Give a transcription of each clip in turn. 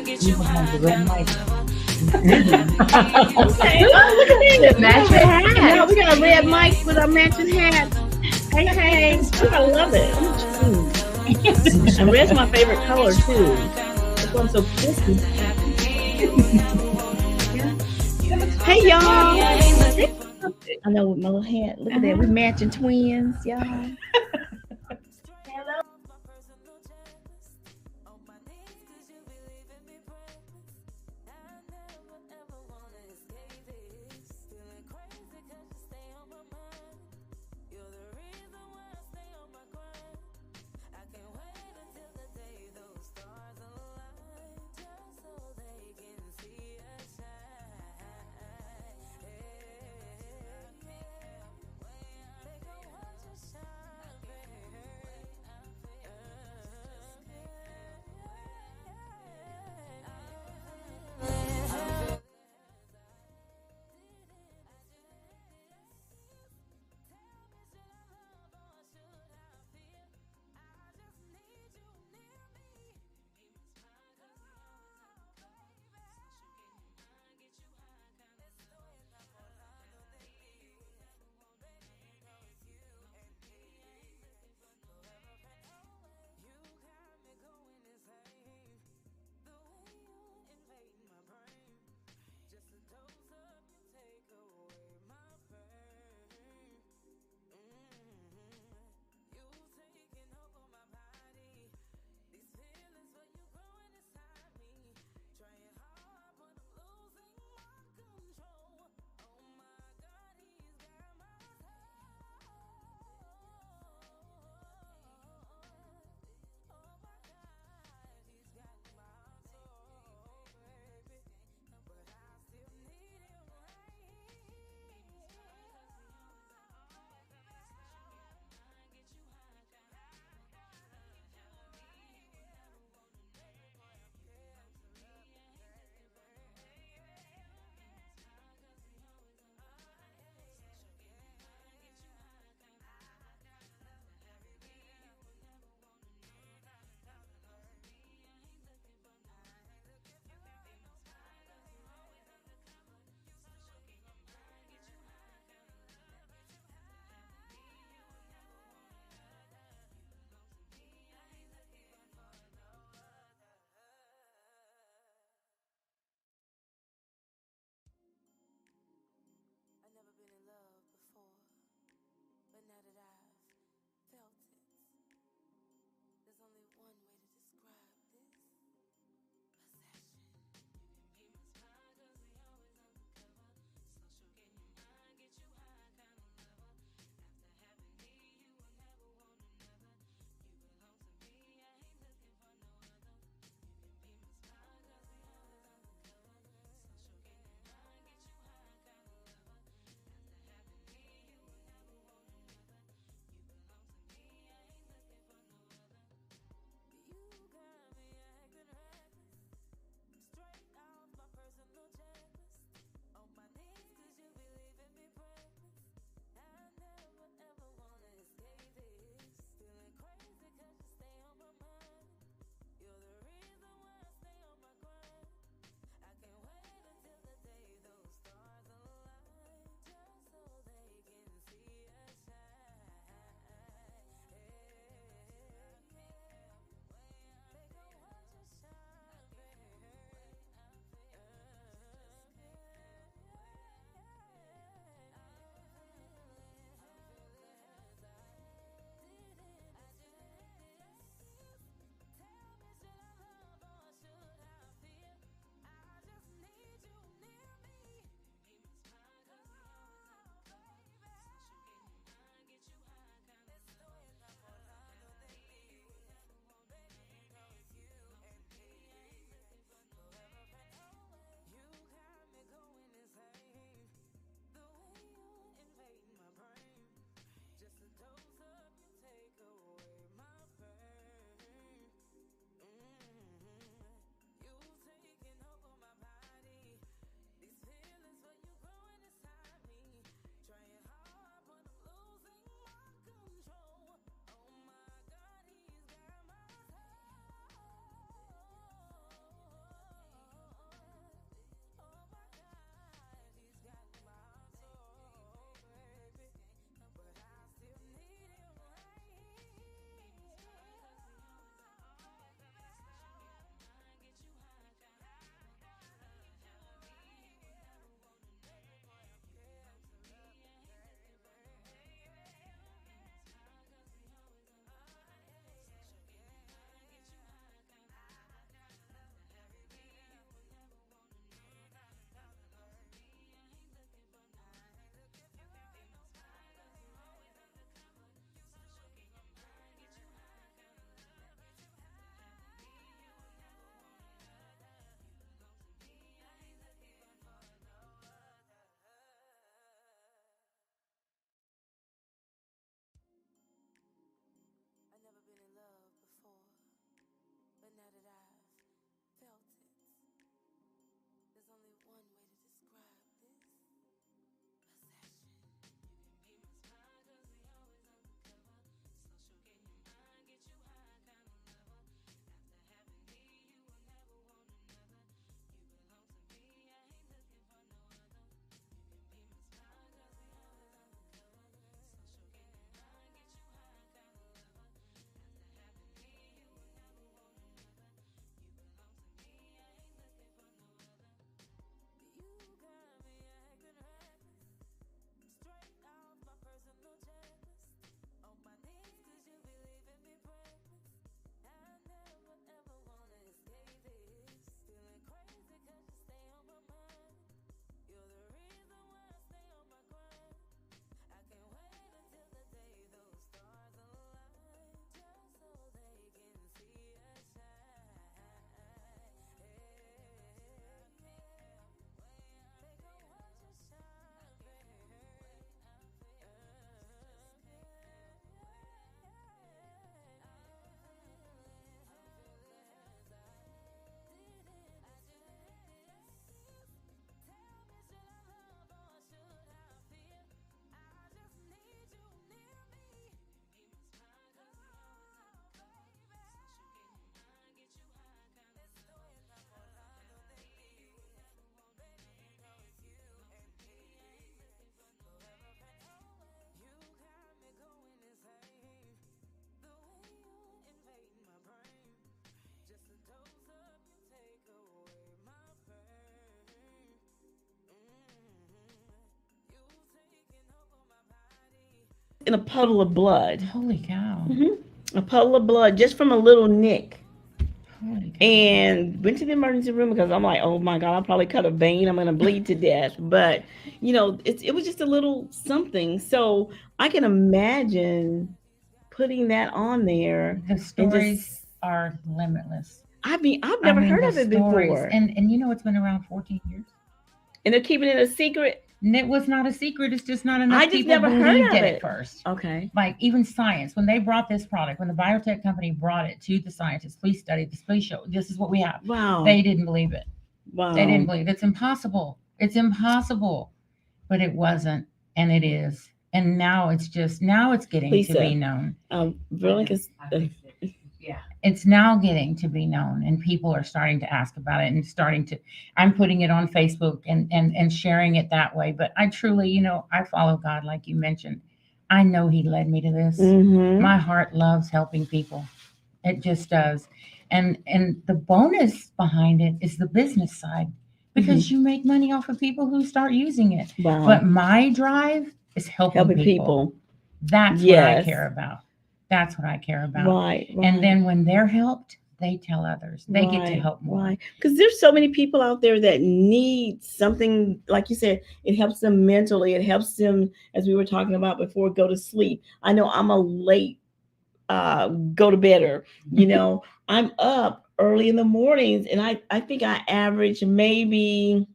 We can have the red mic. Okay. Oh, look at that. Match your Now hat. we got a red mic with our matching hats. Hey, hey. Oh, I love it. And red's my favorite color, too. That's why I'm so crispy. Hey, y'all. I know with my little hat. Look at that. We matching twins, y'all. in a puddle of blood. Holy cow. A puddle of blood just from a little nick. Holy cow. And went to the emergency room because I'm like, oh my God, I'll probably cut a vein. I'm going to bleed to death. But, it was just a little something. So I can imagine putting that on there The and stories just, are limitless. I've I never mean, heard the of it stories, before. and it's been around 14 years. And they're keeping it a secret. And it was not a secret. It's just not I enough just people never heard believed of it at it. first. Okay. Like even science, when they brought this product, when the biotech company brought it to the scientists, please study this, please show this is what we have. Wow. They didn't believe it. They didn't Wow. believe it's impossible. It's impossible. But it wasn't, and it is. And now it's getting to be Lisa, known. Veronica's, It's now getting to be known, and people are starting to ask about it and starting to. I'm putting it on Facebook and sharing it that way. But I truly, I follow God, like you mentioned. I know He led me to this. mm-hmm. My heart loves helping people. It just does. And the bonus behind it is the business side, Mm-hmm. because you make money off of people who start using it. Wow. But my drive is helping Helping people. people. That's what I Yes. care about. That's what I care about. Right. And Right. then when they're helped, they tell others. They get to Right, help more. right. Because there's so many people out there that need something, like you said, it helps them mentally. It helps them, as we were talking about before, go to sleep. I know I'm a late go to bedder. I'm up early in the mornings, and I think I average maybe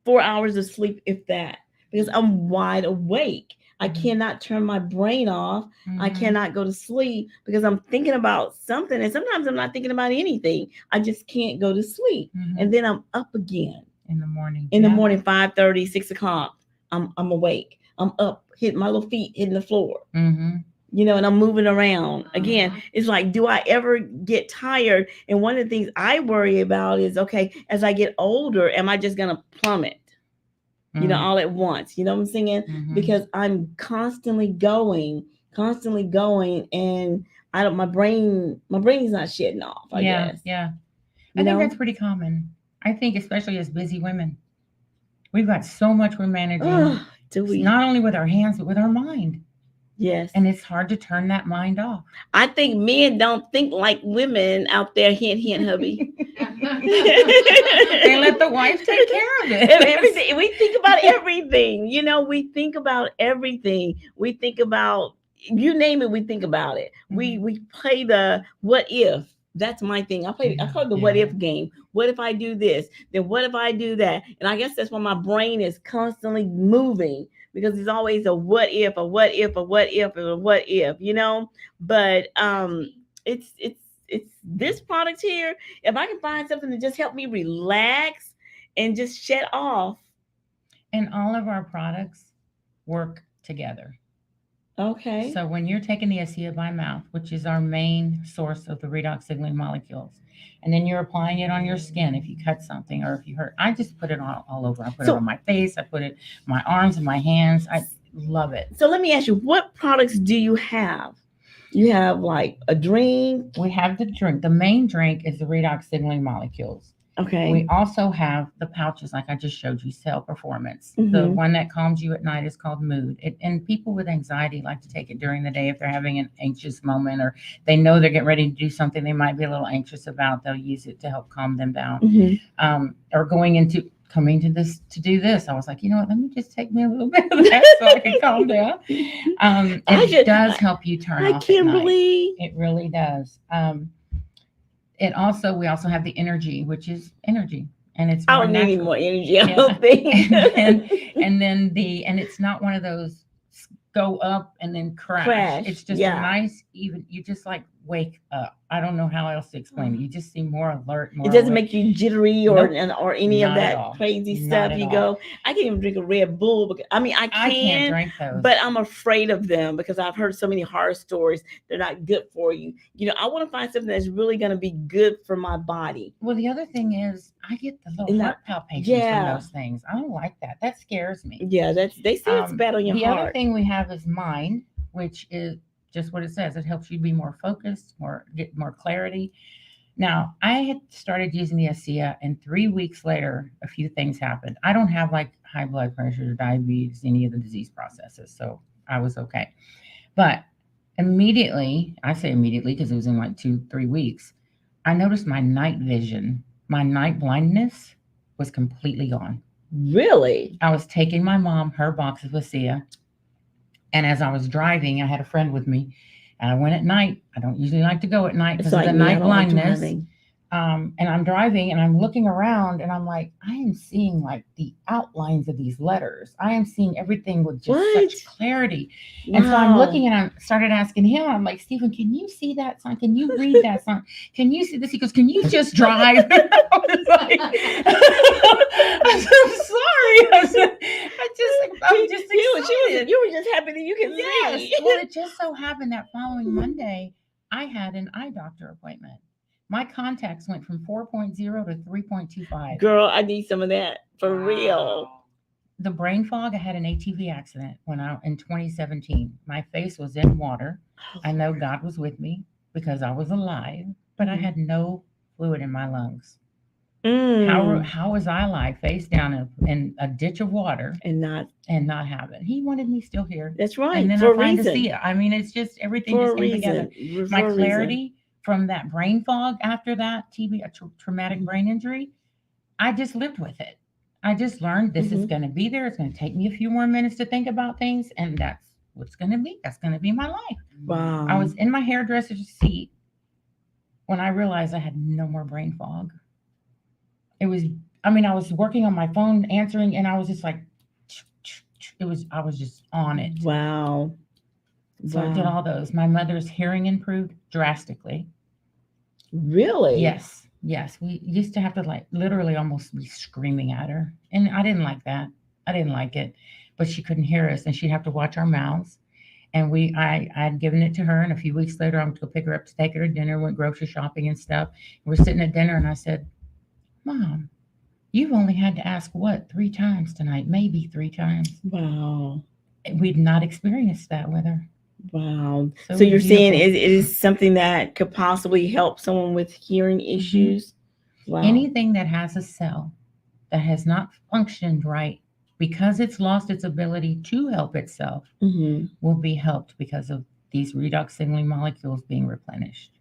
4 hours of sleep, if that, because I'm wide awake. I Mhm. cannot turn my brain off. I Mhm. cannot go to sleep because I'm thinking about something. And sometimes I'm not thinking about anything. I just can't go to sleep. Mhm. And then I'm up again In the morning. in the Yeah. morning, 5:30, 6 o'clock. I'm awake. I'm up, hitting my little feet, hitting the floor. Mm-hmm. And I'm moving around. Again, it's like, do I ever get tired? And one of the things I worry about is, okay, as I get older, am I just going to plummet? All at once. You know what I'm saying? Mhm. Because I'm constantly going, and I don't. My brain's not shedding off. I Yeah, guess. yeah. I You think know. that's pretty common. I think especially as busy women, we've got so much we're managing, Oh, do we? not only with our hands but with our mind, Yes. and it's hard to turn that mind off. I think men don't think like women out there. Hint, hint, hubby. They let the wife take care of it. Everything. We think about everything. We think about everything. We think about, you name it. We think about it. We play the what if. That's my thing. I call it the what if game. What if I do this? Then what if I do that? And I guess that's why my brain is constantly moving, because it's always a what if, a what if, a what if, and a what if. But it's this product here. If I can find something to just help me relax and just shut off. And all of our products work together. Okay. So when you're taking the ASEA by mouth, which is our main source of the redox signaling molecules, and then you're applying it on your skin if you cut something or if you hurt. I just put it all over. I put it on my face. I put it on my arms and my hands. I love it. So let me ask you, what products do you have? You have like a drink? We have the drink. The main drink is the redox signaling molecules. Okay. We also have the pouches, like I just showed you, Cell Performance. The Mhm. one that calms you at night is called Mood. And people with anxiety like to take it during the day if they're having an anxious moment or they know they're getting ready to do something they might be a little anxious about. They'll use it to help calm them down. Mhm. Or coming to do this, I was like, you know what? Let me just take me a little bit of that so I can calm down. It does help you turn off at night. It really does. We also have the energy, which is energy, and it's I more don't need any natural. more energy. I don't think. and it's not one of those go up and then crash. It's just a nice even. You just like wake up. I don't know how else to explain it. You just seem more alert. More It doesn't awake. make you jittery or any of Not at that all. crazy Not stuff. at You all. go, I can't even drink a Red Bull because I I can't can, drink those. but I'm afraid of them because I've heard so many horror stories. They're not good for you. I want to find something that's really going to be good for my body. Well, the other thing is, I get the little And heart palpitations yeah. from those things. I don't like that. That scares me. Yeah, they say it's bad on your The heart. other thing we have is Mind, which is just what it says. It helps you be more focused, get more clarity. Now, I had started using the ASEA, and 3 weeks later, a few things happened. I don't have like high blood pressure, diabetes, any of the disease processes. So I was okay. But immediately, I say immediately because it was in like 2, 3 weeks, I noticed my night vision, my night blindness was completely gone. Really? I was taking my mom her box of Lucia, and as I was driving, I had a friend with me, and I went at night. I don't usually like to go at night It's because of like the me. I night don't like blindness. driving. And I'm driving and I'm looking around and I'm like, I am seeing like the outlines of these letters. I am seeing everything with just What? such clarity. And so I'm Wow. looking and I started asking him, I'm like, Stephen, can you see that sign? Can you read that sign? Can you see this? He goes, can you just drive? I was like, I'm so sorry. I'm just excited. You were just happy that you can Yes. see. Well, it just so happened that following Monday, I had an eye doctor appointment. My contacts went from 4.0 to 3.25. Girl, I need some of that for real. The brain fog, I had an ATV accident in 2017. My face was in water. I know God was with me because I was alive, but I had no fluid in my lungs. How was I alive, face down in a ditch of water and not have it? He wanted me still here. That's right. And then for I find reason. to see it. I mean, it's just everything For just a came together. reason. My For a clarity from that brain fog after that traumatic brain injury, I just lived with it. I just learned this is going to be there. It's going to take me a few more minutes to think about things, and that's what's going to be. That's going to be my life. Wow. I was in my hairdresser's seat when I realized I had no more brain fog. I was working on my phone, answering, and I was just like, I was just on it. Wow. So I did all those. My mother's hearing improved drastically. Really? Yes. We used to have to like literally almost be screaming at her. And I didn't like that. I didn't like it. But she couldn't hear us and she'd have to watch our mouths. And I had given it to her. And a few weeks later, I went to go pick her up to take her to dinner, went grocery shopping and stuff. We're sitting at dinner and I said, Mom, you've only had to ask 3 times tonight, maybe 3 times. Wow. We'd not experienced that with her. Wow. So you're saying it is something that could possibly help someone with hearing issues? Wow. Anything that has a cell that has not functioned right because it's lost its ability to help itself will be helped because of these redox signaling molecules being replenished.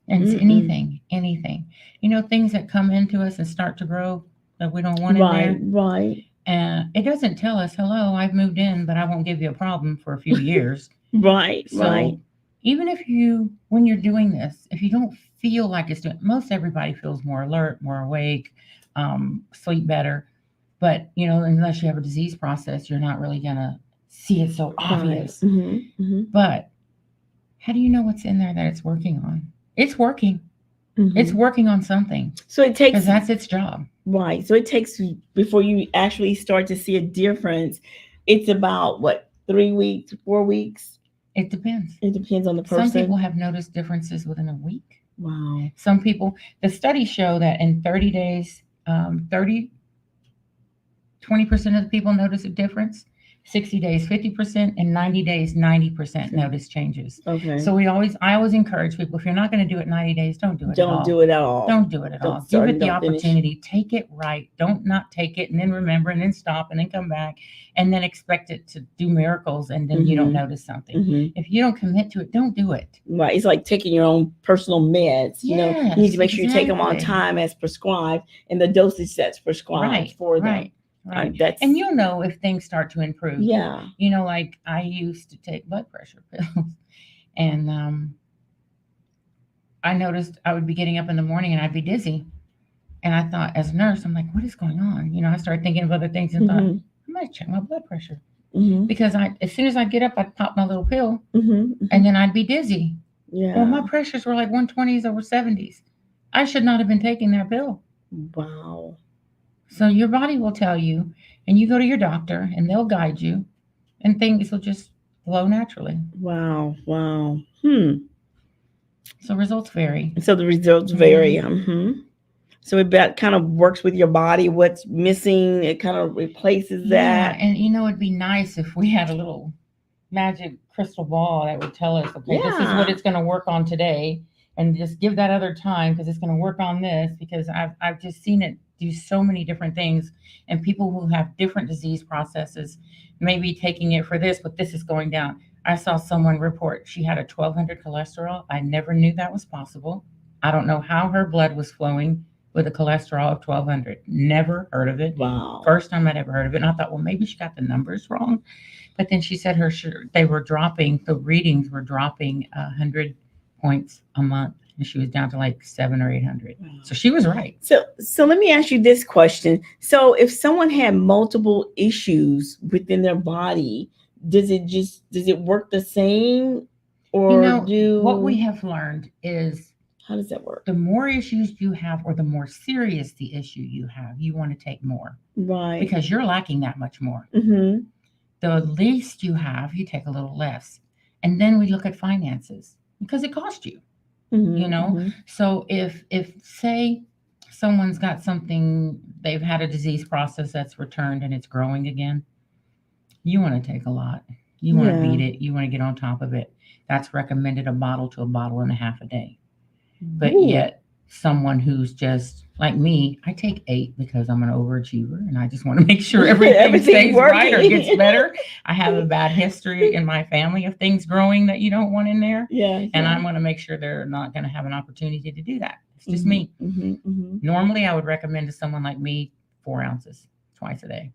And it's anything. Things that come into us and start to grow that we don't want in there. Right. And it doesn't tell us, hello, I've moved in, but I won't give you a problem for a few years. Right. Even when you're doing this, if you don't feel like it's doing, most everybody feels more alert, more awake, sleep better. But, unless you have a disease process, you're not really going to see it so obvious. But how do you know what's in there that it's working on? It's working. It's working on something. So it takes, because that's its job. Right. So it takes, before you actually start to see a difference, it's about 3 weeks, 4 weeks? It depends. It depends on the person. Some people have noticed differences within a week. Wow. Some people, the studies show that in 30 days, 20% of the people notice a difference. 60 days, 50%, and 90 days, 90% notice changes. Okay. So I always encourage people, if you're not going to do it 90 days, don't do it at all. Don't do it at all. Don't do it at all. Give it the opportunity. Take it right. Don't not take it and then remember and then stop and then come back and then expect it to do miracles and then you don't notice something. If you don't commit to it, don't do it. Right. It's like taking your own personal meds. You need to make sure you take them on time as prescribed and the dosage that's prescribed for them. Right. And you'll know if things start to improve. Yeah. Like I used to take blood pressure pills and I noticed I would be getting up in the morning and I'd be dizzy. And I thought, as a nurse, I'm like, what is going on? I started thinking of other things and thought, I might check my blood pressure. Because as soon as I get up, I'd pop my little pill and then I'd be dizzy. Yeah. Well, my pressures were like 120s over 70s. I should not have been taking that pill. Wow. So your body will tell you, and you go to your doctor, and they'll guide you, and things will just flow naturally. Wow. So results vary. So the results vary. So it kind of works with your body. What's missing, it kind of replaces that. Yeah, and it'd be nice if we had a little magic crystal ball that would tell us, okay, this is what it's going to work on today, and just give that other time because it's going to work on this. Because I've just seen it do so many different things. And people who have different disease processes may be taking it for this, but this is going down. I saw someone report she had a 1200 cholesterol. I never knew that was possible. I don't know how her blood was flowing with a cholesterol of 1200. Never heard of it. Wow. First time I'd ever heard of it. And I thought, well, maybe she got the numbers wrong. But then she said they were dropping, the readings were dropping 100 points a month. And she was down to like 700 or 800. Wow. So she was right. So let me ask you this question. So if someone had multiple issues within their body, does it work the same? Or what we have learned is, how does that work? The more issues you have, or the more serious the issue you have, you want to take more. Right. Because you're lacking that much more. Mm-hmm. The least you have, you take a little less. And then we look at finances because it costs you. Mm-hmm. You know, Mm-hmm. so if say someone's got something, they've had a disease process that's returned and it's growing again, you want to take a lot. You want to beat it. You want to get on top of it. That's recommended a bottle to a bottle and a half a day. But yet someone who's just like me, I take 8 because I'm an overachiever and I just want to make sure everything stays right or gets better. I have a bad history in my family of things growing that you don't want in there. Yeah. And I'm going to make sure they're not going to have an opportunity to do that. It's just Mm-hmm. me. Mm-hmm. Mm-hmm. Normally, I would recommend to someone like me 4 ounces twice a day.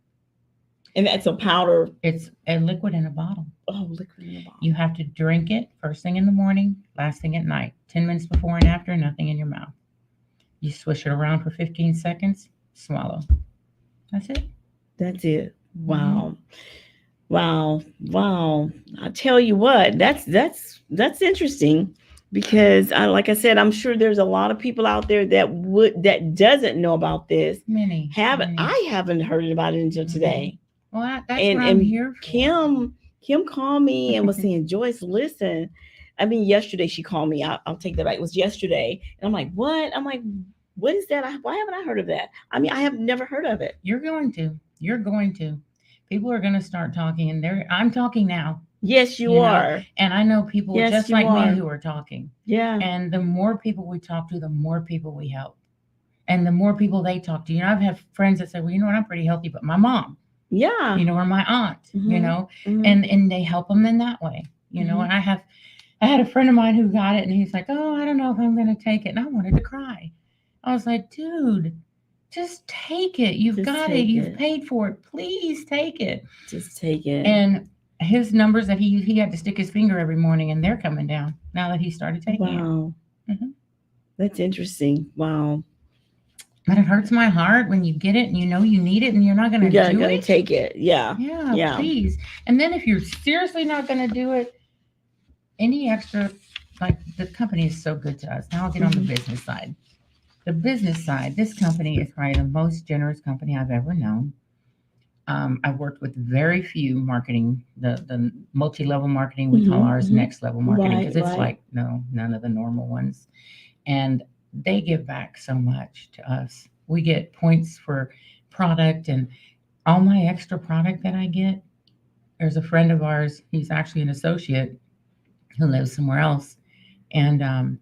And that's a powder. It's a liquid in a bottle. Oh, liquid in a bottle. You have to drink it first thing in the morning, last thing at night, 10 minutes before and after, nothing in your mouth. You swish it around for 15 seconds, swallow. That's it. That's it. Wow. Wow. Wow. I tell you what, that's interesting, because like I said, I'm sure there's a lot of people out there that doesn't know about this. Many. I haven't heard about it until today. Well, that's what I'm here for. Kim called me and was saying, Joyce, listen. I mean, yesterday she called me. I'll take that back. It was yesterday. And I'm like, what? I'm like, what is that? Why haven't I heard of that? I mean, I have never heard of it. You're going to. People are going to start talking, and I'm talking now. Yes, you are. And I know people just like me who are talking. Yeah. And the more people we talk to, the more people we help. And the more people they talk to. I've had friends that say, well, you know what, I'm pretty healthy, but my mom. Yeah. Or my aunt, Mm-hmm. and they help them in that way, Mm-hmm. And I had a friend of mine who got it, and he's like, oh, I don't know if I'm going to take it. And I wanted to cry. I was like, dude, just take it. You've got it. You've paid for it. Please take it. Just take it. And his numbers that he had to stick his finger every morning, and they're coming down now that he started taking it. Wow. Mm-hmm. That's interesting. Wow. But it hurts my heart when you get it and you know you need it and you're not going to do it. Take it. Yeah. Yeah. Please. And then if you're seriously not going to do it, any extra, like the company is so good to us. Now I'll get on the business side. The business side, this company is probably the most generous company I've ever known. I've worked with very few marketing, the multi-level marketing, we call ours next level marketing, because it's like, no, none of the normal ones. And they give back so much to us. We get points for product, and all my extra product that I get. There's a friend of ours, he's actually an associate who lives somewhere else. And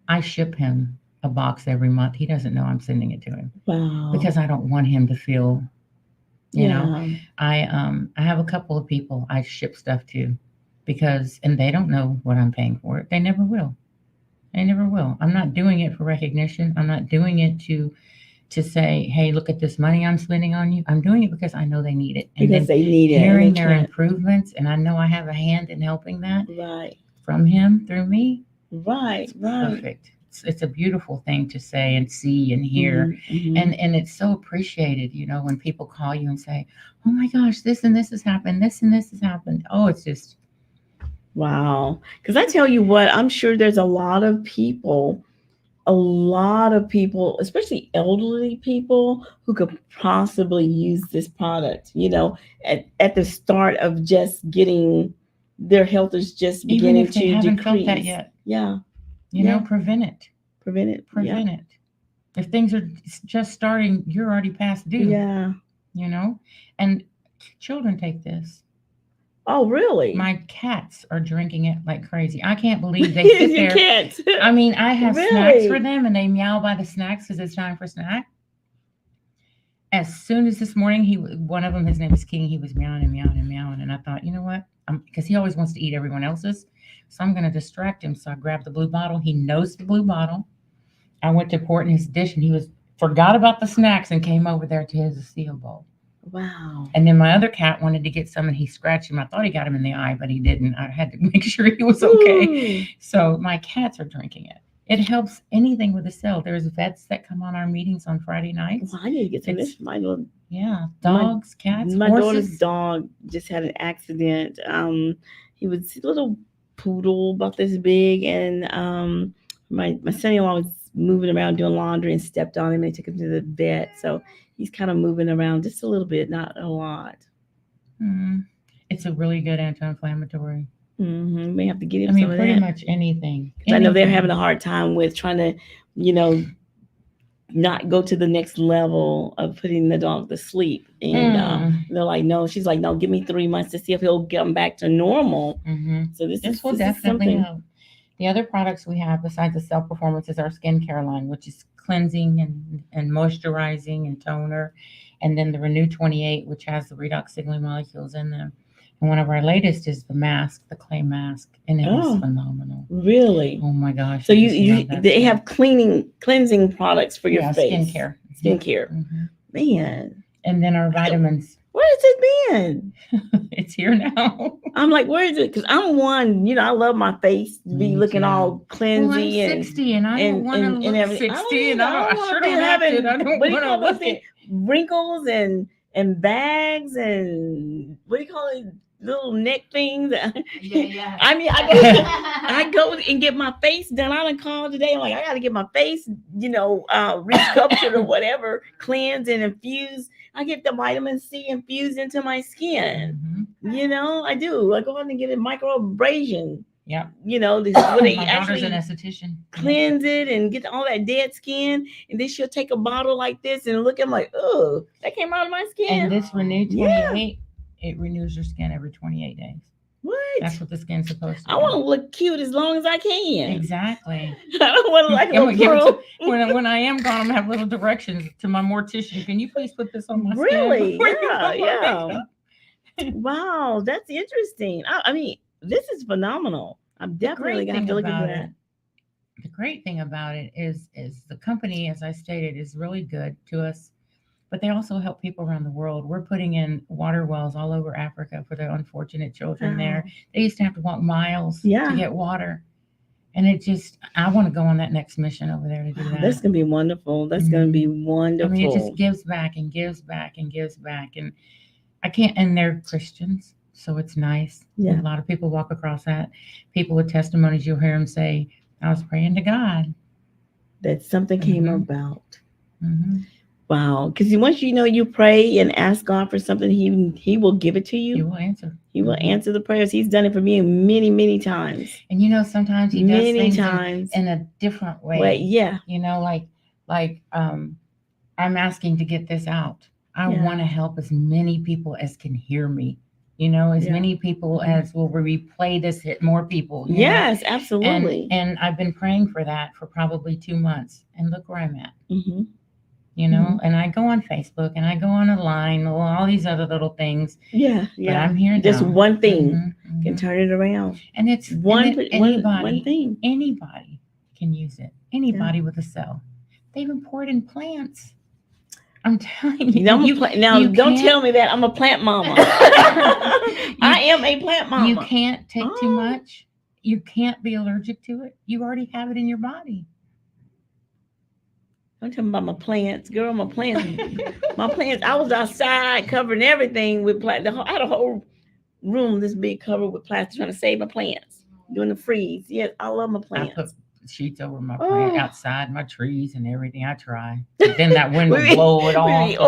I ship him a box every month. He doesn't know I'm sending it to him. Wow. Because I don't want him to feel, you know, I have a couple of people I ship stuff to and they don't know what I'm paying for it. They never will. I'm not doing it for recognition. I'm not doing it to say, hey, look at this money I'm spending on you. I'm doing it because I know they need it. And because they need it. Hearing their improvements, and I know I have a hand in helping that. Right. From him through me. Right. Perfect. It's a beautiful thing to say and see and hear. Mm-hmm. And it's so appreciated, when people call you and say, oh my gosh, this and this has happened. This and this has happened. Oh, it's just. Wow. Because I tell you what, I'm sure there's a lot of people, especially elderly people, who could possibly use this product, at the start of just getting their health is just beginning to decrease. Even if they haven't felt that yet. Yeah. Prevent it. Prevent it. If things are just starting, you're already past due. Yeah. And children take this. Oh, really? My cats are drinking it like crazy. I can't believe they sit there. Can't. I mean, I have snacks for them, and they meow by the snacks because it's time for snack. as soon as this morning, one of them, his name is King. He was meowing and meowing and meowing, and I thought, you know what? Because he always wants to eat everyone else's, so I'm going to distract him. So I grabbed the blue bottle. He knows the blue bottle. I went to pour it in his dish, and he was forgot about the snacks and came over there to his cereal bowl. Wow. And then my other cat wanted to get some, and he scratched him. I thought he got him in the eye, but he didn't. I had to make sure he was okay. Ooh. So my cats are drinking it. It helps anything with the cell. There's vets that come on our meetings on Friday nights. Well, I need to get some of this. My little Yeah, dogs, cats, my daughter's horses. dog just had an accident. He was a little poodle about this big, and my son-in-law was moving around doing laundry and stepped on him. They took him to the vet, so he's kind of moving around just a little bit, not a lot. It's a really good anti-inflammatory. Mm-hmm. We have to get him I mean, some of pretty that. much anything. I know they're Anything. having a hard time with trying to, you know, not go to the next level of putting the dog to sleep. And they're like, no, she's like, no, give me 3 months to see if he'll get him back to normal. So This will definitely help. The other products we have besides the Cell Performance is our skincare line, which is cleansing and moisturizing and toner. And then the Renew 28, which has the redox signaling molecules in them. And one of our latest is the mask, the clay mask, and it is phenomenal. Really? Oh my gosh! So they have cleansing products for your face. Skincare. Man. And then our vitamins. Where has it been? It's here now. I'm like, where is it? Because I'm one, I love my face to be looking all cleansy. Well, I'm 60 and I don't want to look 60 and I sure don't have it. I don't want to look at wrinkles and bags and what do you call it? Little neck things. Yeah. I mean, I go and get my face done. I done called today. I'm like, I got to get my face, resculptured or whatever, cleansed and infused. I get the vitamin C infused into my skin. I do. I go out and get a microabrasion. Yeah. This is what they my actually daughter's an esthetician. Cleanse it and get all that dead skin. And then she'll take a bottle like this and look at me like, oh, that came out of my skin. And this Renew 28, it renews your skin every 28 days. What? That's what the skin's supposed to do. I want to look cute as long as I can. Exactly. I don't want to like a pro. When I am gone, I'm gonna have little directions to my mortician. Can you please put this on my skin? Really? Yeah. Wow, that's interesting. I mean, this is phenomenal. I'm definitely gonna have to look into that. The great thing about it is the company, as I stated, is really good to us. But they also help people around the world. We're putting in water wells all over Africa for the unfortunate children there. They used to have to walk miles to get water. And I want to go on that next mission over there to do that. That's going to be wonderful. That's going to be wonderful. I mean, it just gives back and gives back and gives back. And and they're Christians, so it's nice. Yeah. A lot of people walk across that. People with testimonies, you'll hear them say, I was praying to God. That something came about. Mm-hmm. Wow. Because once you pray and ask God for something, he will give it to you. He will answer. He will answer the prayers. He's done it for me many, many times. And sometimes he does things in a different way. Yeah. Like I'm asking to get this out. I want to help as many people as can hear me. Many people as will replay this, hit more people. Yes, absolutely. And I've been praying for that for probably 2 months. And look where I'm at. Mm-hmm. And I go on Facebook and I go on a line, all these other little things. Yeah. But I'm here now. Just one thing can turn it around. And it's one thing. Anybody can use it. Anybody with a cell. They even pour it in plants. I'm telling you. Don't tell me that. I'm a plant mama. I am a plant mama. You can't take too much. You can't be allergic to it. You already have it in your body. I'm talking about my plants, girl. My plants. I was outside covering everything with plastic. I had a whole room this big covered with plastic, trying to save my plants during the freeze. Yes, I love my plants. I put sheets over my plant outside, my trees and everything. I try. But then that wind would blow it off.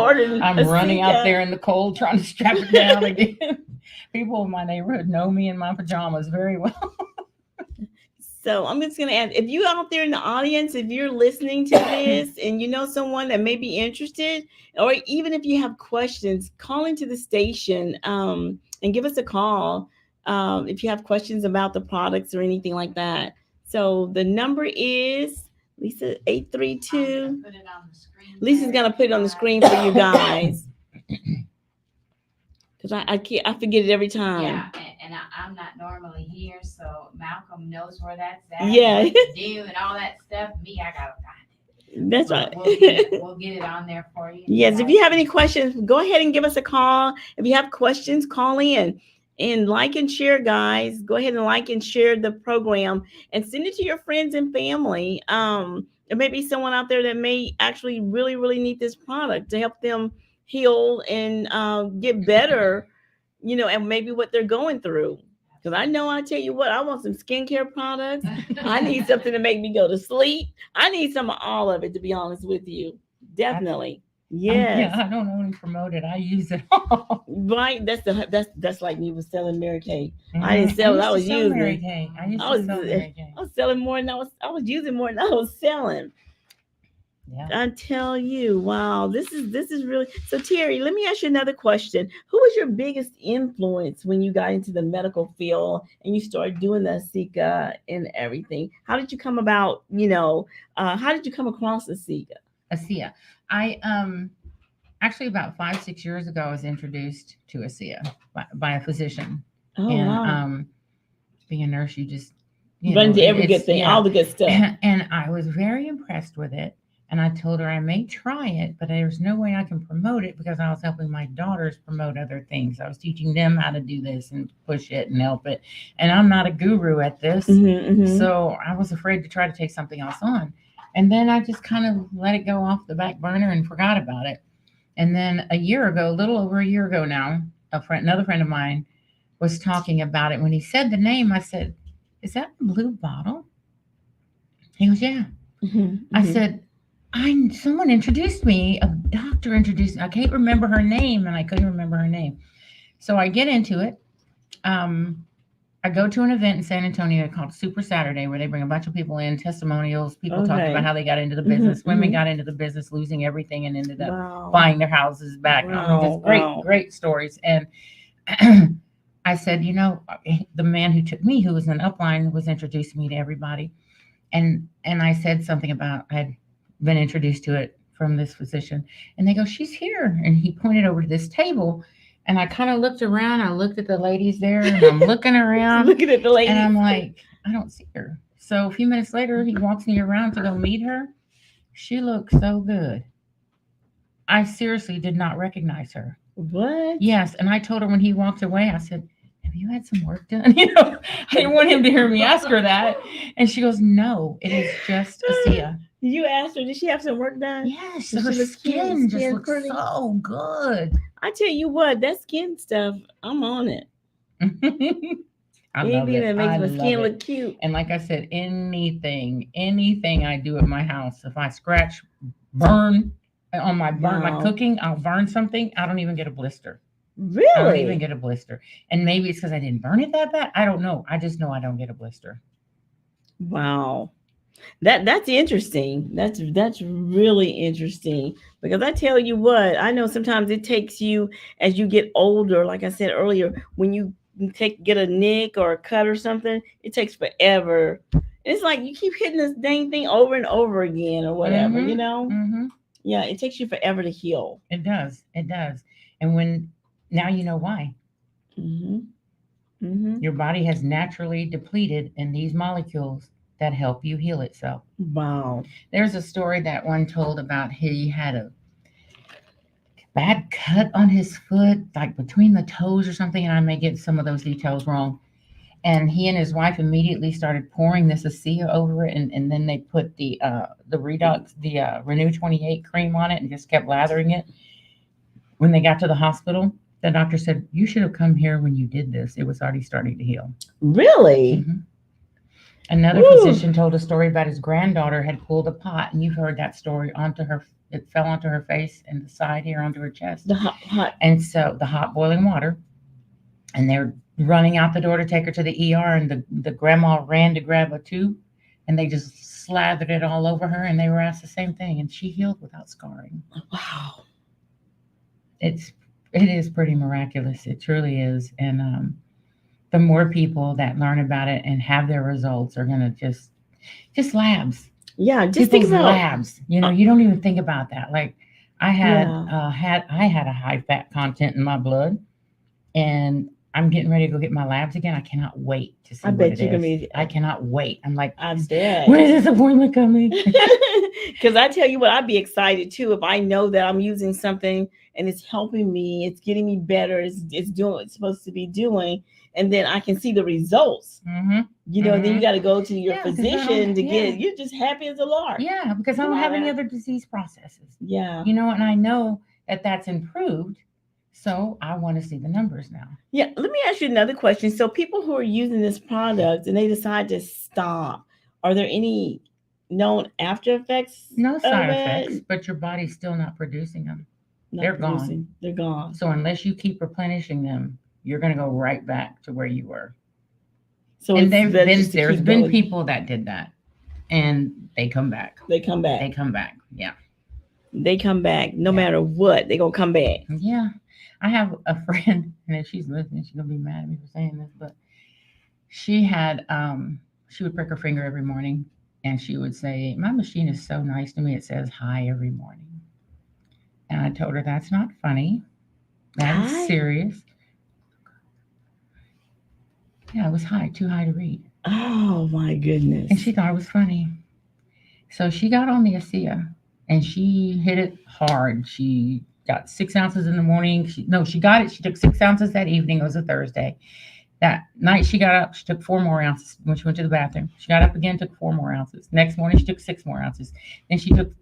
I'm running out there in the cold trying to strap it down again. People in my neighborhood know me in my pajamas very well. So I'm just going to ask, if you out there in the audience, if you're listening to this and you know someone that may be interested, or even if you have questions, call into the station and give us a call if you have questions about the products or anything like that. So the number is Lisa 832. Put it on the screen. Lisa's gonna put it on the screen for you guys. Cause I can't, I forget it every time. Yeah, and I'm not normally here, so Malcolm knows where that's at. Yeah. What to do and all that stuff. Me, I gotta find it. That's But right. we'll get it on there for you. Yes, if you have any questions, go ahead and give us a call. If you have questions, call in and like and share, guys. Go ahead and like and share the program and send it to your friends and family. There may be someone out there that may actually really, really need this product to help them heal and get better, and maybe what they're going through. Because I know, I tell you what, I want some skincare products. I need something to make me go to sleep. I need some of all of it, to be honest with you. Definitely. Yes. Yeah, I don't only promote it. I use it all. Right. That's like me with selling Mary Kay. I didn't sell it, I was used to sell using. Mary Kay. I used I to was sell Mary Kay. I was selling more than I was using more than I was selling. Yeah. I tell you, wow, this is really so. Terry, let me ask you another question. Who was your biggest influence when you got into the medical field and you started doing the ASECA and everything? How did you come about? How did you come across ASECA? ASEA. I actually about 5-6 years ago I was introduced to ASEA by a physician. Oh, And wow. being a nurse, you just Run into every good thing, yeah. all the good stuff. And I was very impressed with it. And I told her I may try it, but there's no way I can promote it because I was helping my daughters promote other things. I was teaching them how to do this and push it and help it. And I'm not a guru at this. So I was afraid to try to take something else on. And then I just kind of let it go off the back burner and forgot about it. And then a little over a year ago now, another friend of mine was talking about it. When he said the name, I said, "Is that a blue bottle?" He goes, "Yeah." I said, someone introduced me, a doctor introduced me. I can't remember her name, and I couldn't remember her name. So I get into it. I go to an event in San Antonio called Super Saturday, where they bring a bunch of people in, testimonials. People talk about how they got into the business. Women got into the business, losing everything, and ended up buying their houses back. Just great stories. And I said, the man who took me, who was an upline, was introducing me to everybody. And I said something about I had been introduced to it from this physician, and they go, "She's here," and he pointed over to this table, and I kind of looked around. I looked at the ladies there, and I'm looking around, looking at the ladies, and I'm like, I don't see her. So a few minutes later, he walks me around to go meet her. She looks so good. I seriously did not recognize her. What? Yes, and I told her when he walked away, I said, "Have you had some work done?" I didn't want him to hear me ask her that. And she goes, "No, it is just ASEA." You asked her, did she have some work done? Yes, her skin just looks pretty. So good. I tell you what, that skin stuff, I'm on it. I love Anything it. that makes I my love skin it. look cute. And like I said, anything I do at my house, if I scratch, burn on my cooking, I'll burn something. I don't even get a blister. Really? I don't even get a blister. And maybe it's because I didn't burn it that bad. I don't know. I just know I don't get a blister. Wow. That's interesting. That's really interesting, because I tell you what, I know sometimes it takes you, as you get older, like I said earlier, when you get a nick or a cut or something, it takes forever. It's like you keep hitting this dang thing over and over again or whatever, Yeah, it takes you forever to heal. It does. And now you know why. Your body has naturally depleted in these molecules that help you heal itself. Wow. There's a story that one told about he had a bad cut on his foot, like between the toes or something, and I may get some of those details wrong. And he and his wife immediately started pouring this ASEA over it, and then they put the Renew 28 cream on it and just kept lathering it. When they got to the hospital, the doctor said, "You should have come here when you did this. It was already starting to heal." Really? Another physician told a story about his granddaughter had pulled a pot, and you've heard that story, it fell onto her face and the side here onto her chest. The hot. And so the hot boiling water, and they're running out the door to take her to the ER, and the grandma ran to grab a tube, and they just slathered it all over her, and they were asked the same thing, and she healed without scarring. Wow. It is pretty miraculous. It truly is. And the more people that learn about it and have their results are going to just labs. Yeah, just think People's about labs. You know, you don't even think about that. Like I had yeah. I had a high fat content in my blood, and I'm getting ready to go get my labs again. I cannot wait to I see what bet it you can is. be. I cannot wait. I'm like, I when bet. is this appointment coming? Because I tell you what, I'd be excited too if I know that I'm using something and it's helping me, it's getting me better, it's doing what it's supposed to be doing, and then I can see the results. Mm-hmm. Then you got to go to your Yeah, because I physician don't. to Yeah, get. You're just happy as a lark. yeah, because I You don't know have any that? other disease processes. Yeah. You know, and I know that that's improved. So I want to see the numbers now. Yeah. Let me ask you another question. So people who are using this product and they decide to stop, are there any known after effects No of side effects, it? but your body's still not producing them. Not They're gone. producing. They're gone. So unless you keep replenishing them, you're going to go right back to where you were. So And it's better just to there's keep been going. people that did that, and they come back. They come back. They come back. Yeah. They come back no Yeah. matter what. They're gonna come back. Yeah. I have a friend, and if she's listening, she's gonna be mad at me for saying this, but she would prick her finger every morning, and she would say, "My machine is so nice to me, it says hi every morning." And I told her that's not funny. That's Hi. serious. Yeah, it was high, too high to read. Oh my goodness. And she thought it was funny. So she got on the ASEA and she hit it hard. She got 6 ounces in the morning. She got it. She took 6 ounces that evening. It was a Thursday. That night she got up, she took 4 more ounces when she went to the bathroom. She got up again, took 4 more ounces. Next morning she took 6 more ounces. Then she took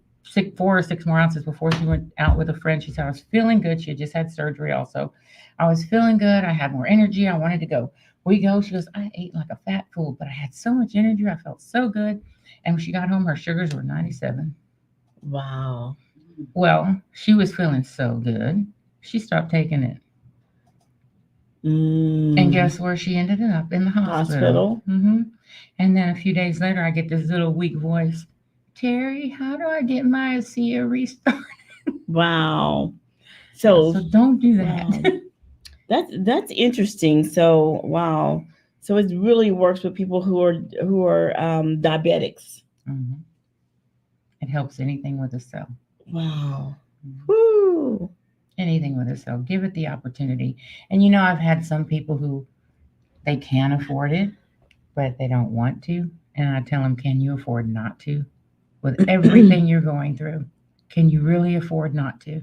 4 or 6 more ounces before she went out with a friend. She said, I was feeling good. She had just had surgery also. I was feeling good. I had more energy. I wanted to go. We go. She goes, I ate like a fat fool, but I had so much energy. I felt so good. And when she got home, her sugars were 97. Wow. Well, she was feeling so good. She stopped taking it. And guess where she ended up? In the hospital. Mm-hmm. And then a few days later, I get this little weak voice. Terry, how do I get my ASEA restarted? Wow. So don't do that. Wow. That's interesting. So wow. So it really works with people who are diabetics. Mm-hmm. It helps anything with a cell. Wow. Woo. Anything with a cell. Give it the opportunity. And you know, I've had some people who they can afford it, but they don't want to. And I tell them, can you afford not to? With everything you're going through, can you really afford not to?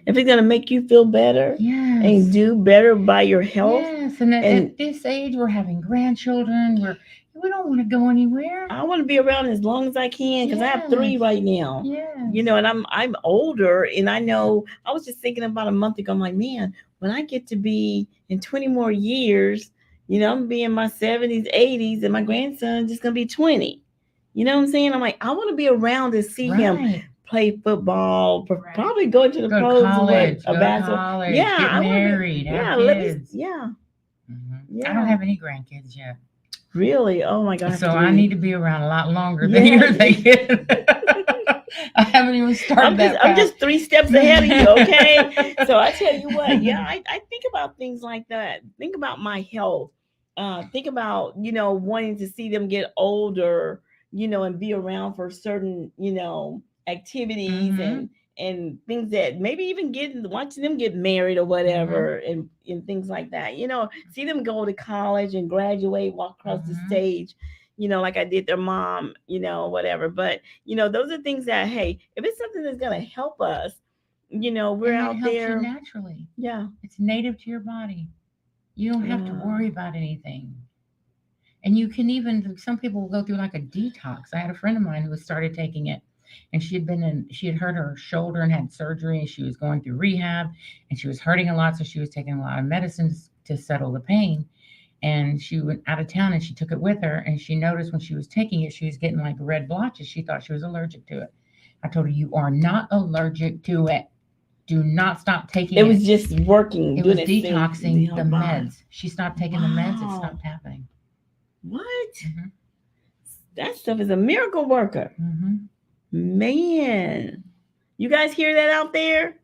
If it's going to make you feel better, yes, and do better by your health. Yes, and at this age, we're having grandchildren. We don't want to go anywhere. I want to be around as long as I can because I have 3 right now. Yes. And I'm older, and I know I was just thinking about a month ago. I'm like, man, when I get to be in 20 more years, I'm gonna be in my 70s, 80s, and my grandson's just gonna be 20. You know what I'm saying? I'm like, I want to be around to see him play football, probably go to the pros, college, college, yeah, get married, have kids. Mm-hmm. I don't have any grandkids yet. Really? Oh my gosh! So I need to be around a lot longer than you're thinking. I haven't even started I'm just 3 steps ahead of you, okay? So I tell you what, I think about things like that. Think about my health. Think about, wanting to see them get older, and be around for certain, activities and things that maybe even watching them get married or whatever and things like that. See them go to college and graduate, walk across the stage, like I did their mom, whatever. But, those are things that, hey, if it's something that's going to help us, we're out there. Naturally. Yeah. It's native to your body. You don't have to worry about anything. And you can even, some people will go through like a detox. I had a friend of mine who started taking it, and she had hurt her shoulder and had surgery, and she was going through rehab, and she was hurting a lot. So she was taking a lot of medicines to settle the pain. And she went out of town and she took it with her. And she noticed when she was taking it, she was getting like red blotches. She thought she was allergic to it. I told her, you are not allergic to it. Do not stop taking it. It was just working. It was detoxing the meds. She stopped taking the meds. It stopped happening. What? Mm-hmm. That stuff is a miracle worker. Mm-hmm. Man. You guys hear that out there?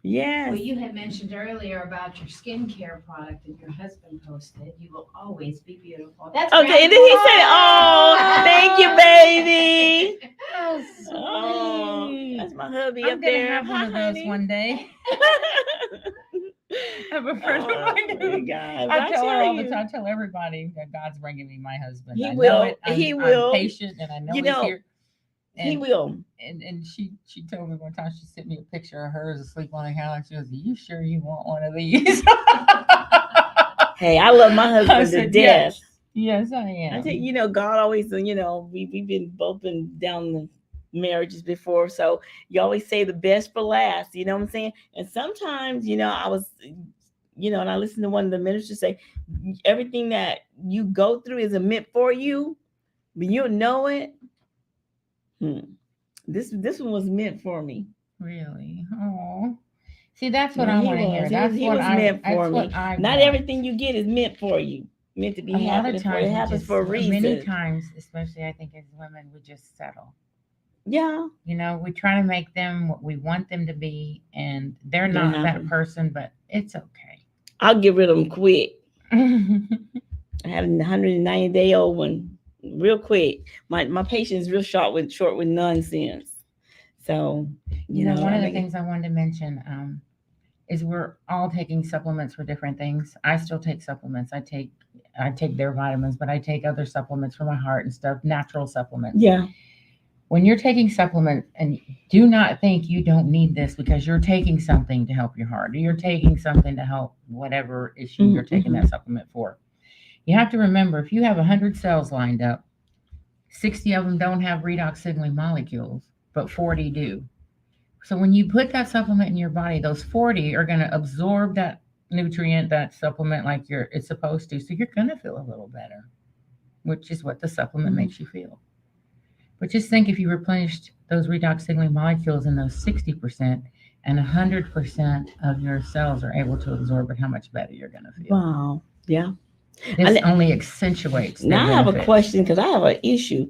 Yes. Well, you had mentioned earlier about your skincare product that your husband posted. You will always be beautiful. That's Okay, and then he said, "Oh, thank you, baby." Oh, Oh, sweet. that's my hubby I'm up gonna there. have one Hi, of those honey. one day. I have a friend of Oh, mine my who God. I tell her all the you. time. I tell everybody that God's bringing me my husband. He I know will. it. He I'm will. patient, and I know You he's know, here. He And will. and she told me one time, she sent me a picture of hers asleep on the couch. She goes, "Are you sure you want one of these?" Hey, I love my husband I to said, death. yes, I I am. think God always, we've been both been down the marriages before, so you always say the best for last. You know what I'm saying? And sometimes, I was, and I listened to one of the ministers say, everything that you go through isn't meant for you, but you'll know it. This one was meant for me. Really? Oh. See, that's what Yeah, I he want to hear. was. That's He what was meant for that's me. what I Not want. everything you get is meant for you. Meant to be A lot happening of for you. times It we happens just, for a reason. many times, especially I think as women, we just settle. Yeah. You know, we try to make them what we want them to be, and they're Don't not that happen. person, but it's okay. I'll get rid of them quick. You I had a 190-day-old one real quick. My patience is real short with nonsense. So know, one I of the make things I wanted to mention is we're all taking supplements for different things. I still take supplements. I take their vitamins, but I take other supplements for my heart and stuff, natural supplements. yeah. When you're taking supplements, and do not think you don't need this because you're taking something to help your heart, or you're taking something to help whatever issue you're taking that supplement for. You have to remember, if you have 100 cells lined up, 60 of them don't have redox signaling molecules, but 40 do. So when you put that supplement in your body, those 40 are going to absorb that nutrient, that supplement, like it's supposed to. So you're going to feel a little better, which is what the supplement makes you feel. But just think, if you replenished those redox signaling molecules in those 60%, and 100% of your cells are able to absorb it, how much better you're going to feel. Wow. Yeah. This only accentuates. Now I have a question, because I have an issue.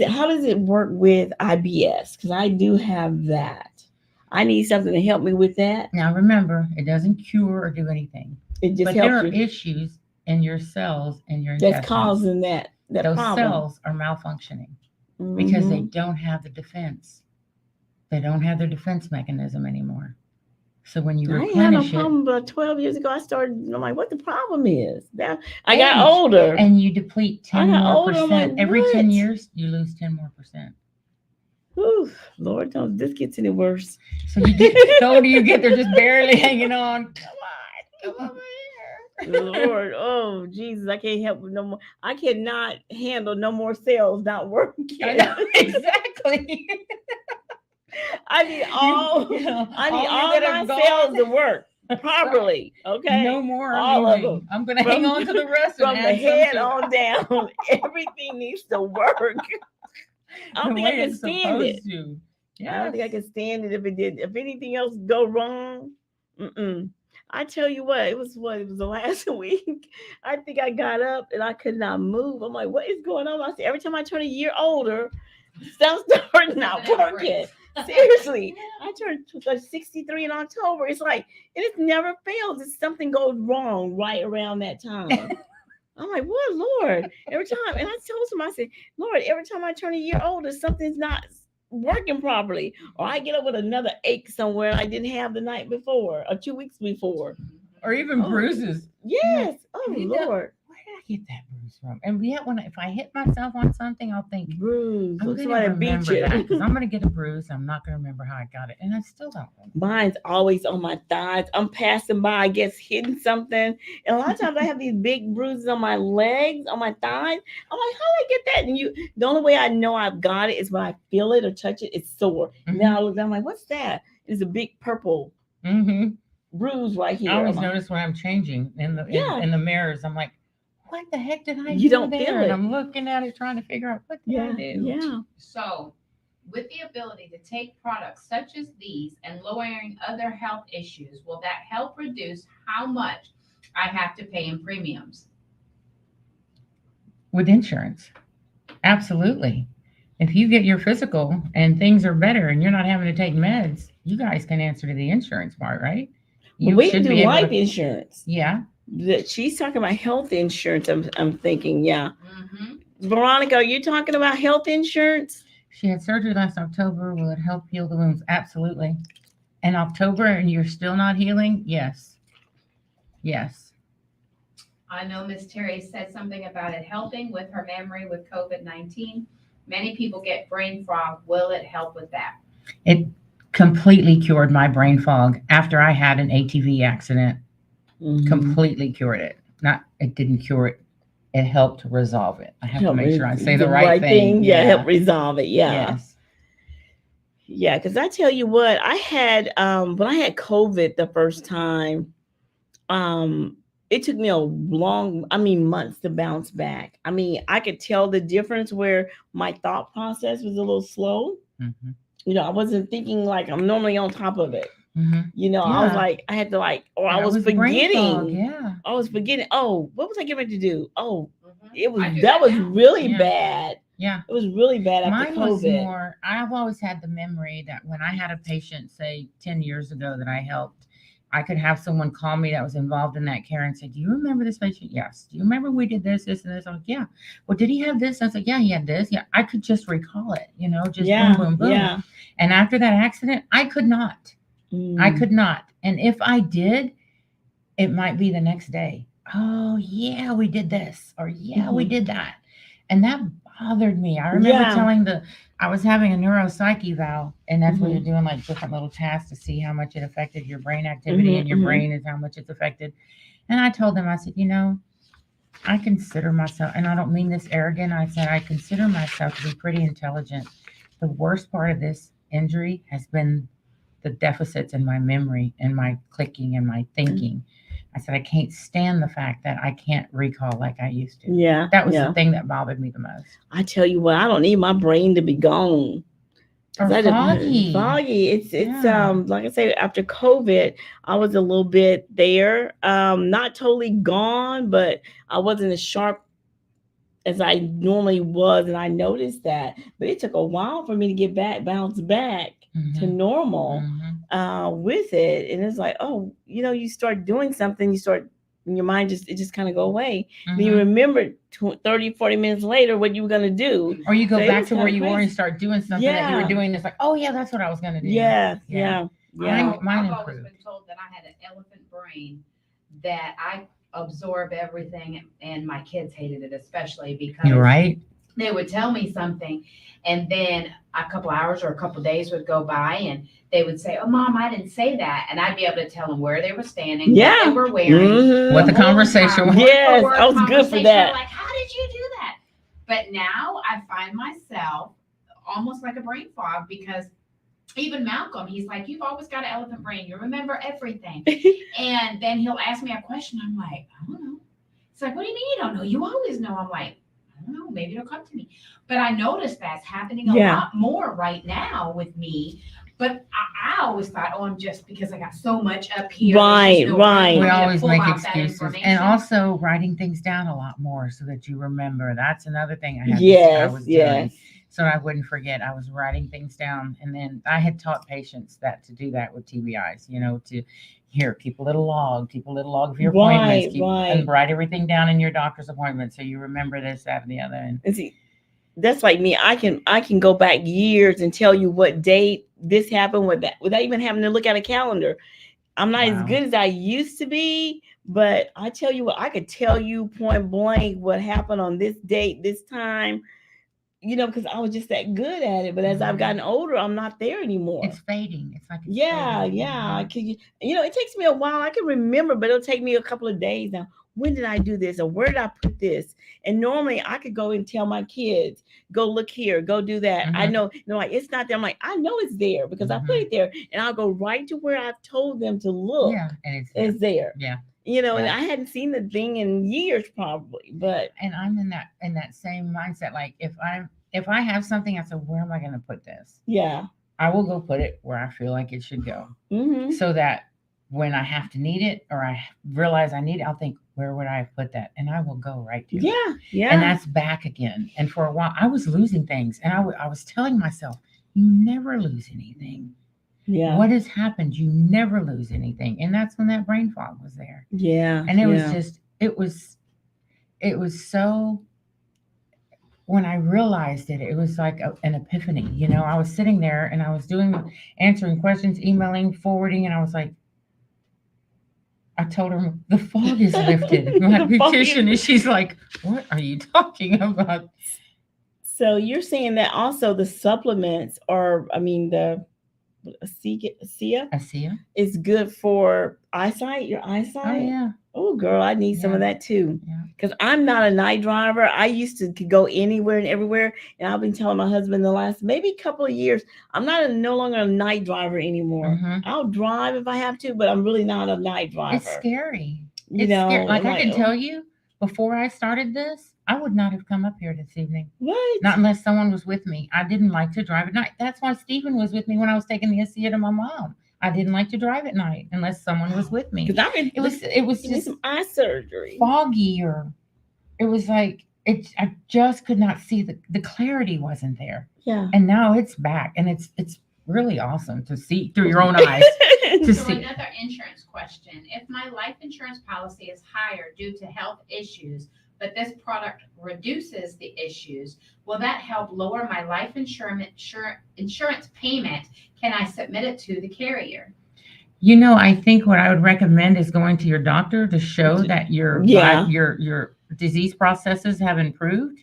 How does it work with IBS? Because I do have that. I need something to help me with that. Now remember, it doesn't cure or do anything. It just but helps there are you. Issues in your cells and your That's intestines. causing that Those problem. cells are malfunctioning because they don't have the defense. They don't have their defense mechanism anymore. So when you I ain't had no replenish problem, it, but 12 years ago I started. I'm like, what the problem is? Now I Age. got older. and you deplete 10 I got more older, I'm percent. like, Every what? 10 years, you lose 10 more percent. Ooh, Lord, don't this gets any worse. So the older you get, they're just barely hanging on. Come over here. Lord, oh Jesus, I can't help with no more. I cannot handle no more cells not working. I know, exactly. I need all my cells to work properly. Okay, No more. all of them. I'm going to hang on to the rest from and the add head some on down. Everything needs to work. I don't think I can stand it. Yes. I don't think I can stand it if anything else go wrong. I tell you what, it was the last week. I think I got up and I could not move. I'm like, what is going on? I see every time I turn a year older, stuff starts not working. Seriously, I turned 63 in October. It's like it never fails. If something goes wrong right around that time. I'm like, what, Lord? Every time, and I told him, I said, Lord, every time I turn a year older, something's not working properly, or I get up with another ache somewhere I didn't have the night before or 2 weeks before, or even bruises. Yes. Oh Lord, where did I get that bruise from? And yet, if I hit myself on something, I'll think bruise. I'm going to Somebody beat remember you. that because I'm going to get a bruise. I'm not going to remember how I got it, and I still don't. Mine's always on my thighs. I'm passing by, I guess hitting something, and a lot of times I have these big bruises on my legs, on my thighs. I'm like, how do I get that? And the only way I know I've got it is when I feel it or touch it. It's sore. And then I look down, I'm like, what's that? It's a big purple bruise right here. I always notice when I'm changing in the mirrors. I'm like, what the heck did I do? You don't there? feel it. And I'm looking at it, trying to figure out what did I do. Yeah. So, with the ability to take products such as these and lowering other health issues, will that help reduce how much I have to pay in premiums? With insurance, absolutely. If you get your physical and things are better and you're not having to take meds, You guys can answer to the insurance part, right? Well, we should do be able life to- insurance. Yeah. That she's talking about health insurance. I'm thinking, yeah. Mhm. Veronica, are you talking about health insurance? She had surgery last October. Will it help heal the wounds? Absolutely. In October, and you're still not healing? Yes. Yes. I know Miss Terry said something about it helping with her memory with COVID-19. Many people get brain fog. Will it help with that? It completely cured my brain fog after I had an ATV accident. Mhm. Completely cured it. Not, it didn't cure it. It helped resolve it. I have to Help make re- sure I say the right thing. Yeah, help resolve it. Yeah. Yes. Yeah, because I tell you what, I had when I had COVID the first time, it took me months to bounce back. I mean, I could tell the difference where my thought process was a little slow. Mm-hmm. You know, I wasn't thinking like I'm normally on top of it. Mm-hmm. You know, I was Yeah. like, I had to or I That was the brain fog, forgetting. yeah. I was forgetting. Oh, what was I getting ready to do? Oh, it was I do that was now. really Yeah. bad. Yeah. It was really bad after Mine was COVID. more, I've always had the memory that when I had a patient, say 10 years ago that I helped, I could have someone call me that was involved in that care and say, do you remember this patient? Yes. Do you remember we did this, this, and this? I'm like, yeah. Well, did he have this? I was like, yeah, he had this. Yeah. I could just recall it, just Yeah, boom, boom, boom. yeah. And after that accident, I could not. I Mm. could not. And if I did, it might be the next day. Oh, yeah, we did this. Or yeah, we Mhm. did that. And that bothered me. I remember Yeah. telling I was having a neuropsych eval, and that's where Mhm. you're doing like different little tasks to see how much it affected your brain activity, Mhm, and your mhm. brain is how much it's affected. And I told them, I said, I consider myself, and I don't mean this arrogant, I said, I consider myself to be pretty intelligent. The worst part of this injury has been the deficits in my memory and my clicking and my thinking. I said, I can't stand the fact that I can't recall like I used to. Yeah. That was yeah. the thing that bothered me the most. I tell you what, I don't need my brain to be gone. Or 'Cause foggy. Foggy. It's Yeah. like I say, after COVID, I was a little bit there. Not totally gone, but I wasn't as sharp as I normally was, and I noticed that. But it took a while for me to get bounce back to Mhm. normal Mhm. with it. And it's like, oh, you start doing something, and your mind just kind of go away. Then you Mhm. remember 30, 40 minutes later what you were going to do. Or you go So it back was to where kinda you were crazy. and start doing something that you were Yeah. doing. It's like, oh yeah, that's what I was gonna do. Yeah. Yeah. Yeah. Mine I've always improved. been told that I had an elephant brain, that I absorb everything, and my kids hated it, especially because You're right. they would tell me something, and then a couple hours or a couple days would go by, and they would say, "Oh, Mom, I didn't say that," and I'd be able to tell them where they were standing, Yeah. what they were wearing, Mhm. What the whole conversation entire was. word Yes, word I was good for conversation. that. They're like, how did you do that? But now I find myself almost like a brain fog, because even Malcolm, he's like, you've always got an elephant brain. You remember everything. And then he'll ask me a question. I'm like, I don't know. It's like, what do you mean you don't know? You always know. I'm like, I don't know. Maybe it'll come to me. But I noticed that's happening a Yeah. lot more right now with me. But I always thought, oh, I'm just because I got so much up here. there's just Right, no right. room for We me to always pull make out that excuses. And information. also writing things down a lot more so that you remember. That's another thing I had I Yes, was yes. doing. So I wouldn't forget. I was writing things down. And then I had taught patients that to do that with TBIs, to keep a little log of your appointments, Right. and write everything down in your doctor's appointment so you remember this, that, and the other. And see, that's like me. I can go back years and tell you what date this happened with that without even having to look at a calendar. I'm not as Wow. good as I used to be, but I tell you what, I could tell you point blank what happened on this date, this time, because I was just that good at it. But as I've Mhm. gotten older, I'm not there anymore. It's fading. It's like it's Yeah, fading, yeah. It takes me a while. I can remember, but it'll take me a couple of days now. When did I do this, or where did I put this? And normally I could go and tell my kids, go look here, go do that. I Mhm. know, like, it's not there. I'm like, I know it's there because I put Mhm. it there, and I'll go right to where I've told them to look. Yeah, and It's there. Yeah. And Yeah. I hadn't seen the thing in years probably, but And I'm in that same mindset. Like if I have something, I said, where am I going to put this? yeah. I will go put it where I feel like it should go, Mm-hmm. so that when I have to need it or I realize I need it, I'll think, where would I have put that? And I will go right to it. Yeah, yeah. And that's back again. And for a while, I was losing things, and I was telling myself, you never lose anything. Yeah. What has happened? You never lose anything. And that's when that brain fog was there. Yeah. And it was yeah. just, it was so, when I realized it, it was like an epiphany. You know, I was sitting there and I was answering questions, emailing, forwarding, and I was like, I told her the fog is lifted. My The fog beautician, and is- she's like, "What are you talking about?" So you're saying that also the supplements are, I mean, the ASEA ASEA. is good for eyesight, your eyesight. Oh yeah, Oh, girl, I need some of Yeah. that too. yeah. Because I'm not a night driver. I used to could go anywhere and everywhere. And I've been telling my husband the last maybe couple of years, I'm no longer a night driver anymore. Mhm. I'll drive if I have to, but I'm really not a night driver. It's scary. You It's know, scary. Like I'm I can oh, tell you, before I started this, I would not have come up here this evening. what? Not unless someone was with me. I didn't like to drive at night. That's why Stephen was with me when I was taking the ASEA to my mom. I didn't like to drive at night unless someone was with me. Because I've been It was give me just some eye surgery. foggy, or it was like I just could not see the clarity wasn't there. Yeah. And now it's back, and it's really awesome to see through your own eyes. To So see. another insurance question. If my life insurance policy is higher due to health issues, but this product reduces the issues, will that help lower my life insurance payment? Can I submit it to the carrier? You know, I think what I would recommend is going to your doctor to show that your Yeah. your disease processes have improved,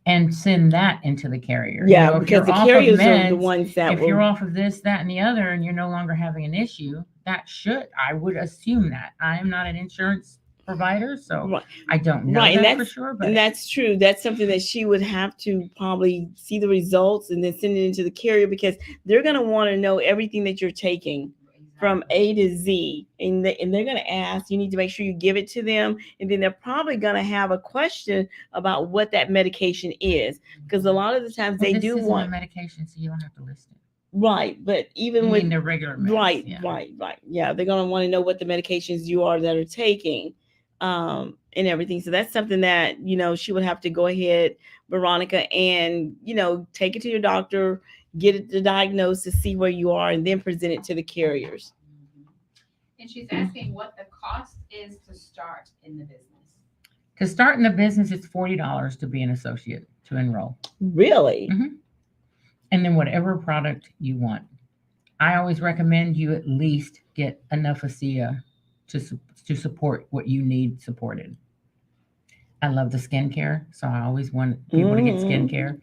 and send that into the carrier. You Yeah, know, if because you're the off of carriers are the meds, ones that if you're off of this, that, and the other, and you're no longer having an issue, I would assume that. I am not an insurance provider, so Right. I don't know Right, and that for that's- sure. But And that's true. That's something that she would have to probably see the results and then send it into the carrier because they're going to want to know everything that you're taking from A to Z. And they're going to ask, you need to make sure you give it to them. And then they're probably going to have a question about what that medication is. Because a lot of the times Well, they this do isn't a want, medication, so you don't have to list it. right. But even You with, mean the regular meds, right, yeah. right. Yeah, they're going to want to know what the medications you are that are taking. And everything. So that's something that, you know, she would have to go ahead, Veronica, and, you know, take it to your doctor, get it the diagnosis, see where you are, and then present it to the carriers. And she's asking what the cost is to start in the business. To start in the business, it's $40 to be an associate to enroll. Really? And then whatever product you want. I always recommend you at least get enough ASEA to support what you need supported. I love the skincare, so I always want people to get skincare.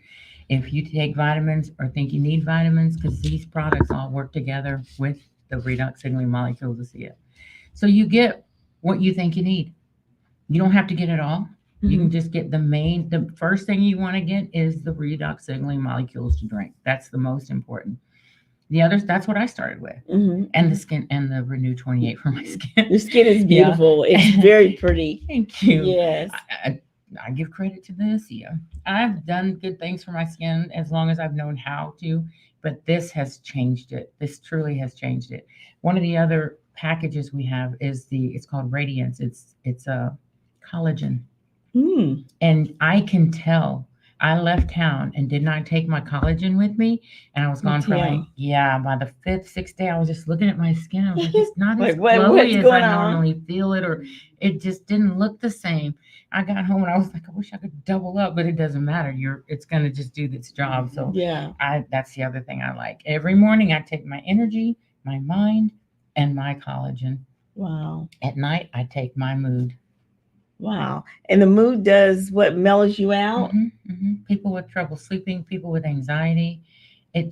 If you take vitamins or think you need vitamins, because these products all work together with the redox signaling molecules ASEA. So you get what you think you need. You don't have to get it all. You can just get the first thing you want to get is the redox signaling molecules to drink. That's the most important. The others, that's what I started with. And the skin and the Renew 28 for my skin. Your skin is Yeah. beautiful. It's very pretty. Thank you. Yes. I give credit to the ASEA. I've done good things for my skin as long as I've known how to, but this has changed it. This truly has changed it. One of the other packages we have is it's called Radiance. It's a collagen. And I can tell I left town and did not take my collagen with me. And I was gone for Yeah. by the 5th, 6th day, I was just looking at my skin. I was like, it's not Like, as what's glowy as going I on? normally feel it, or it just didn't look the same. I got home and I was like, I wish I could double up, but it doesn't matter. It's going to just do its job. So Yeah. that's the other thing I like. Every morning I take my energy, my mind, and my collagen. Wow. At night, I take my mood. Wow. And the mood does what mellows you out? People with trouble sleeping, people with anxiety. I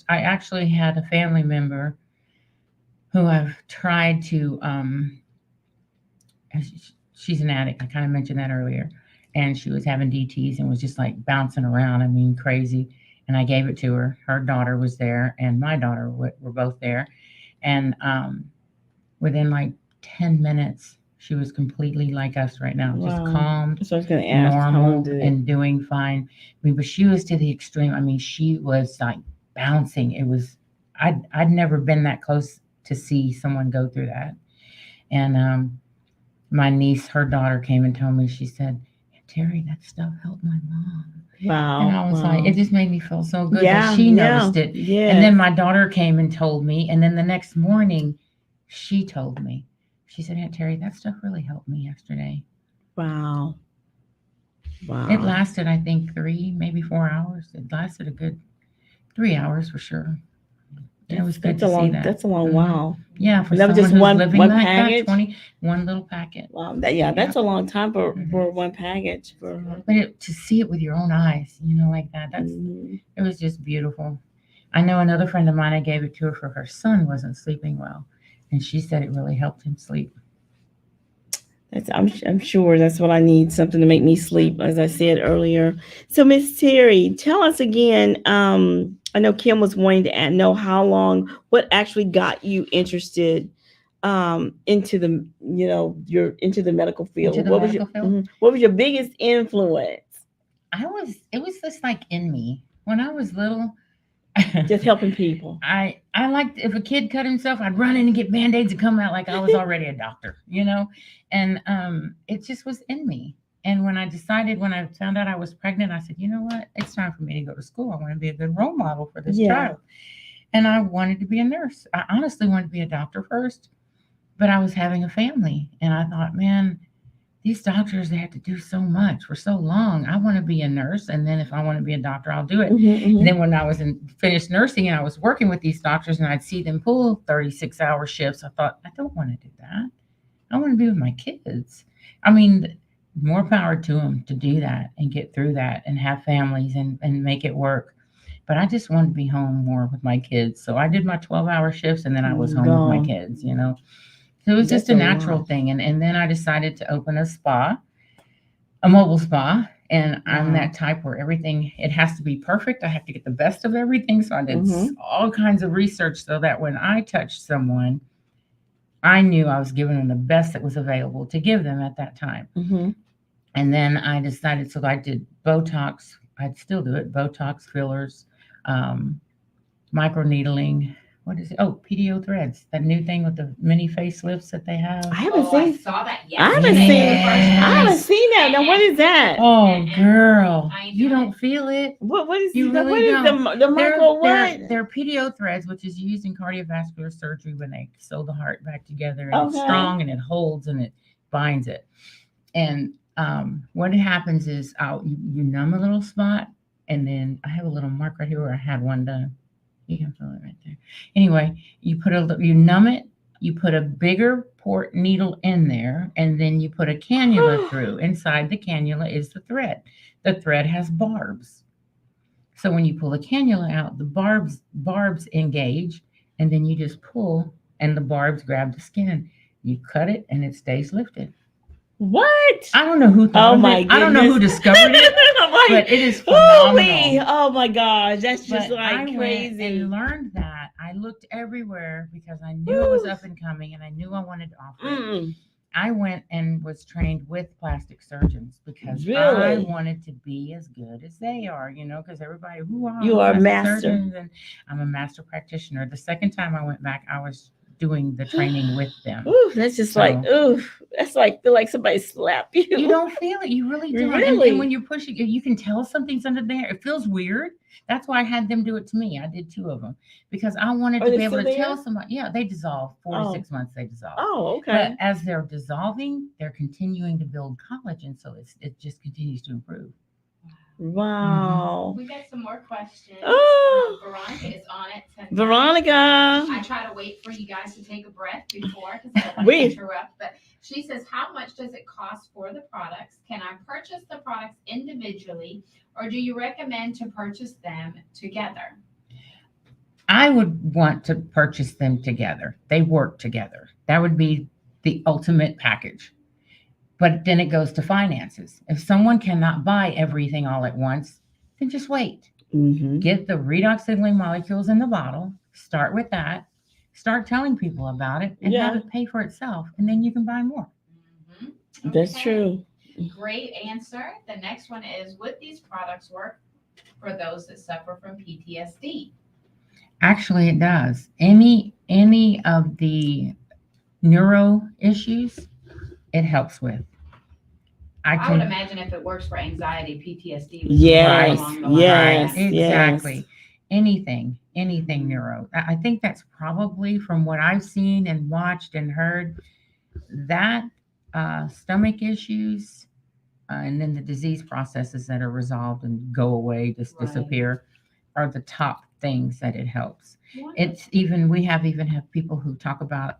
actually had a family member who I've tried to, she's an addict. I kind of mentioned that earlier. And she was having DTs and was just like bouncing around. I mean, crazy. And I gave it to her. Her daughter was there and my daughter were both there. And within like 10 minutes, she was completely like us right now, just Wow. calm, So I was going to ask how normal, long did it? and doing fine. I mean, but she was to the extreme. I mean, she was like bouncing. It was, I'd never been that close to see someone go through that. And my niece, her daughter came and told me, she said, Terry, that stuff helped my mom. Wow. And I was like, it just made me feel so good yeah, that she noticed it. Yeah. And then my daughter came and told me. And then the next morning, she told me. She said, Aunt Terry, that stuff really helped me yesterday. Wow. Wow. It lasted, I think, 3, maybe 4 hours. It lasted a good 3 hours for sure. And it was good to see that. That's a long Mhm. while. Yeah, for And that was someone just who's one- living one like package? that, one little packet. Wow. That's a long time for one package for her. But to see it with your own eyes, like that, Mhm. it was just beautiful. I know another friend of mine, I gave it to her for her son wasn't sleeping well. And she said it really helped him sleep. I'm sure that's what I need, something to make me sleep, as I said earlier. So, Miss Terry, tell us again. I know Kim was wanting to know what actually got you interested into the into the medical field. Into the What medical was field? your what was your biggest influence? It was just like in me when I was little. Just helping people. I liked, if a kid cut himself, I'd run in and get Band-Aids and come out like I was already a doctor, and it just was in me. And when I found out I was pregnant, I said, you know what, it's time for me to go to school. I want to be a good role model for this child. And I wanted to be a nurse. I honestly wanted to be a doctor first, but I was having a family and I thought, man, these doctors, they have to do so much for so long. I want to be a nurse. And then if I want to be a doctor, I'll do it. And then when I was finished nursing and I was working with these doctors and I'd see them pull 36-hour shifts, I thought, I don't want to do that. I want to be with my kids. I mean, more power to them to do that and get through that and have families and make it work. But I just wanted to be home more with my kids. So I did my 12-hour shifts and then I was home with my kids, So it was just a natural thing. And then I decided to open a mobile spa. And I'm that type where it has to be perfect. I have to get the best of everything. So I did all kinds of research so that when I touched someone, I knew I was giving them the best that was available to give them at that time. And then I decided, so I did Botox. I'd still do it. Botox, fillers, microneedling. What is it? Oh, PDO threads. That new thing with the mini facelifts that they have. I haven't I seen. saw that. I haven't seen that. Now, what is that? Oh, girl, I you know. don't feel it. What is You really what is don't. the micro what? They're PDO threads, which is used in cardiovascular surgery when they sew the heart back together. And it's strong and it holds and it binds it. And what happens is you numb a little spot, and then I have a little mark right here where I had one done. You can feel it right there. Anyway, you numb it, you put a bigger port needle in there, and then you put a cannula through. Inside the cannula is the thread. The thread has barbs. So when you pull the cannula out, the barbs engage, and then you just pull, and the barbs grab the skin. You cut it, and it stays lifted. What? I don't know who thought of it. I don't know who discovered it, but it is phenomenal. Oh my gosh, that's just But I crazy. went and learned that. I looked everywhere because I knew it was up and coming, and I knew I wanted to offer it. I went and was trained with plastic surgeons because I wanted to be as good as they are, because everybody, you are a master. Surgeons, and I'm a master practitioner. The second time I went back, I was doing the training with them. Ooh, that's just that's feel like somebody slapped you. You don't feel it. You really don't. Really? And when you're pushing, you can tell something's under there. It feels weird. That's why I had them do it to me. I did 2 of them because I wanted to be able to tell somebody. Yeah, they dissolve. 4 to 6 months, they dissolve. Oh, okay. But as they're dissolving, they're continuing to build collagen, so it just continues to improve. Wow. We got some more questions. Veronica is on it tonight. Veronica. I try to wait for you guys to take a breath before because I don't want to interrupt. But she says, how much does it cost for the products? Can I purchase the products individually, or do you recommend to purchase them together? I would want to purchase them together. They work together. That would be the ultimate package. But then it goes to finances. If someone cannot buy everything all at once, then just wait. Get the redox signaling molecules in the bottle. Start with that. Start telling people about it and have it pay for itself. And then you can buy more. Okay. That's true. Great answer. The next one is, would these products work for those that suffer from PTSD? Actually, it does. Any of the neuro issues, it helps with. I I would can imagine if it works for anxiety, PTSD would Yes, be along the line. yes, right, yes. exactly. Anything neuro. I think that's probably from what I've seen and watched and heard that stomach issues and then the disease processes that are resolved and go away, just Right. disappear, are the top things that it helps. Wonderful. It's even we have even have people who talk about,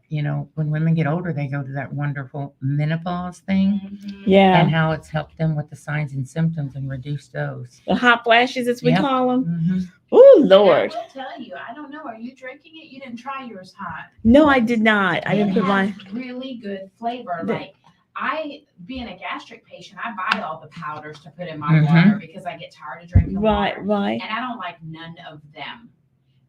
when women get older, they go to that wonderful menopause thing Mhm. Yeah. and how it's helped them with the signs and symptoms and reduce those. The hot flashes, as we Yep. call them. Hmm. Oh, And I Lord. will tell you, I don't know. Are you drinking it? You didn't try yours hot. No, I did not. I didn't It put has my. really good flavor. The- Like being a gastric patient, I buy all the powders to put in my Mhm. water because I get tired of drinking Right, water, right. and I don't like none of them.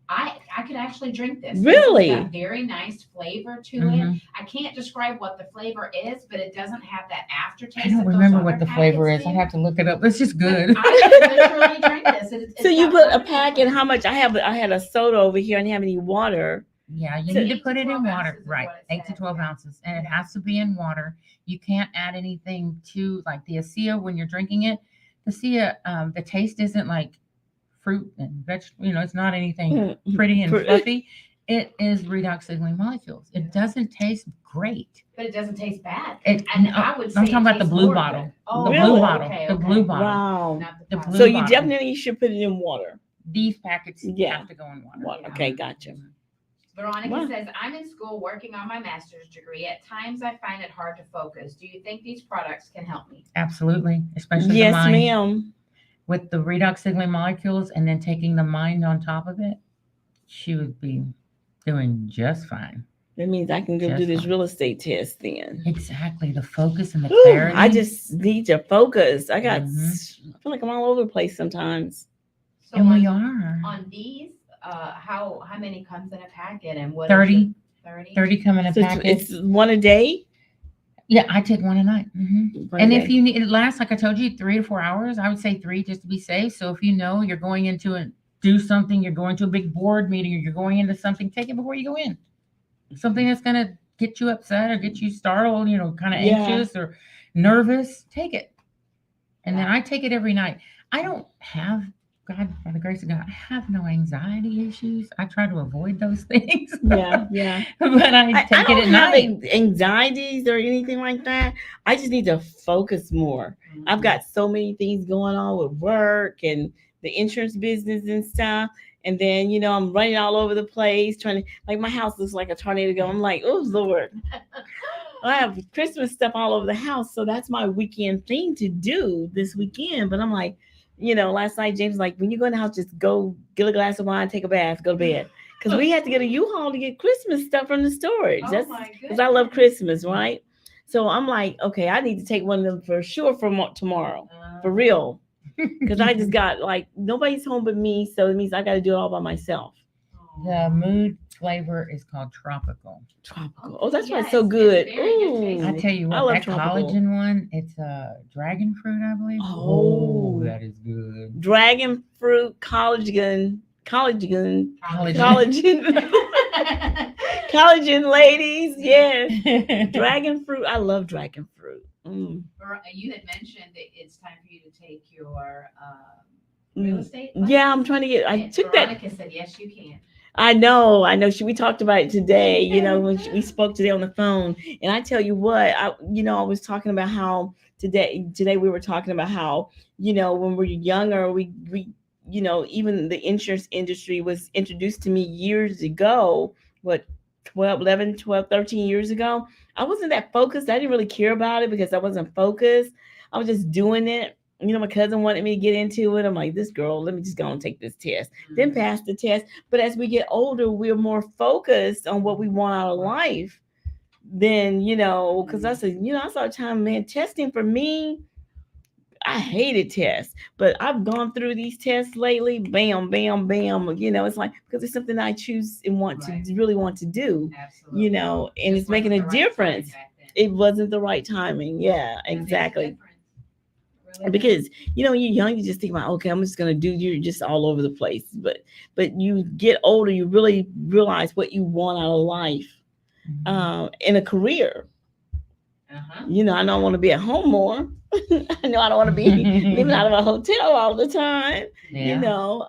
I could actually drink this. Really? It's got very nice flavor to it. Mhm. I can't describe what the flavor is, but it doesn't have that aftertaste. I don't that those remember other what the flavor packets is. I do. have to look it up. It's just good. I literally drink this. It's So you got put a lemon pack in flavor. how much? I had a soda over here and have any water. Yeah, you So need to 8 to put it in 12 water, ounces is right? what it 8 to says, 12 yeah. ounces, and it has to be in water. You can't add anything to like the ASEA when you're drinking it. The ASEA, the taste isn't like fruit and vegetable. It's not anything pretty and Fr- fluffy. It is redox signaling molecules. It doesn't taste great. But it doesn't taste bad. It, And no, I would say I'm talking it about the tastes blue more bottle. good. Oh, The Really? blue bottle. okay, The okay. blue bottle. Wow. Not the The powder. blue So you bottle. definitely should put it in water. These packets Yeah. have to go in water. Water. Yeah. Okay, gotcha. Veronica Wow. says, I'm in school working on my master's degree. At times I find it hard to focus. Do you think these products can help me? Absolutely, especially Yes, the mind. ma'am. With the redox signaling molecules and then taking the mind on top of it, she would be doing just fine. That means I can go do Just this fine. real estate test then. Exactly. The focus and the Whew, clarity. I just need to focus. I Mhm. feel like I'm all over the place sometimes. So and we on, are. on these, how many comes in a packet and what? 30. 30. 30 come in a So packet. it's one a day. Yeah, I take one a night. One And a if day. you need, it lasts, like I told you, 3 to 4 hours. I would say 3 just to be safe. So if you know you're going into do something, you're going to a big board meeting or you're going into something, take it before you go in. Something that's going to get you upset or get you startled, kind of Yeah. anxious or nervous, take it. And then I take it every night. I don't have, God, by the grace of God, I have no anxiety issues. I try to avoid those things. Yeah, yeah. But I take I it don't at have night. anxieties or anything like that. I just need to focus more. I've got so many things going on with work and the insurance business and stuff. And then, I'm running all over the place trying to, like, my house looks like a tornado going. I'm like, oh, Lord. I have Christmas stuff all over the house. So that's my weekend thing to do this weekend. But I'm like, last night, James was like, when you go in the house, just go get a glass of wine, take a bath, go to bed. Because we had to get a U-Haul to get Christmas stuff from the storage. Oh That's my because I love goodness. Christmas, right? So I'm like, okay, I need to take one of them for sure from tomorrow, for real. Because I just got like nobody's home but me, so it means I got to do it all by myself. The mood flavor is called tropical. Tropical. Oh, that's why Yeah, it's so it's good. very good taste. I tell you I what, love that tropical. collagen one, it's a dragon fruit, I believe. Oh. That is good. Dragon fruit, collagen, Collagen. collagen, ladies. Yes, dragon fruit. I love dragon fruit. Mm. You had mentioned that it's time for you to take your real estate. Yeah, I'm trying to get. I And took that. Veronica said yes, you can. I know. We talked about it today, when we spoke today on the phone. And I tell you what, I was talking about how today we were talking about how, when we're younger, we even the insurance industry was introduced to me years ago, 13 years ago. I wasn't that focused. I didn't really care about it because I wasn't focused. I was just doing it. My cousin wanted me to get into it. I'm like, this girl, let me just go and take this test. Then pass the test. But as we get older, we're more focused on what we want out of life. Then, because I said, I saw a time, man, testing for me, I hated tests. But I've gone through these tests lately. Bam, bam, bam. It's like, because it's something I choose and really want to do, Absolutely. and Just it's making wasn't a the right difference. timing back then. It wasn't the right timing. Yeah, It makes a exactly. difference. Really Because when you're young, you just think about, okay, I'm just gonna do. You're just all over the place. But you get older, you really realize what you want out of life, in a career. Uh-huh. You know, I don't want to be at home more. I know I don't want to be living out of a hotel all the time. Yeah. You know,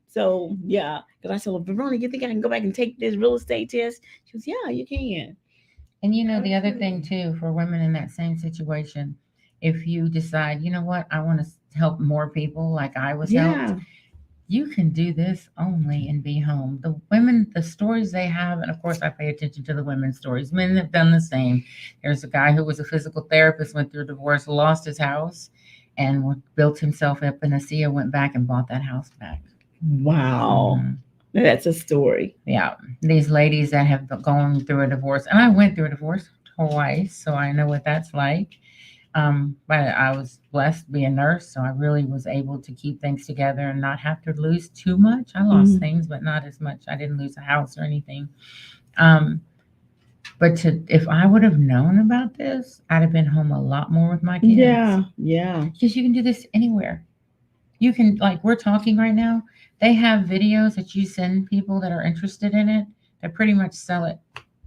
so yeah. Because I said, well, Veronica, you think I can go back and take this real estate test? She goes, yeah, you can. And you know, the other Absolutely. thing too, for women in that same situation, if you decide, you know what, I want to help more people like I was helped, Yeah. you can do this only and be home. The women, the stories they have, and of course, I pay attention to the women's stories. Men have done the same. There's a guy who was a physical therapist, went through a divorce, lost his house, and built himself up in ASEA, went back and bought that house back. Wow. Mhm. Now that's a story. Yeah, these ladies that have gone through a divorce, and I went through a divorce twice, so I know what that's like. But I was blessed to be a nurse, so I really was able to keep things together and not have to lose too much. I lost Mhm. things, but not as much. I didn't lose a house or anything. Um, but if I would have known about this, I'd have been home a lot more with my kids. Yeah. Yeah. Because you can do this anywhere. You can, like we're talking right now, they have videos that you send people that are interested in it that pretty much sell it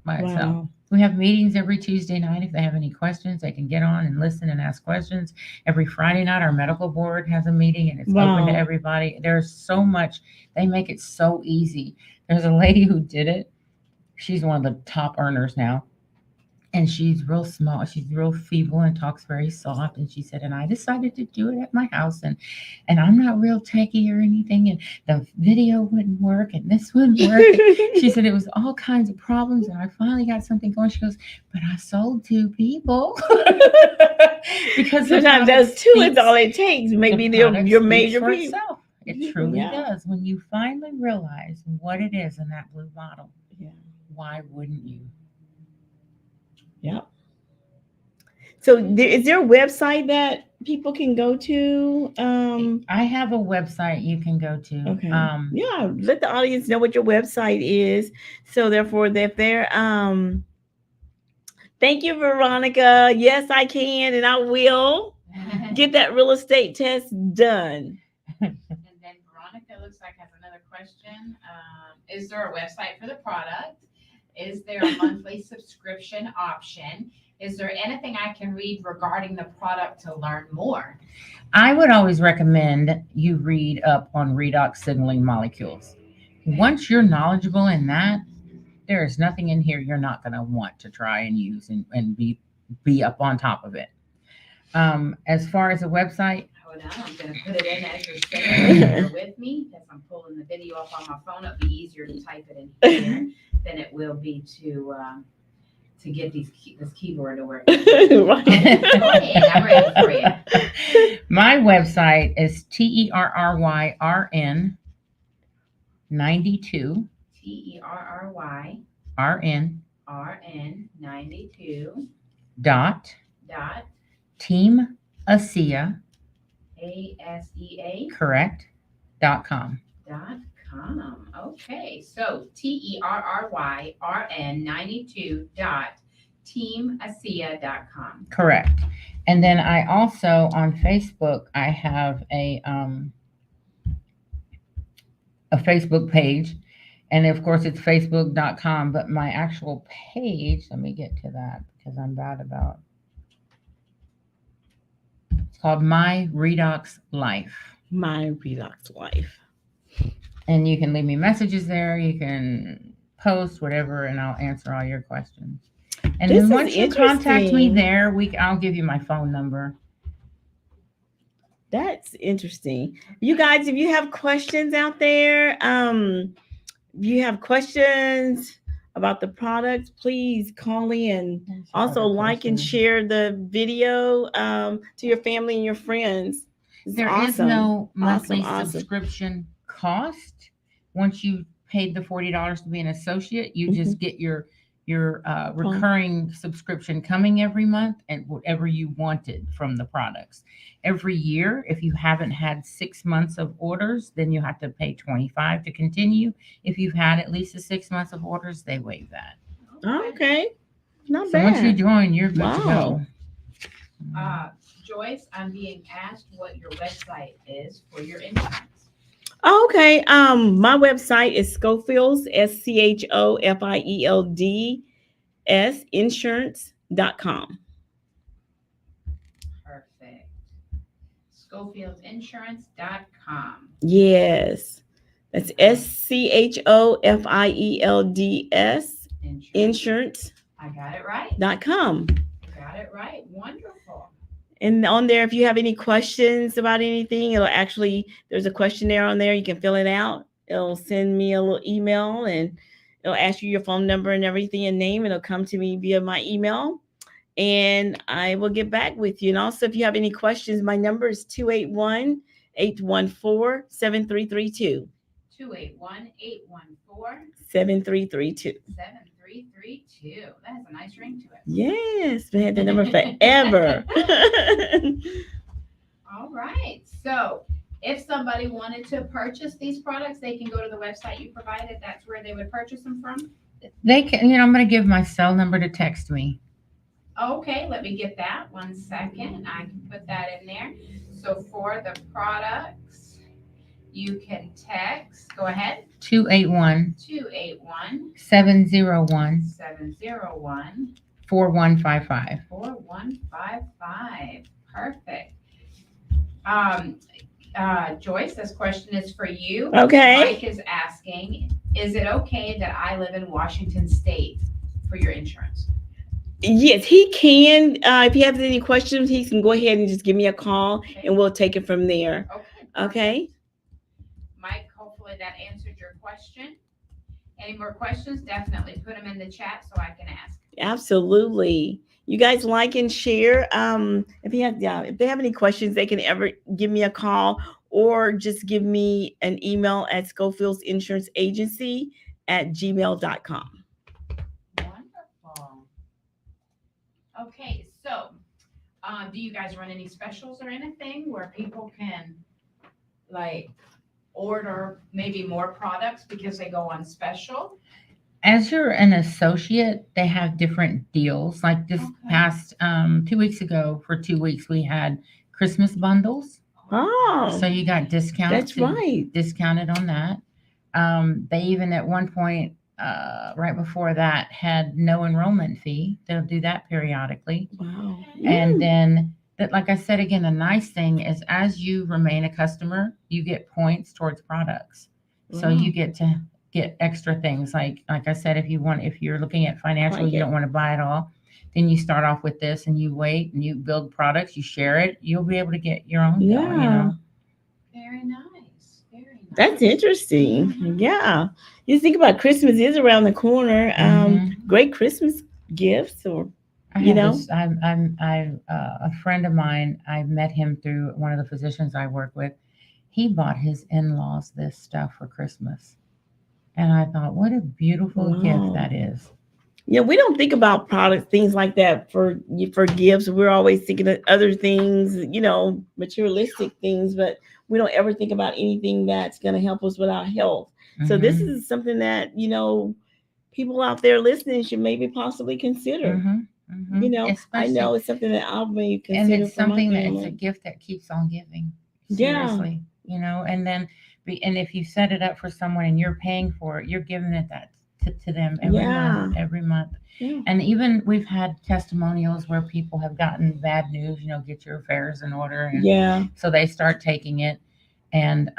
by itself. Wow. We have meetings every Tuesday night. If they have any questions, they can get on and listen and ask questions. Every Friday night, our medical board has a meeting and it's open to Wow. everybody. There's so much, they make it so easy. There's a lady who did it. She's one of the top earners now. And she's real small. She's real feeble and talks very soft. And she said, and I decided to do it at my house. And I'm not real techie or anything. And the video wouldn't work and this wouldn't work. She said it was all kinds of problems. And I finally got something going. She goes, but I sold 2 people. Because the Sometimes product that's two is speaks- all it takes. Maybe the your product your speaks major for people. itself. It truly Yeah. does. When you finally realize what it is in that blue bottle, Yeah. why wouldn't you? Yep. So is there a website that people can go to? I have a website you can go to. Okay. Yeah, let the audience know what your website is. So therefore, if they're thank you, Veronica. Yes, I can, and I will get that real estate test done. And then Veronica looks like has another question. Is there a website for the product? Is there a monthly subscription option? Is there anything I can read regarding the product to learn more? I would always recommend you read up on redox signaling molecules. Once you're knowledgeable in that, there is nothing in here you're not going to want to try and use and be up on top of it. As far as a website, Hold on, I'm going to put it in as you're saying it. Bear with me because I'm pulling the video up on my phone. It'll be easier to type it in here than it will be to get this keyboard to work. Right. Go ahead, I'm ready for you. my website is TERRYRN 92 TERRYRN RN 92 dot dot Team ASEA ASEA correct .com. .com. Okay, so TERRYRN 92 dot teamasea.com. Correct. And then I also on Facebook I have a Facebook page, and of course it's facebook.com, but my actual page, let me get to that because I'm bad about. It's called My Redox Life. My Redox Life. And you can leave me messages there. You can post whatever, and I'll answer all your questions. And This then is once you contact me interesting. there, I'll give you my phone number. That's interesting. You guys, if you have questions out there, if you have questions about the product, please call in. Also, like and share the video to your family and your friends. It's There is awesome. no monthly Awesome. subscription cost. Once you paid the $40 to be an associate, you just get your recurring subscription coming every month and whatever you wanted from the products. Every year, if you haven't had 6 months of orders, then you have to pay $25 to continue. If you've had at least 6 months of orders, they waive that. Okay. Not So bad. once you join, you're good to Wow. go. Joyce, I'm being asked what your website is for your insurance. Okay. My website is Schofields, SCHOFIELDS insurance.com. SchofieldInsurance.com. Yes. That's SCHOFIELDS insurance.com. I got it right. Wonderful. And on there, if you have any questions about anything, there's a questionnaire on there. You can fill it out. It'll send me a little email and it'll ask you your phone number and everything and name. It'll come to me via my email and I will get back with you. And also, if you have any questions, my number is 281-814-7332. 281-814-7332. 7332. That has a nice ring to it. Yes, we had the number forever. All right. So if somebody wanted to purchase these products, they can go to the website you provided. That's where they would purchase them from. They can, I'm going to give my cell number to text me. Okay, let me get that 1 second. I can put that in there. So for the products, you can text. Go ahead. 281 281 701 701 4155. 4155. Perfect. Joyce, this question is for you. Okay. Mike is asking, is it okay that I live in Washington State for your insurance? Yes, he can. If he has any questions, he can go ahead and just give me a call and we'll take it from there. Okay. Mike, hopefully that answered your question. Any more questions? Definitely put them in the chat so I can ask. Absolutely. You guys like and share. If they have any questions, they can ever give me a call or just give me an email at Schofield'sInsuranceAgency@gmail.com. Wonderful. Okay, so do you guys run any specials or anything where people can order maybe more products because they go on special? As you're an associate, they have different deals. Like this past 2 weeks ago, for 2 weeks, we had Christmas bundles. Oh, So you got discounts. that's right. Discounted on that. They even at one point, right before that, had no enrollment fee. They'll do that periodically. Wow. And then, like I said, again, the nice thing is as you remain a customer, you get points towards products. So Wow. you get to get extra things. Like I said, if you're looking at financial, you don't want to buy it all, then you start off with this and you wait and you build products, you share it, you'll be able to get your own bill, Very nice. Very nice. That's interesting. Mhm. Yeah. You think about Christmas is around the corner. Great Christmas gifts or I you have know? this, a friend of mine, I met him through one of the physicians I work with. He bought his in-laws this stuff for Christmas. And I thought, what a beautiful Wow. gift that is. Yeah, we don't think about products, things like that for gifts. We're always thinking of other things, materialistic things, but we don't ever think about anything that's going to help us with our health. So this Mhm. is something that, people out there listening should maybe possibly consider. Mhm. Mhm. I Especially, know it's something that I'll maybe and consider it's for my something that it's a family. gift that keeps on giving. Yeah. Seriously, and then and if you set it up for someone and you're paying for it, you're giving it that to them every month. Yeah. And even we've had testimonials where people have gotten bad news, get your affairs in order, and Yeah. so they start taking it, and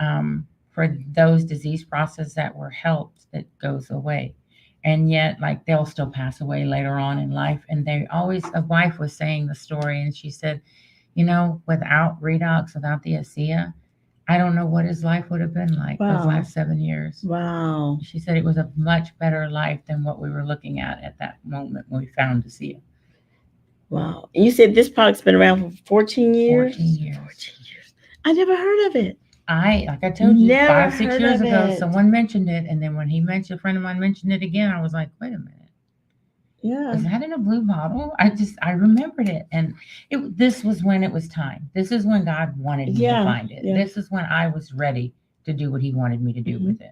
for those disease processes that were helped, that goes away. And yet, they'll still pass away later on in life. And a wife was saying the story, and she said, without redox, without the ASEA, I don't know what his life would have been like those Wow. last 7 years. Wow. She said it was a much better life than what we were looking at that moment when we found ASEA. Wow. And you said this product's been around for 14 years? 14 years. 14 years. I never heard of it. Like I told you, Never 5-6 heard years of ago, it. someone mentioned it. And then when a friend of mine mentioned it again, I was like, wait a minute. Yeah. Was that in a blue bottle? I remembered it. And this was when it was time. This is when God wanted me to find it. Yeah. This is when I was ready to do what he wanted me to do with it.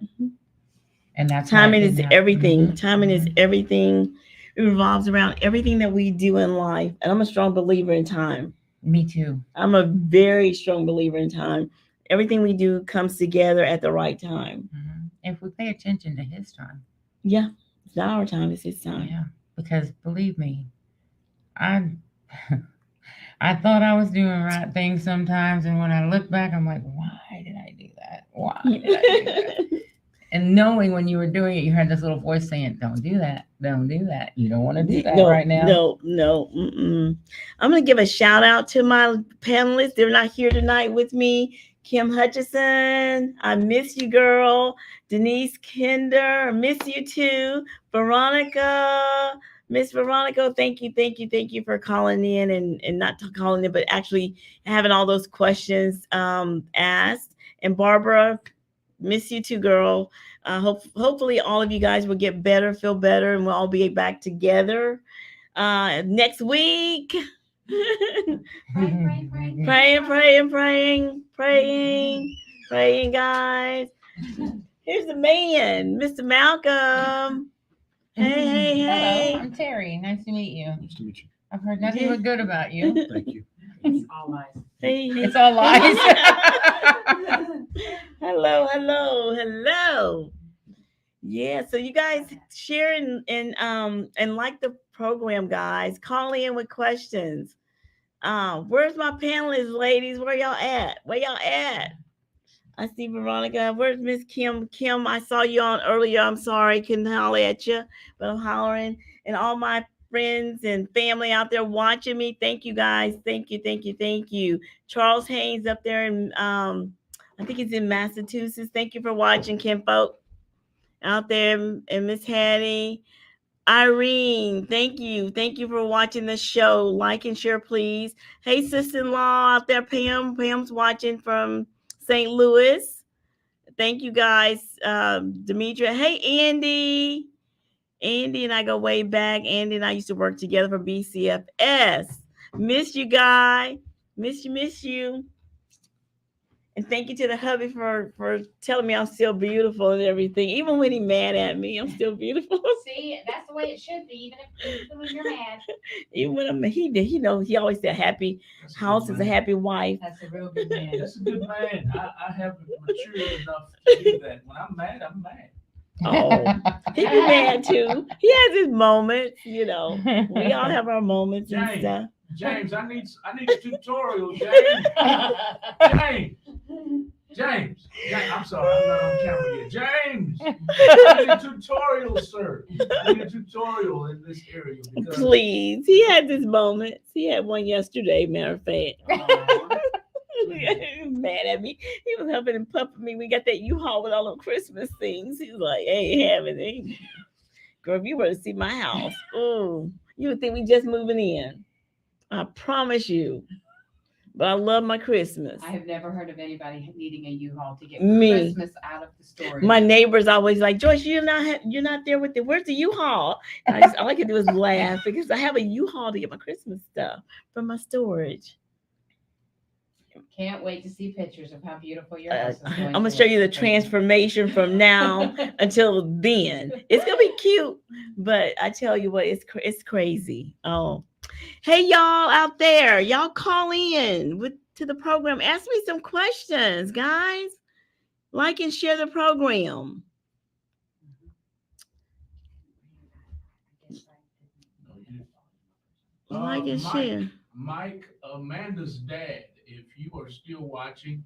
And that's timing is happen. everything. Timing is everything. It revolves around everything that we do in life. And I'm a strong believer in time. Me too. I'm a very strong believer in time. Everything we do comes together at the right time. If we pay attention to his time. Yeah. It's not our time, it's his time. Yeah. Because believe me, I thought I was doing right things sometimes, and when I look back, I'm like, why did I do that? Why did I do that? And knowing when you were doing it, you heard this little voice saying, "Don't do that. Don't do that. You don't want to do that No, right now." no. Mm-mm. I'm going to give a shout out to my panelists. They're not here tonight with me. Kim Hutchison, I miss you, girl. Denise Kinder, I miss you too. Veronica, Miss Veronica, thank you for calling in and not calling in, but actually having all those questions asked. And Barbara, miss you too, girl. Hopefully all of you guys will get better, feel better, and we'll all be back together next week. Praying, guys. Here's the man, Mr. Malcolm. Hey. Hello, I'm Terry. Nice to meet you. Nice to meet you. I've heard nothing but good about you. Thank you. It's all lies. Hey. It's all lies. Hello. Yeah, so you guys share and like the program, guys. Call in with questions. Where's my panelists, ladies? Where y'all at? I see Veronica. Where's Miss Kim? Kim, I saw you on earlier. I'm sorry, couldn't holler at you, but I'm hollering. And all my friends and family out there watching me. Thank you, guys. Thank you. Charles Haynes up there in I think he's in Massachusetts. Thank you for watching, Kim folk out there, and Miss Hattie. Irene, thank you for watching the show. Like and share, please. Hey, sister-in-law out there, Pam's watching from St. Louis. Thank you, guys. Demetria. Hey, Andy and I go way back. Andy and I used to work together for BCFS. Miss you, guy. Miss you. And thank you to the hubby for telling me I'm still beautiful and everything. Even when he's mad at me, I'm still beautiful. See, that's the way it should be, even when you're mad. Even when I'm he always said happy That's a house good is a man. happy wife. That's a real good man. That's a good man. I haven't matured enough to do that. When I'm mad, I'm mad. Oh, he be mad too. He has his moments, We all have our moments and James. stuff. James, I need a tutorial, James. I'm sorry, I'm not on camera yet. James, I need a tutorial, sir. I need a tutorial in this area because Please, he had his moments. He had one yesterday, matter of fact. He was mad at me. He was huffing and puffing me. We got that U-Haul with all the Christmas things. He was like, "Hey, having it, girl. If you were to see my house, oh, you would think we just moving in. I promise you." But I love my Christmas. I have never heard of anybody needing a U-Haul to get Me. Christmas out of the storage. My neighbors always like, "Joyce, you're not there with it. Where's the U-Haul?" And all I can do is laugh because I have a U-Haul to get my Christmas stuff from my storage. Can't wait to see pictures of how beautiful your house is going. I'm gonna show you the transformation from now until then. It's gonna be cute, but I tell you what, it's crazy. Oh, hey y'all out there, y'all call in to the program. Ask me some questions, guys. Like and share the program. Like and share. Mike, Amanda's dad, if you are still watching,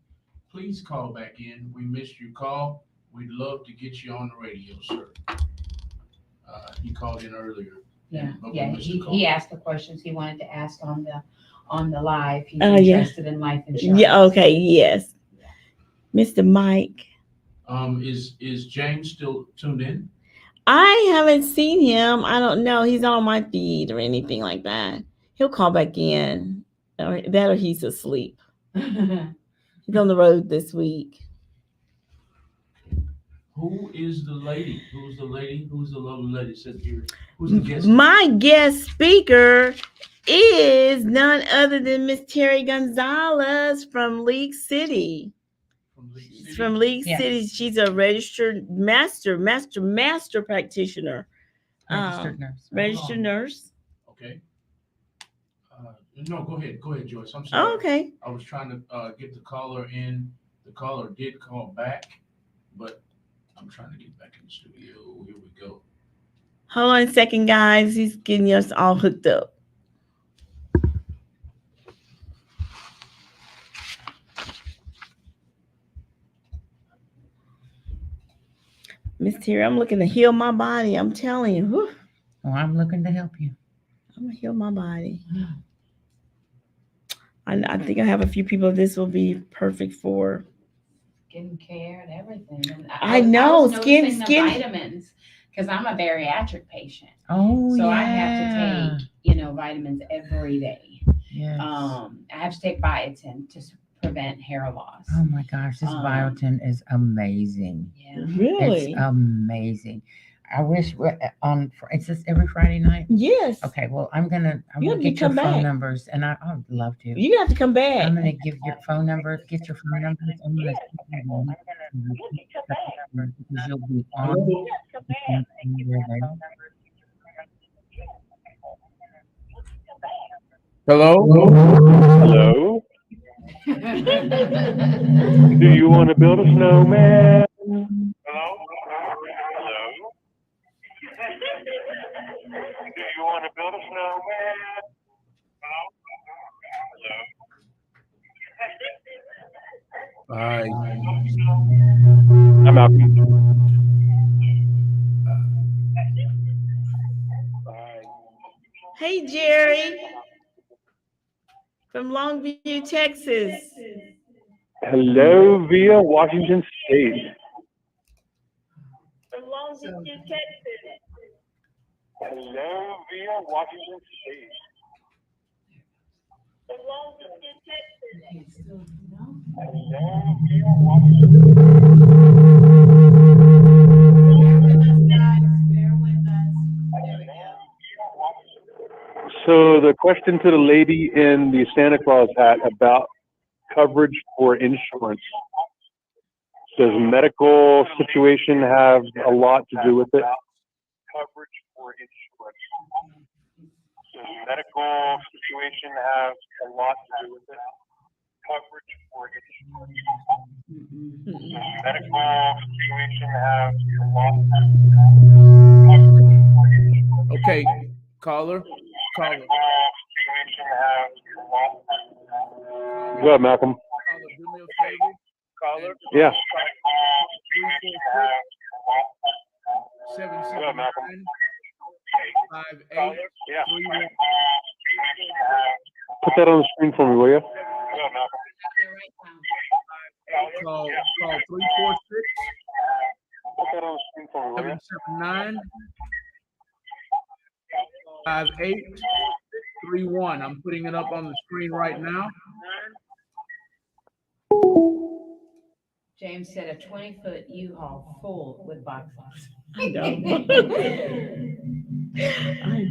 please call back in. We missed your call. We'd love to get you on the radio, sir. He called in earlier. but we missed the call. He asked the questions he wanted to ask on the live. He's Oh, yeah. interested in life insurance. Yeah, okay, yes. Mr. Mike. Is James still tuned in? I haven't seen him. I don't know. He's not on my feed or anything like that. He'll call back in. Or he's asleep. He's on the road this week. Who is the lady? Who's the lady? Who's the lovely lady sitting here? Who's the guest? My guest speaker is none other than Miss Terry Gonzalez from League City. From League Yes. City. She's a registered master practitioner. Registered nurse. Registered nurse. Okay. No, go ahead, Joyce. I'm sorry. Oh, okay. I was trying to get the caller in. The caller did call back, but I'm trying to get back in the studio. Here we go. Hold on a second, guys. He's getting us all hooked up. Miss Terry, I'm looking to heal my body. I'm telling you. Whew, Well, I'm looking to help you. I'm gonna heal my body. I think I have a few people this will be perfect for. Skincare and everything. And I know, was skin- noticing the skin- vitamins because I'm a bariatric patient. Oh, So yeah. I have to take, vitamins every day. Yes. I have to take biotin to prevent hair loss. Oh my gosh, this biotin is amazing. Yeah. Really? It's amazing. I wish it's just every Friday night. Yes. Okay, well, I'm gonna You have to get your come phone back. numbers, and I would love to. You have to come back. I'm gonna give your phone number. Get your phone numbers. I'm gonna because you'll be on. Hello? Hello? Do you want to build a snowman? Hello? Hello? Do you want to build a snowman? Bye. I'm out. Hey, Jerry. From Longview, Texas. Hello via Washington State. From Longview, Texas. Hello via Washington State. From Longview, Texas. Hello via Washington So the question to the lady in the Santa Claus hat about coverage for insurance. Does medical situation have a lot to do with it? Coverage for insurance. Does medical situation have a lot to do with it? Coverage for insurance. Does medical situation have a lot to do with it? Okay, caller. Go ahead, Malcolm. Caller, do me a favor. Caller. Yeah. 346-779-5831. Put that on the screen for me, will you? Call 346 Put that on the screen for me, will you? 779-5831. I'm putting it up on the screen right now. James said a 20-foot U-Haul full with boxes. I know. I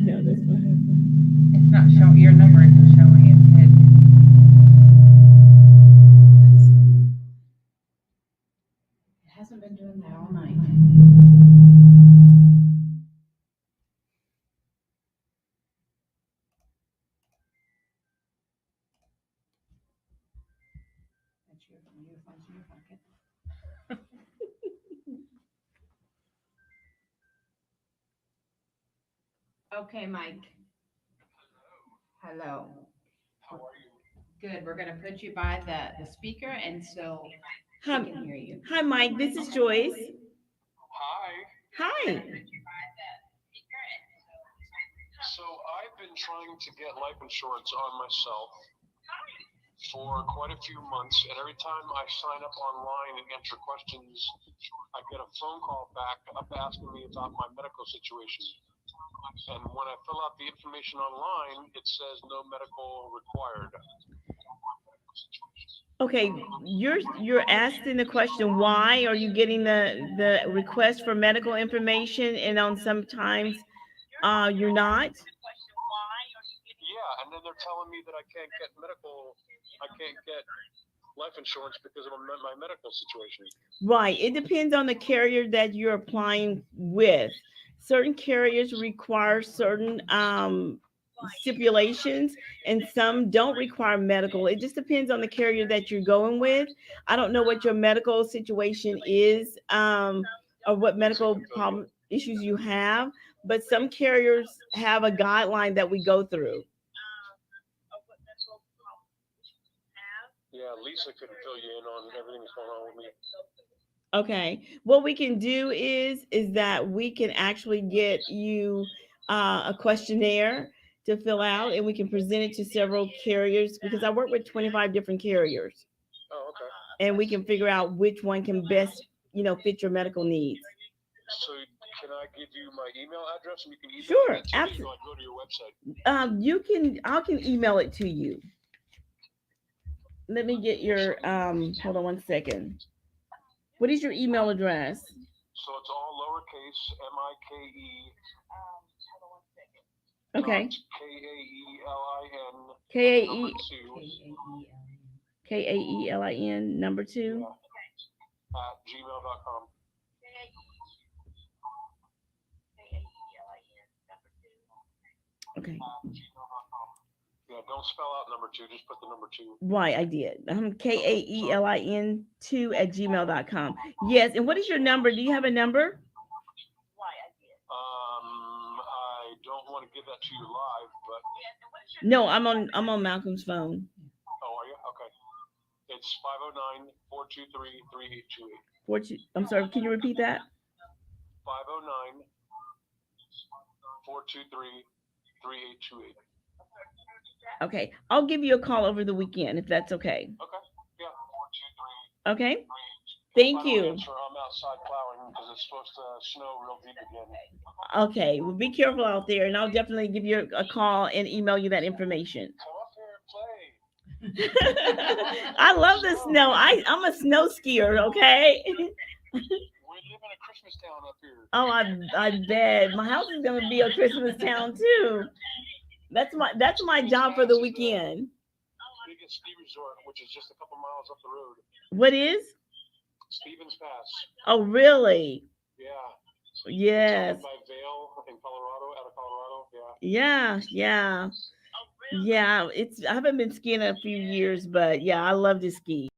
know that's what happened. It's not showing your number. It's showing it. It hasn't been doing that all night. That's your phone. Your phone's in your pocket. Okay, Mike. Hello. How are you? Good. We're gonna put you by the speaker, and so we Hi, can hear you. hi, Mike. This is Joyce. Hi. Hi. So I've been trying to get life insurance on myself for quite a few months, and every time I sign up online and answer questions, I get a phone call back asking me about my medical situation. And when I fill out the information online, it says no medical required. Okay, you're asking the question, why are you getting the request for medical information, and on sometimes you're not? Yeah, and then they're telling me that I can't get life insurance because of my medical situation. Right. It depends on the carrier that you're applying with. Certain carriers require certain stipulations, and some don't require medical. It just depends on the carrier that you're going with. I don't know what your medical situation is, or what medical problem issues you have, but some carriers have a guideline that we go through. Yeah, Lisa could fill you in on everything that's going on with me. Okay. What we can do is that we can actually get you a questionnaire to fill out, and we can present it to several carriers because I work with 25 different carriers, Oh, okay. and we can figure out which one can best, fit your medical needs. So can I give you my email address and you can email Sure, it to me, or I go to your website? I can email it to you. Let me get your hold on one second. What is your email address? So it's all lowercase MIKE. Okay. KAELIN. K-A-E Number two. Kaelin number 2. Yeah. At gmail.com. Okay. Yeah, don't spell out number two, just put the number two. Right, I did. Kaelin 2 at gmail.com. Yes, and what is your number? Do you have a number? I don't want to give that to you live, but No, I'm on Malcolm's phone. oh, are you? Okay. It's 509-423-3828. I'm sorry, can you repeat that? 509-423-3828. Okay, I'll give you a call over the weekend if that's okay. Okay. Yeah. 423-3828. Okay. Thank If I don't you. answer, I'm outside plowing because it's supposed to snow real deep again. Okay, well, be careful out there, and I'll definitely give you a call and email you that information. Come up here and play. I love the snow. I'm a snow skier. Okay. We live in a Christmas town up here. Oh, I bet my house is gonna be a Christmas town too. That's my job for the weekend. Biggest ski resort, which is just a couple miles up the road. What is? Stevens Pass. Oh, really? Yeah. Yes. It's owned by Vail in Colorado, out of Colorado. Yeah. Yeah. I haven't been skiing in a few years, but yeah, I love to ski.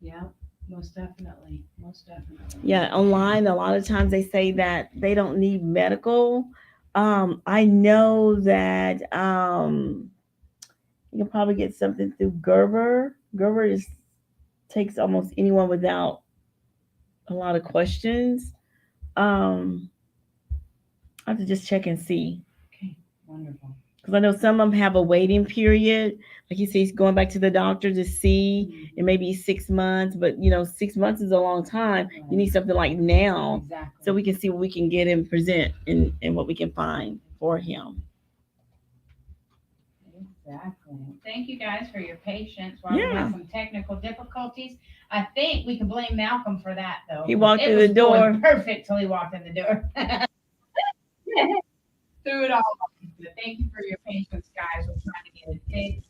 Yeah, most definitely. Most definitely. Yeah, online a lot of times they say that they don't need medical. I know that you can probably get something through Gerber. Gerber takes almost anyone without a lot of questions. I have to just check and see. Wonderful. Because I know some of them have a waiting period. Like he says, he's going back to the doctor to see. It may be 6 months, but 6 months is a long time. You need something like now, Exactly. so we can see what we can get and present and what we can find for him. Exactly. Thank you guys for your patience while we Yeah. had some technical difficulties. I think we can blame Malcolm for that, though. He walked It in was the door. going perfect till he walked in the door. Threw it all off. But thank you for your patience, guys. We're trying to get it fixed.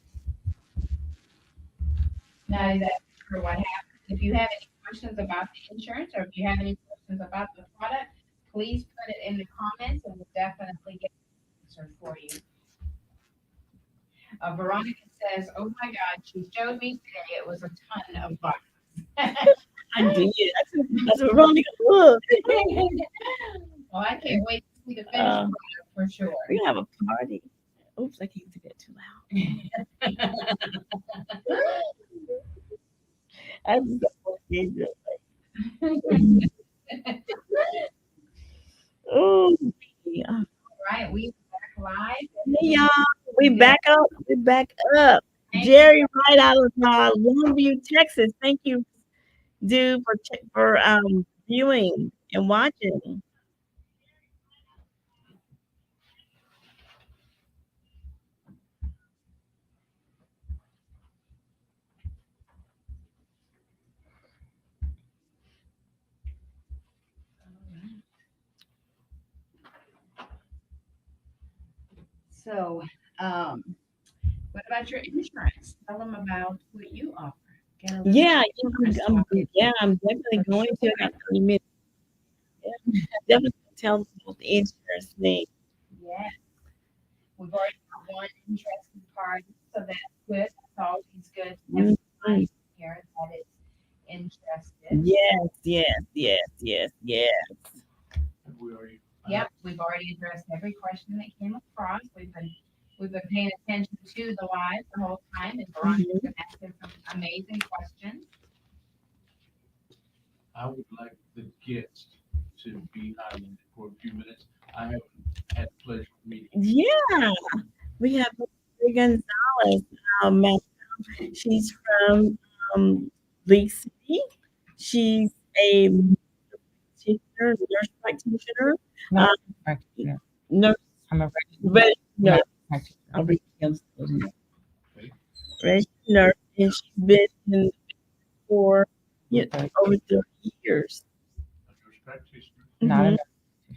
Now that's for what happened. If you have any questions about the insurance, or if you have any questions about the product, please put it in the comments, and we'll definitely get an answer for you. Veronica says, "Oh my God, she showed me today. It was a ton of boxes." I did. That's what Veronica was. Well, I can't wait to see the finished Uh, product for sure. We're gonna have a party. Oops, I can't do that too loud. I just don't want to get it. Oh, yeah. Right, we back live. Hey y'all, we back up. We back up. Jerry, right out of Longview, Texas. Thank you, dude, for viewing and watching. So, what about your insurance? Tell them about what you offer. Get a little Yeah, insurance I'm definitely For going to. I got 30 minutes. Yeah, definitely tell them about the insurance thing. Yes. We've already got one interested party, so that's good. That's always good to have somebody here that is interested. Yes. Have we already? Yep, we've already addressed every question that came across. We've been paying attention to the live the whole time, and Veronica's been asking some amazing questions. I would like the guest to be highlighted for a few minutes. I haven't had the pleasure of meeting. Yeah, we have Mary Gonzalez. She's from League City. She's a nurse practitioner. Practitioner. Nurse, I'm a registered nurse. practitioner. I'll read him. Registered nurse, and she's been in for over 30 years. A nurse practitioner. Not a Mhm.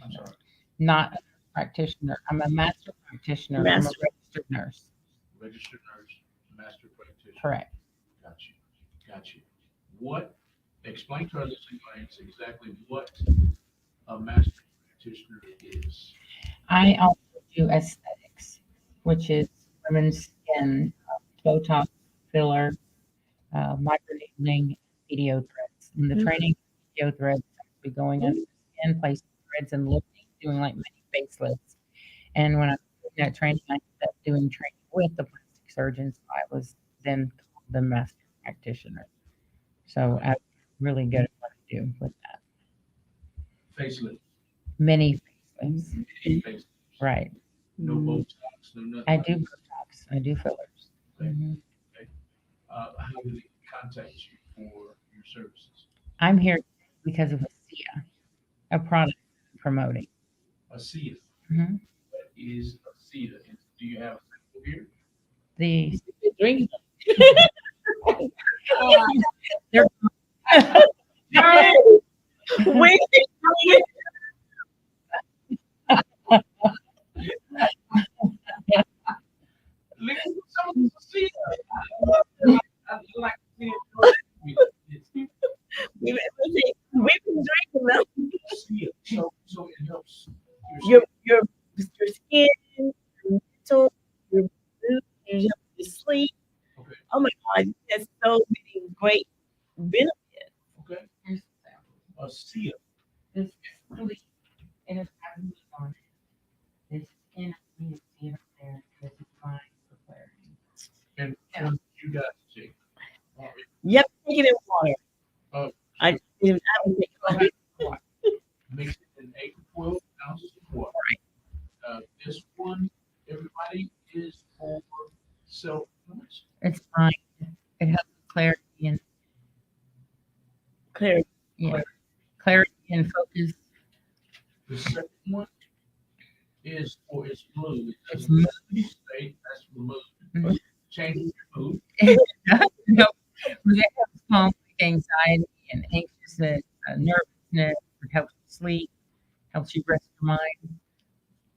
I'm sorry. not a practitioner. I'm a master practitioner. Master. I'm a registered nurse. Registered nurse, master practitioner. Correct. Got you. Explain to our listening audience exactly what a master practitioner is. I also do aesthetics, which is women's skin, Botox, filler, microneedling, video threads. And the Mhm. training video threads be going under the skin, placing threads and lifting, doing like mini facelifts. And when I was doing that training, I ended up doing training with the plastic surgeons. So I was then called the master practitioner. So I'm really good at what I do with that. Facelift. Many facelifts. Facelift. Right. No Botox, no nothing. I do Botox. I do fillers. Okay. Mhm. How do they contact you for your services? I'm here because of ASEA, a product I'm promoting. ASEA. Mhm. What is ASEA? Do you have a sample here? The Drink. Wait. Listen to some of this ASEA. I'd like to see it. We've been drinking them. ASEA. So it helps Your skin, your mental, your mood, your sleep. Okay. Oh my God, there's so many great benefits. Okay. Here's the sample. ASEA. This is sleep, and it has meat on it. This skin, you can see it up there. This is fine for clarity. And Yeah. what you guys take. Yep, take it in water. Oh. I would make Mix it in So much. It's fine. It helps with clarity and Clarity. clarity and focus. The second one is for its mood. It It's doesn't mood. say that's the mood. Mhm. Changes your mood. No, it helps calm anxiety and anxiousness, nervousness. It helps you sleep, helps you rest your mind,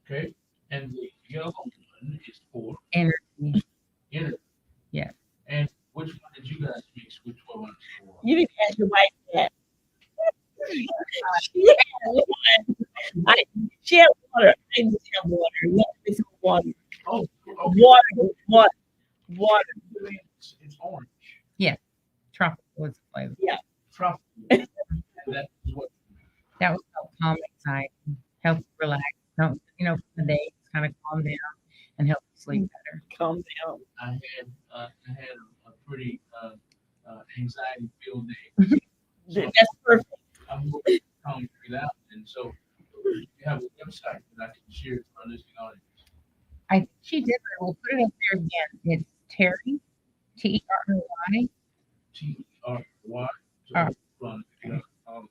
Okay. And the yellow one is for energy. energy. Yeah. And which one did you guys mix? Which one was for? You didn't ask your wife that. She had one. She had water. I just have water. You have to mix it with water. Oh, okay. Water. It's orange. Tropical is the flavor. Tropical. And that is what That would help calm anxiety, help you relax, help, for the day, just kind of calm down and help you sleep better. Calm down. I had a pretty anxiety filled day. So That's perfect. I'm looking to calm it out. And so you have a website that I can share with our listening audience. I think she did, but we'll put it up there again. It's Terry, Terry, T-E-R-Y. So Ah. run it up.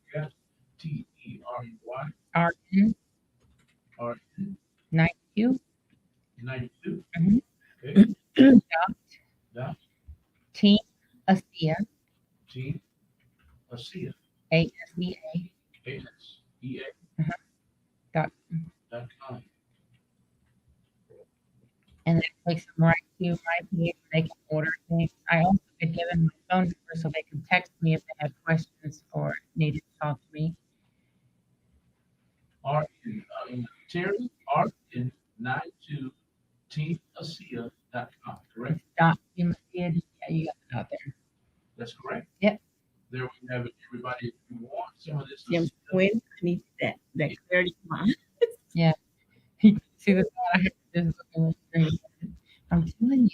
T-E-R-Y. RN R-N 92 92. Mhm. Okay. Dot Team ASEA, T ASEA. ASEA A-S-E-A dot .com. and that takes them right to my page. They can order things. I also had given my phone number so they could text me if they had questions or needed to talk to me. Terry R-N 92 TeamASEA.com, correct? It's dot Team ASEA. Yeah, you got it out there. That's correct? Yep. There we have it, everybody. If you want some of this, Jim Quinn, I need that clarity. Come on. See the thought I had to just look on the screen. I'm telling you,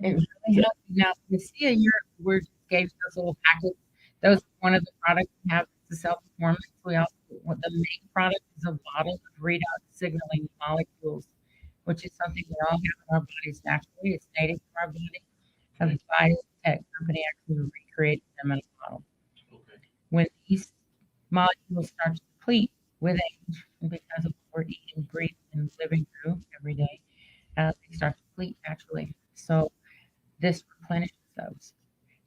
it really helps. Now, the ASEA, we gave those little packets. Those are one of the products we have. It's the self-performance. We also, the main product is a bottle of readout signaling molecules, which is something we all have in our bodies naturally. It's native to our body. So the biotech company actually recreated them in a bottle. okay. When these molecules start to deplete with age, and because of what we're eating, breathing, and living through every day, they start to deplete naturally. So this replenishes those.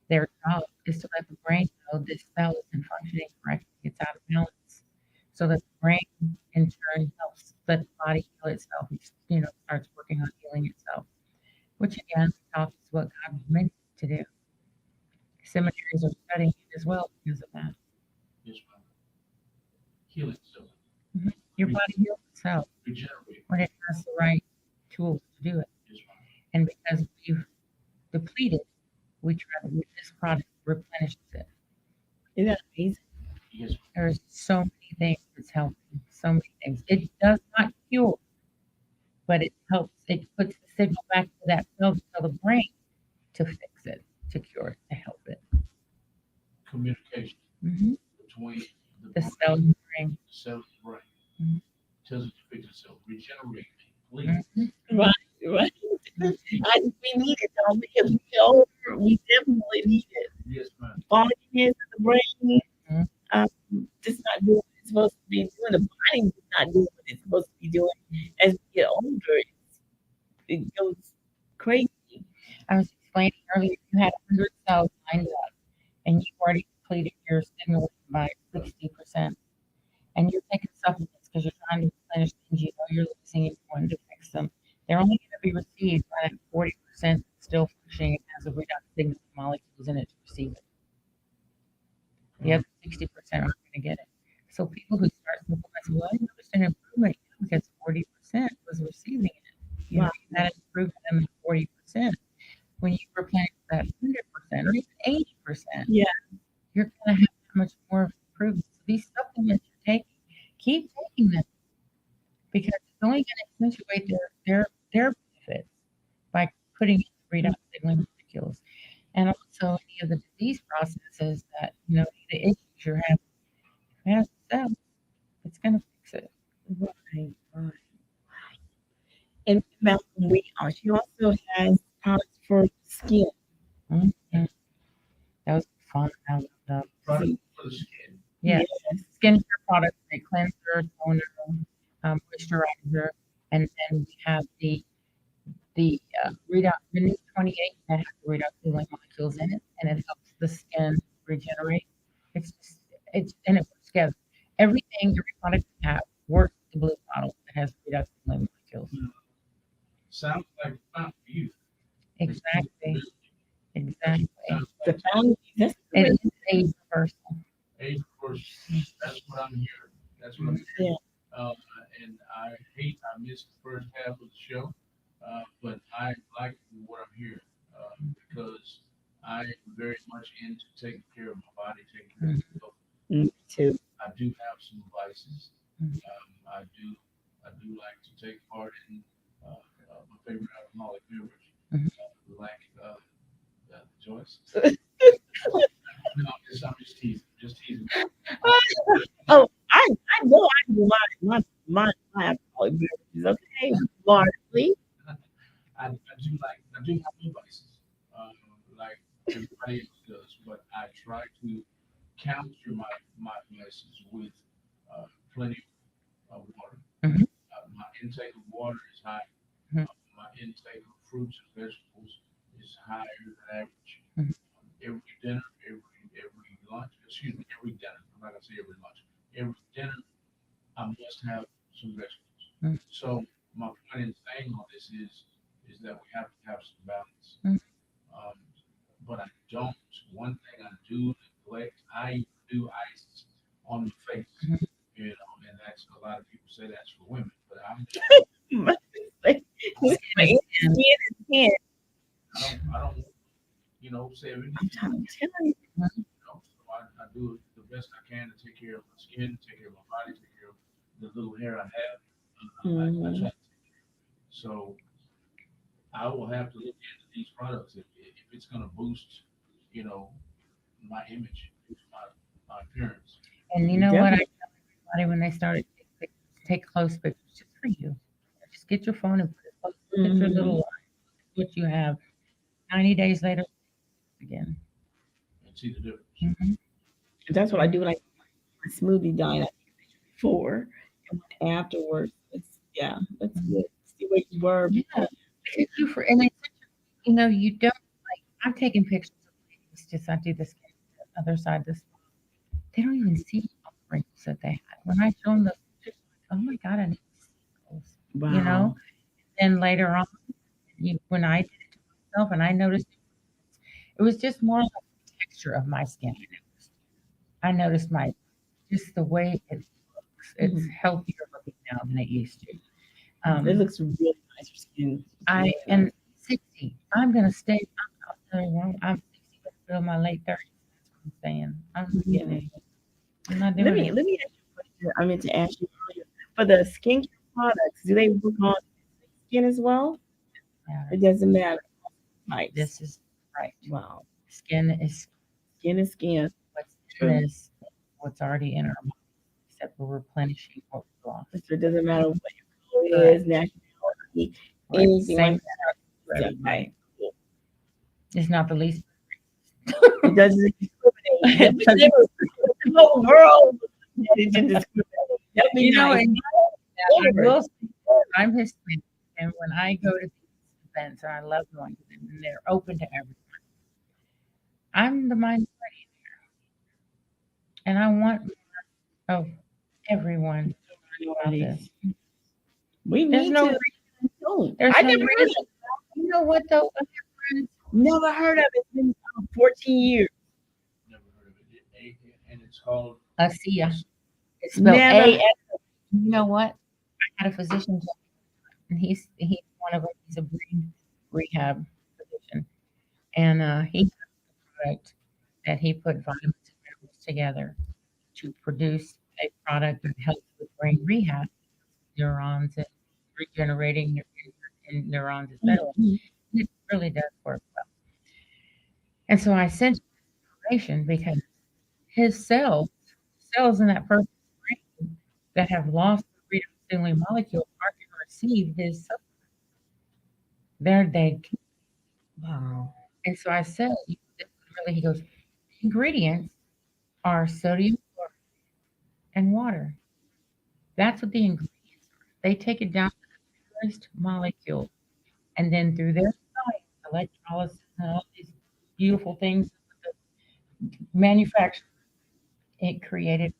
Their job is to let the brain know this cell isn't functioning correctly, it's out of balance. So that the brain in turn helps let the body heal itself, starts working on healing itself, which again, is what God meant it to do. Seminaries are studying it as well because of that. Yes, ma'am. Healing self. Your body heals itself Regenerate. when it has the right tools to do it. Yes, ma'am. And because we've depleted, we try to with this product replenishes it. Isn't that amazing? Yes, ma'am. There's so many things that's helping. So many things. It does not cure, but it helps. It puts the signal back to that cell to tell the brain to fix it, to cure it, to help it. Communication Mm-hmm. between The cell in the brain. cell and brain. Mhm. Tells it to fix itself. Regenerate. Please. Mhm. Right. We need it though because we get older. We definitely need it. Yes, ma'am. Fogginess of the brain, Mhm. just not doing what it's supposed to be doing. The body's just not doing what it's supposed to be doing. As we get older, it goes crazy. I was explaining earlier, you had 100 cells lined up, and you've already depleted your signal by 60%. And you're taking supplements because you're trying to replenish things you know you're losing and you want to fix them. They're only going to be received by that 40% still functioning and has a redox signal molecules in it to receive it. The other 60% aren't going to get it. So people who start smoking, I say, well, I noticed an improvement because 40% was receiving it. You know, that improvement in the 40%. When you replenish that 100% or even 80%, Yeah. you're going to have that much more improvement. So these supplements you're taking, keep taking them because it's only going to accentuate their benefits by putting in the redox signaling molecules. And also any of the disease processes that, the issues you're having. If it has a cell, it's going to fix it. Right. And Malcolm, she also has products for skin. Mhm. That was fun. I loved that. Product for the skin. Yes. Skincare products like cleanser, toner, moisturizer, and then we have the redox Renew 28 that has the redox healing molecules in it, and it helps the skin regenerate. And it works together. Every product we have works with the blue bottle that has redox healing molecules. Sounds like Fountain of Youth. Exactly. Exactly. Sounds The like fountain, that's It great. is age reversal. age course. That's what I'm hearing. That's what I'm Yeah. hearing. And I missed the first half of the show, but I like what I'm hearing because I am very much into taking care of my body, taking care of myself. Me too. I do have some vices. Mhm. I do like to take part in my favorite alcoholic beverage, Mhm. like Joyce. No, I'm just teasing. Just teasing. Oh, I know I do my alcoholic beverages. Okay, largely. I do have no vices, like everybody else does, but I try to counter my vices with plenty of water. Mhm. My intake of water is high. Mhm. My intake of fruits and vegetables is higher than average. Mhm. Every dinner, every lunch, excuse me, every dinner. I'm not gonna say every lunch. Every dinner, I must have some vegetables. Mhm. So my point in saying all this is that we have to have some balance. Mhm. Um, but I don't. One thing I do neglect, I do ice on my face. Mhm. You know, and that's a lot of people say that's for women, but I'm My skin is I don't say everything. I'm trying to tell you. So I do the best I can to take care of my skin, take care of my body, take care of the little hair I have. I try to take care of it. So I will have to look into these products if it's going to boost, you know, my image, my appearance. And you know what I Definitely. tell everybody when they start to take close pictures just for you. Just get your phone and put it close. Look at your little Mhm. life, what you have. 90 days later, again. And see the difference. Hmm. That's what I do. Like my smoothie diet I take a picture before and afterwards. That's good. See where you were Yeah, before. because and you don't like. I'm taking pictures of ladies. Just I do this the other side. This they don't even see all the wrinkles that they had. When I show them the pictures, like, oh my god, I need to see those. You Wow. know. Then later on, when I did it to myself, and I noticed it was just more like the texture of my skin. I noticed my just the way it looks. It's Mhm. healthier looking now than it used to. It looks really nice. Your skin. I Really am nice. 60. I'm gonna stay. I'll tell you what, I'm 60, but still in my late 30s. That's what I'm saying. I'm not getting Mhm. it. I'm not Let doing me it. let me ask you a question. I meant to ask you earlier. For the skincare products, do they work on skin as well? Yeah, It doesn't matter. Right. this is right. Wow. Skin is Skin is skin. what's in True. this, what's already in our body, except we're replenishing what we've lost. So it doesn't matter what your color Correct. is, nationality, Right. anything Same like for that. everybody. Okay. It's not the least. It doesn't discriminate. It doesn't- The whole world it didn't discriminate. That'd be You know, nice. and I will say I'm Hispanic, and when I go to these events, and I love going to them, and they're open to everyone. I'm the minority, and I want more of everyone about this. We There's need no to. There's I no never heard reason. of it. You know what though? I have friends. Never heard of it. It's been 14 years. Never heard of it. And it's called ASEA. It's spelled Never. A. You know what? I had a physician, and he's one of them. He's a brain rehab physician, and he has a product that he put vitamins and minerals together to produce a product that helps with brain rehab, neurons and regenerating neurons, etc. Mhm. It really does work well. And so I sent you information because his cells in that person's brain that have lost the redox molecule aren't going to receive his supplement. They're dead. Wow. And so I said, really, he goes, ingredients are sodium chloride and water. That's what the ingredients are. They take it down to the first molecule, and then through their science, electrolysis, and all these beautiful things manufactured, it created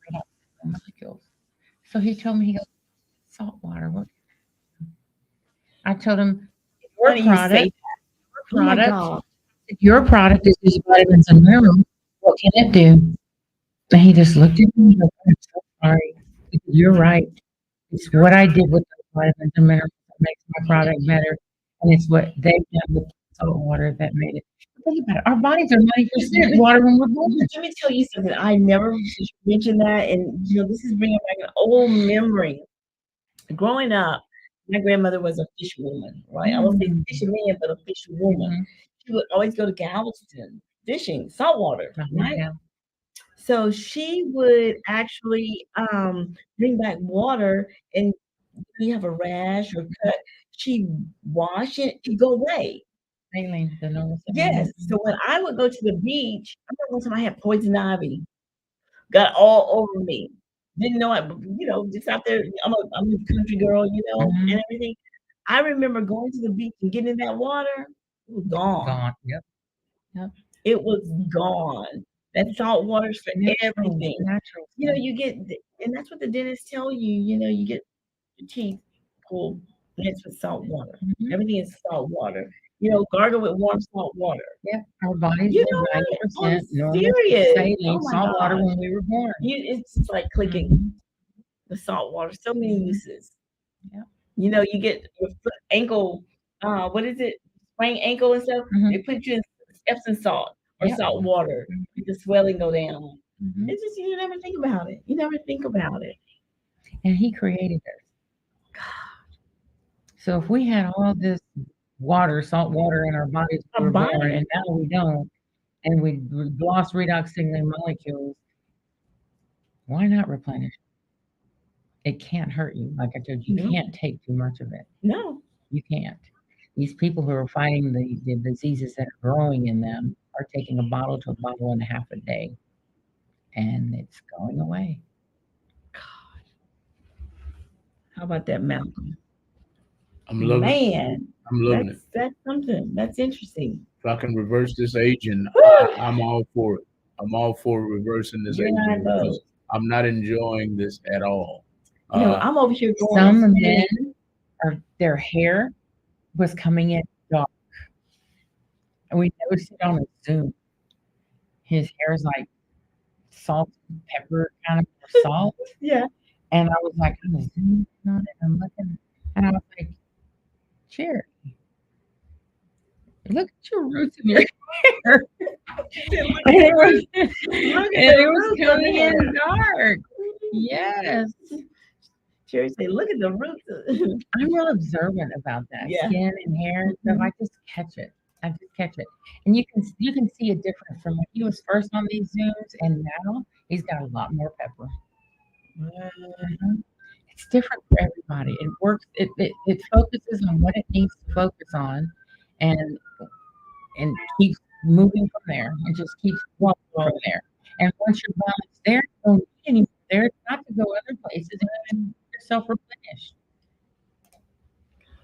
molecules. So he told me, he goes, salt water. What? I told him, Why your do you say product, Oh my product, God. your product is these vitamins and minerals. What can it do? And he just looked at me and goes, I'm so sorry. He said, you're right. It's what I did with the vitamins and minerals that makes my product better. And it's what they've done with salt water that made it. Think about it. Our bodies are 90% water when we're born. Let me tell you something. I never mentioned that, and this is bringing back an old memory. Growing up, my grandmother was a fisherwoman, right? I won't say Mm. fisherman, but a fisherwoman. Mhm. She would always go to Galveston fishing, saltwater, right? Yeah. So she would actually bring back water, and when you have a rash or cut, she wash it, it go away. Saline, the normal Yes. saline. So when I would go to the beach, I remember one time I had poison ivy, got all over me. Didn't know it, but, just out there. I'm a country girl, Mhm. and everything. I remember going to the beach and getting in that water. It was gone. Gone. Yep. Yep. It was gone. That salt water's for Natural. everything. Natural. You get, and that's what the dentists tell you. You get your teeth pulled, and it's with salt water. Mhm. Everything is salt water. Gargle with warm salt water. Yep. Our bodies You were know what? 90% I'm normal serious. saline Oh my salt water gosh. when we were born. It's just like clicking Mhm. the salt water. So many Mhm. uses. Yep. You get your foot, ankle, what is it? Sprained ankle and stuff. Mhm. They put you in Epsom salt or Yep. salt water. Mhm. Make the swelling go down. Mhm. It's just you never think about it. You never think about it. And he created us. So if we had all this water, salt water in our bodies when Our we were born, body. and now we don't, and we've lost redox signaling molecules, why not replenish? It can't hurt you. Like I told you, you No. can't take too much of it. No. You can't. These people who are fighting the diseases that are growing in them are taking a bottle to a bottle and a half a day, and it's going away. How about that, Malcolm? I'm loving it. Man, I'm loving it. that's something. That's interesting. If I can reverse this aging, I'm all for it. I'm all for reversing this You and I aging both. because I'm not enjoying this at all. I'm over here going. Some men their hair was coming in dark, and we noticed it on a Zoom. His hair is like salt and pepper, kind of salt. Yeah. And I was like, I'm zooming on it. I'm looking, and I was like, Cherry, look at your roots in your hair. And it was, Look at and the it was roots of coming the hair. in dark. Yes. Cherry say, look at the roots. I'm real observant about that. Yeah. Skin and hair and stuff. I just catch it. I just catch it. And you can see a difference from when he was first on these Zooms and now he's got a lot more pepper. Mhm. It's different for everybody. It works. It focuses on what it needs to focus on, and keeps moving from there, and just keeps going from there. And once you're balanced there, you don't need anymore there. It's not to go other places and yourself replenish.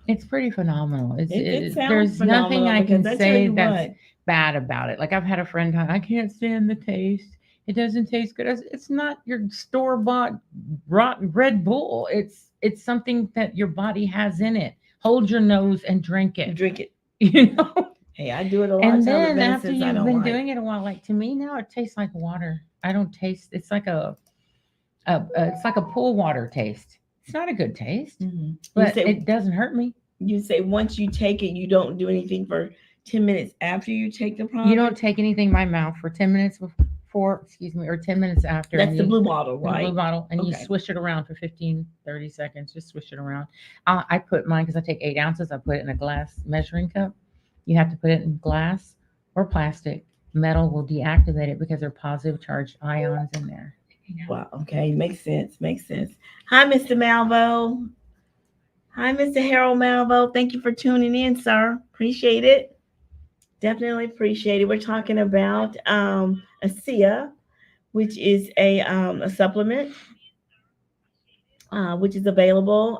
It's pretty phenomenal. It sounds There's nothing phenomenal I can because I tell say you that's what. bad about it. Like I've had a friend, I can't stand the taste. It doesn't taste good. It's not your store bought rotten Red Bull. It's something that your body has in it. Hold your nose and drink You it. drink it. You know. Hey, I do it a lot And of times with then after medicines I you've don't been like. doing it a while, like to me now, it tastes like water. I don't taste. It's like it's like a pool water taste. It's not a good taste, Mhm. but say- it doesn't hurt me. You say once you take it, you don't do anything for 10 minutes after you take the product. You don't take anything in my mouth for 10 minutes before, or 10 minutes after. That's and the you- blue bottle, the right? blue bottle, and you Okay. swish it around for 15, 30 seconds. Just swish it around. I put mine because I take 8 ounces. I put it in a glass measuring cup. You have to put it in glass or plastic. Metal will deactivate it because there are positive charged ions in there. Wow. Okay. Makes sense. Makes sense. Hi, Mr. Malvo. Hi, Mr. Harold Malvo. Thank you for tuning in, sir. Appreciate it. Definitely appreciate it. We're talking about ASEA, which is a supplement, which is available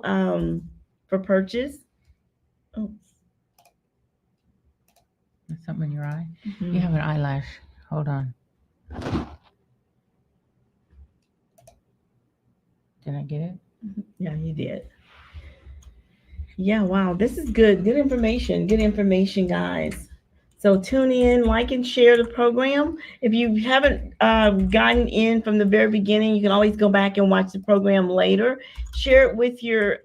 for purchase. Oh, There's something in your eye. mhm. You have an eyelash. Hold on. Did I get it? Yeah, you did. Yeah, wow. This is good. Good information. Good information, guys. So tune in, like, and share the program. If you haven't gotten in from the very beginning, you can always go back and watch the program later. Share it with your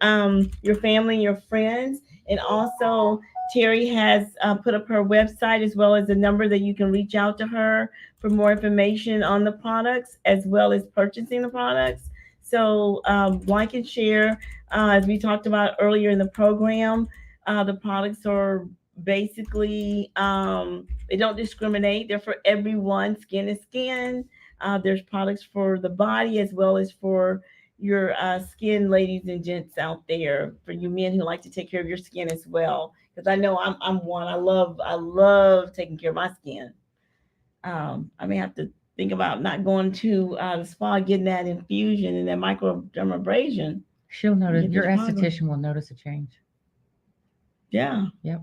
family, your friends, and also Terry has put up her website as well as a number that you can reach out to her for more information on the products as well as purchasing the products. So like and share. As we talked about earlier in the program, the products are basically they don't discriminate. They're for everyone. Skin is skin. There's products for the body as well as for your skin, ladies and gents out there. For you men who like to take care of your skin as well, because I know I'm one. I love taking care of my skin. I may have to think about not going to the spa, getting that infusion and that microdermabrasion. She'll notice. Get Your the Chicago. esthetician will notice a change. Yeah. Yep.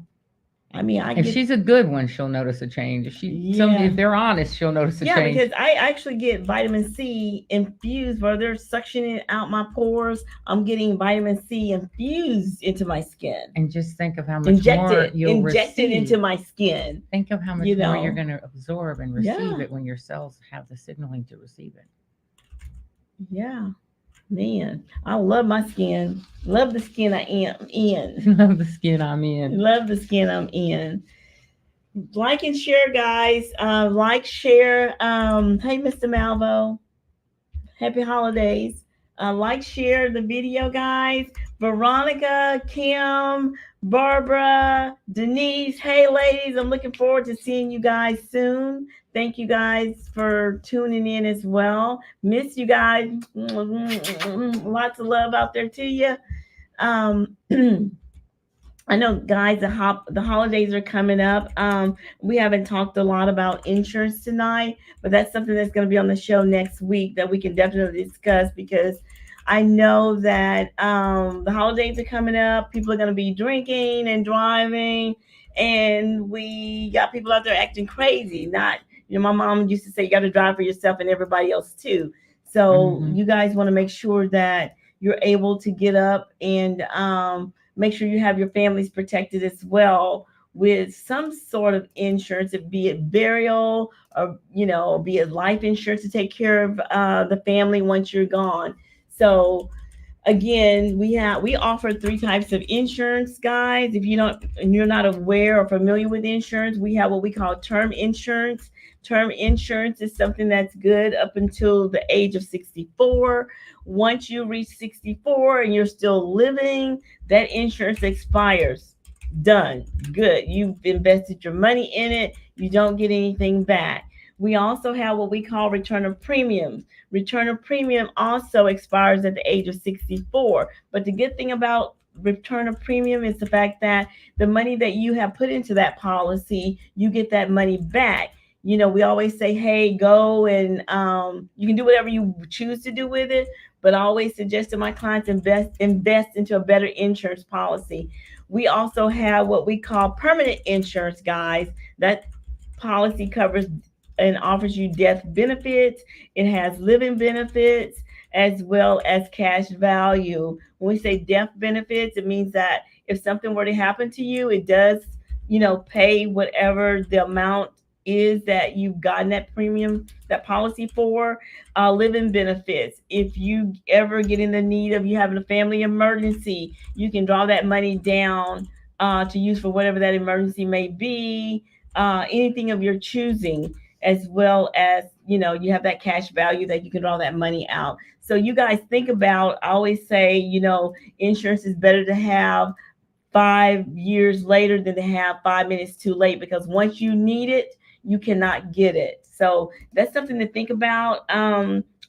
I mean, I If get she's a good one, she'll notice a change. Yeah. If they're honest, she'll notice a yeah, change. because I actually get vitamin C infused where they're suctioning out my pores. I'm getting vitamin C infused into my skin, And just think of how much more you'll injected receive. into my skin. Think of how much you more know. you're going to absorb and receive Yeah. it when your cells have the signaling to receive it. Yeah, man, I love my skin. Love the skin I am in. Love the skin I'm in. Love the skin I'm in. Like and share, guys. Like, share. Hey, Mr. Malvo. Happy holidays. Like, share the video, guys. Veronica, Kim, Barbara, Denise. Hey, ladies. I'm looking forward to seeing you guys soon. Thank you guys for tuning in as well. Miss you guys. Lots of love out there to you. I know, guys, the holidays are coming up. We haven't talked a lot about insurance tonight, but that's something that's going to be on the show next week that we can definitely discuss because I know that the holidays are coming up. People are going to be drinking and driving, and we got people out there acting crazy. Not, my mom used to say you got to drive for yourself and everybody else too. So you guys want to make sure that you're able to get up and make sure you have your families protected as well with some sort of insurance, be it burial or, be it life insurance to take care of the family once you're gone. So again, we offer 3 types of insurance, guys. If you're not aware or familiar with insurance, we have what we call term insurance. Term insurance is something that's good up until the age of 64. Once you reach 64 and you're still living, that insurance expires. Done. Good. You've invested your money in it. You don't get anything back. We also have what we call return of premiums. Return of premium also expires at the age of 64. But the good thing about return of premium is the fact that the money that you have put into that policy, you get that money back. We always say, hey, go and you can do whatever you choose to do with it. But I always suggest to my clients invest into a better insurance policy. We also have what we call permanent insurance, guys. That policy covers and offers you death benefits. It has living benefits as well as cash value. When we say death benefits, it means that if something were to happen to you, it does, pay whatever the amount is that you've gotten that policy for. Living benefits, if you ever get in the need of you having a family emergency, you can draw that money down to use for whatever that emergency may be, anything of your choosing, as well as, you have that cash value that you can draw that money out. So you guys think about, I always say, insurance is better to have 5 years later than to have 5 minutes too late, because once you need it, you cannot get it. So that's something to think about.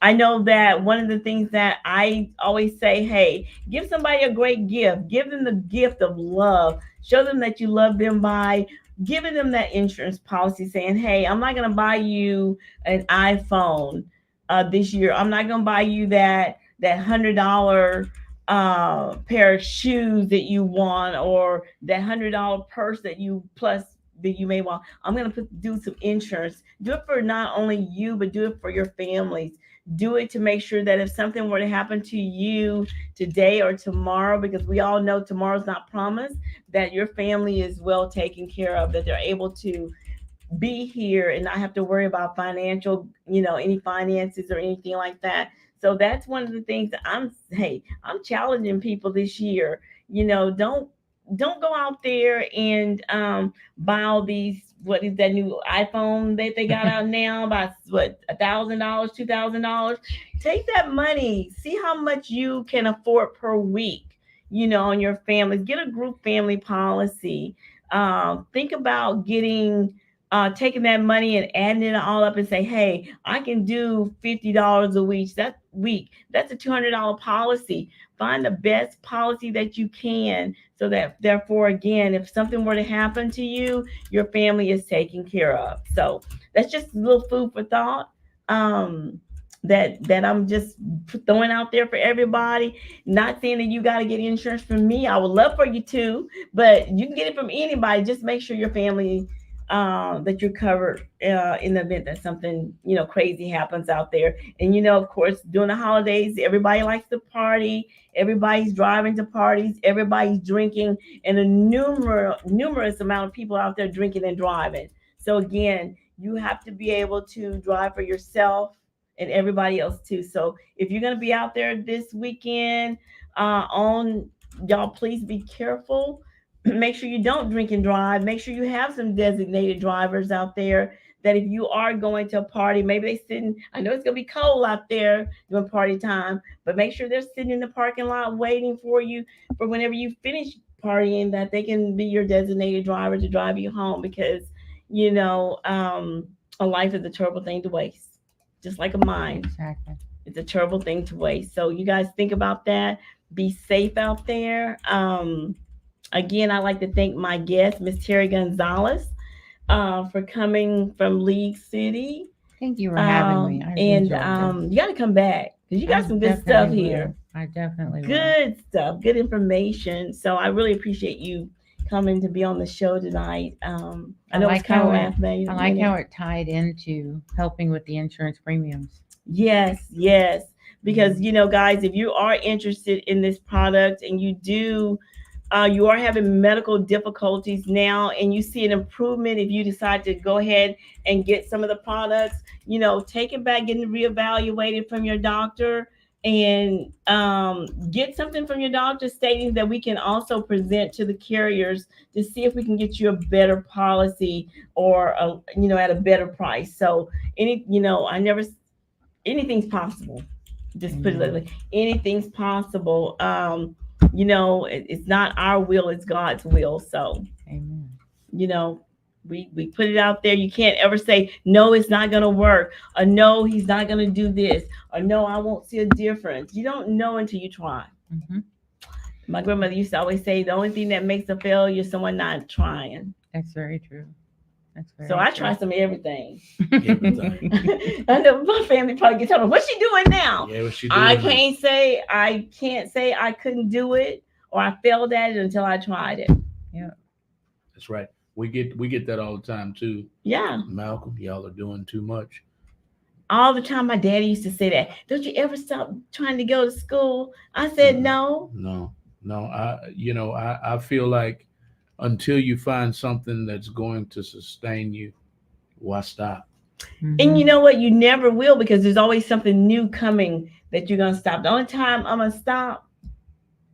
I know that one of the things that I always say, hey, give somebody a great gift. Give them the gift of love. Show them that you love them by giving them that insurance policy saying, hey, I'm not going to buy you an iPhone this year. I'm not going to buy you that $100 pair of shoes that you want, or that $100 purse that you may want. I'm going to do some insurance. Do it for not only you, but do it for your families. Do it to make sure that if something were to happen to you today or tomorrow, because we all know tomorrow's not promised, that your family is well taken care of, that they're able to be here and not have to worry about financial, any finances or anything like that. So that's one of the things that I'm challenging people this year. Don't go out there and buy all these, what is that new iPhone that they got out now, by what, $1,000, $2,000. Take that money, see how much you can afford per week, on your families. Get a group family policy. Think about taking that money and adding it all up and say, hey, I can do $50 a week. That's a $200 policy. Find the best policy that you can, so that therefore, again, if something were to happen to you, your family is taken care of. So that's just a little food for thought that I'm just throwing out there for everybody. Not saying that you got to get insurance from me. I would love for you to, but you can get it from anybody. Just make sure your family, that you're covered in the event that something crazy happens out there. And of course, during the holidays, everybody likes to party. Everybody's driving to parties. Everybody's drinking, and a numerous amount of people out there drinking and driving. So again, you have to be able to drive for yourself and everybody else too. So if you're going to be out there this weekend, y'all, please be careful. Make sure you don't drink and drive. Make sure you have some designated drivers out there, that if you are going to a party, maybe they sitting, I know it's going to be cold out there during party time, but make sure they're sitting in the parking lot waiting for you for whenever you finish partying, that they can be your designated driver to drive you home, because, a life is a terrible thing to waste, just like a mind. Exactly. It's a terrible thing to waste. So you guys think about that. Be safe out there. Again, I'd like to thank my guest, Miss Terry Gonzalez, for coming from League City. Thank you for having me. I And enjoyed this. you got to come back, because you got some good stuff definitely here. will. I definitely will. Good stuff, good information. So I really appreciate you coming to be on the show tonight. I know it's kind of last minute. I like how it tied into helping with the insurance premiums. Yes. Because, guys, if you are interested in this product and you are having medical difficulties now, and you see an improvement, if you decide to go ahead and get some of the products, take it back, get it reevaluated from your doctor, and get something from your doctor stating that we can also present to the carriers to see if we can get you a better policy, or at a better price. So anything's possible. Just put it that way. Anything's possible. It's not our will, it's God's will. So, Amen. we put it out there. You can't ever say, no, it's not going to work, or no, he's not going to do this, or no, I won't see a difference. You don't know until you try. Mm-hmm. My grandmother used to always say, the only thing that makes a failure is someone not trying. That's very true. So I try some of everything. Everything. I know my family probably gets told, what's she doing now? Yeah, what she doing? I can't say I couldn't do it, or I failed at it until I tried it. Yeah. That's right. We get that all the time too. Yeah. Malcolm, y'all are doing too much. All the time. My daddy used to say that. Don't you ever stop trying to go to school? I said, no. No. I feel like until you find something that's going to sustain you, why stop? Mm-hmm. And you know what? You never will, because there's always something new coming that you're going to stop. The only time I'm going to stop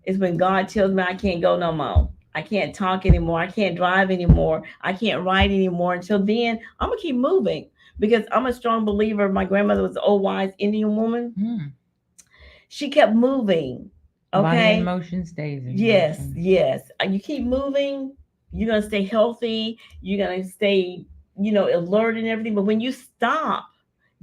is when God tells me I can't go no more. I can't talk anymore. I can't drive anymore. I can't write anymore. Until then, I'm going to keep moving, because I'm a strong believer. My grandmother was an old, wise Indian woman. Mm. She kept moving. Body Okay. in motion stays in Yes. motion. You keep moving, you're going to stay healthy. You're going to stay, alert and everything. But when you stop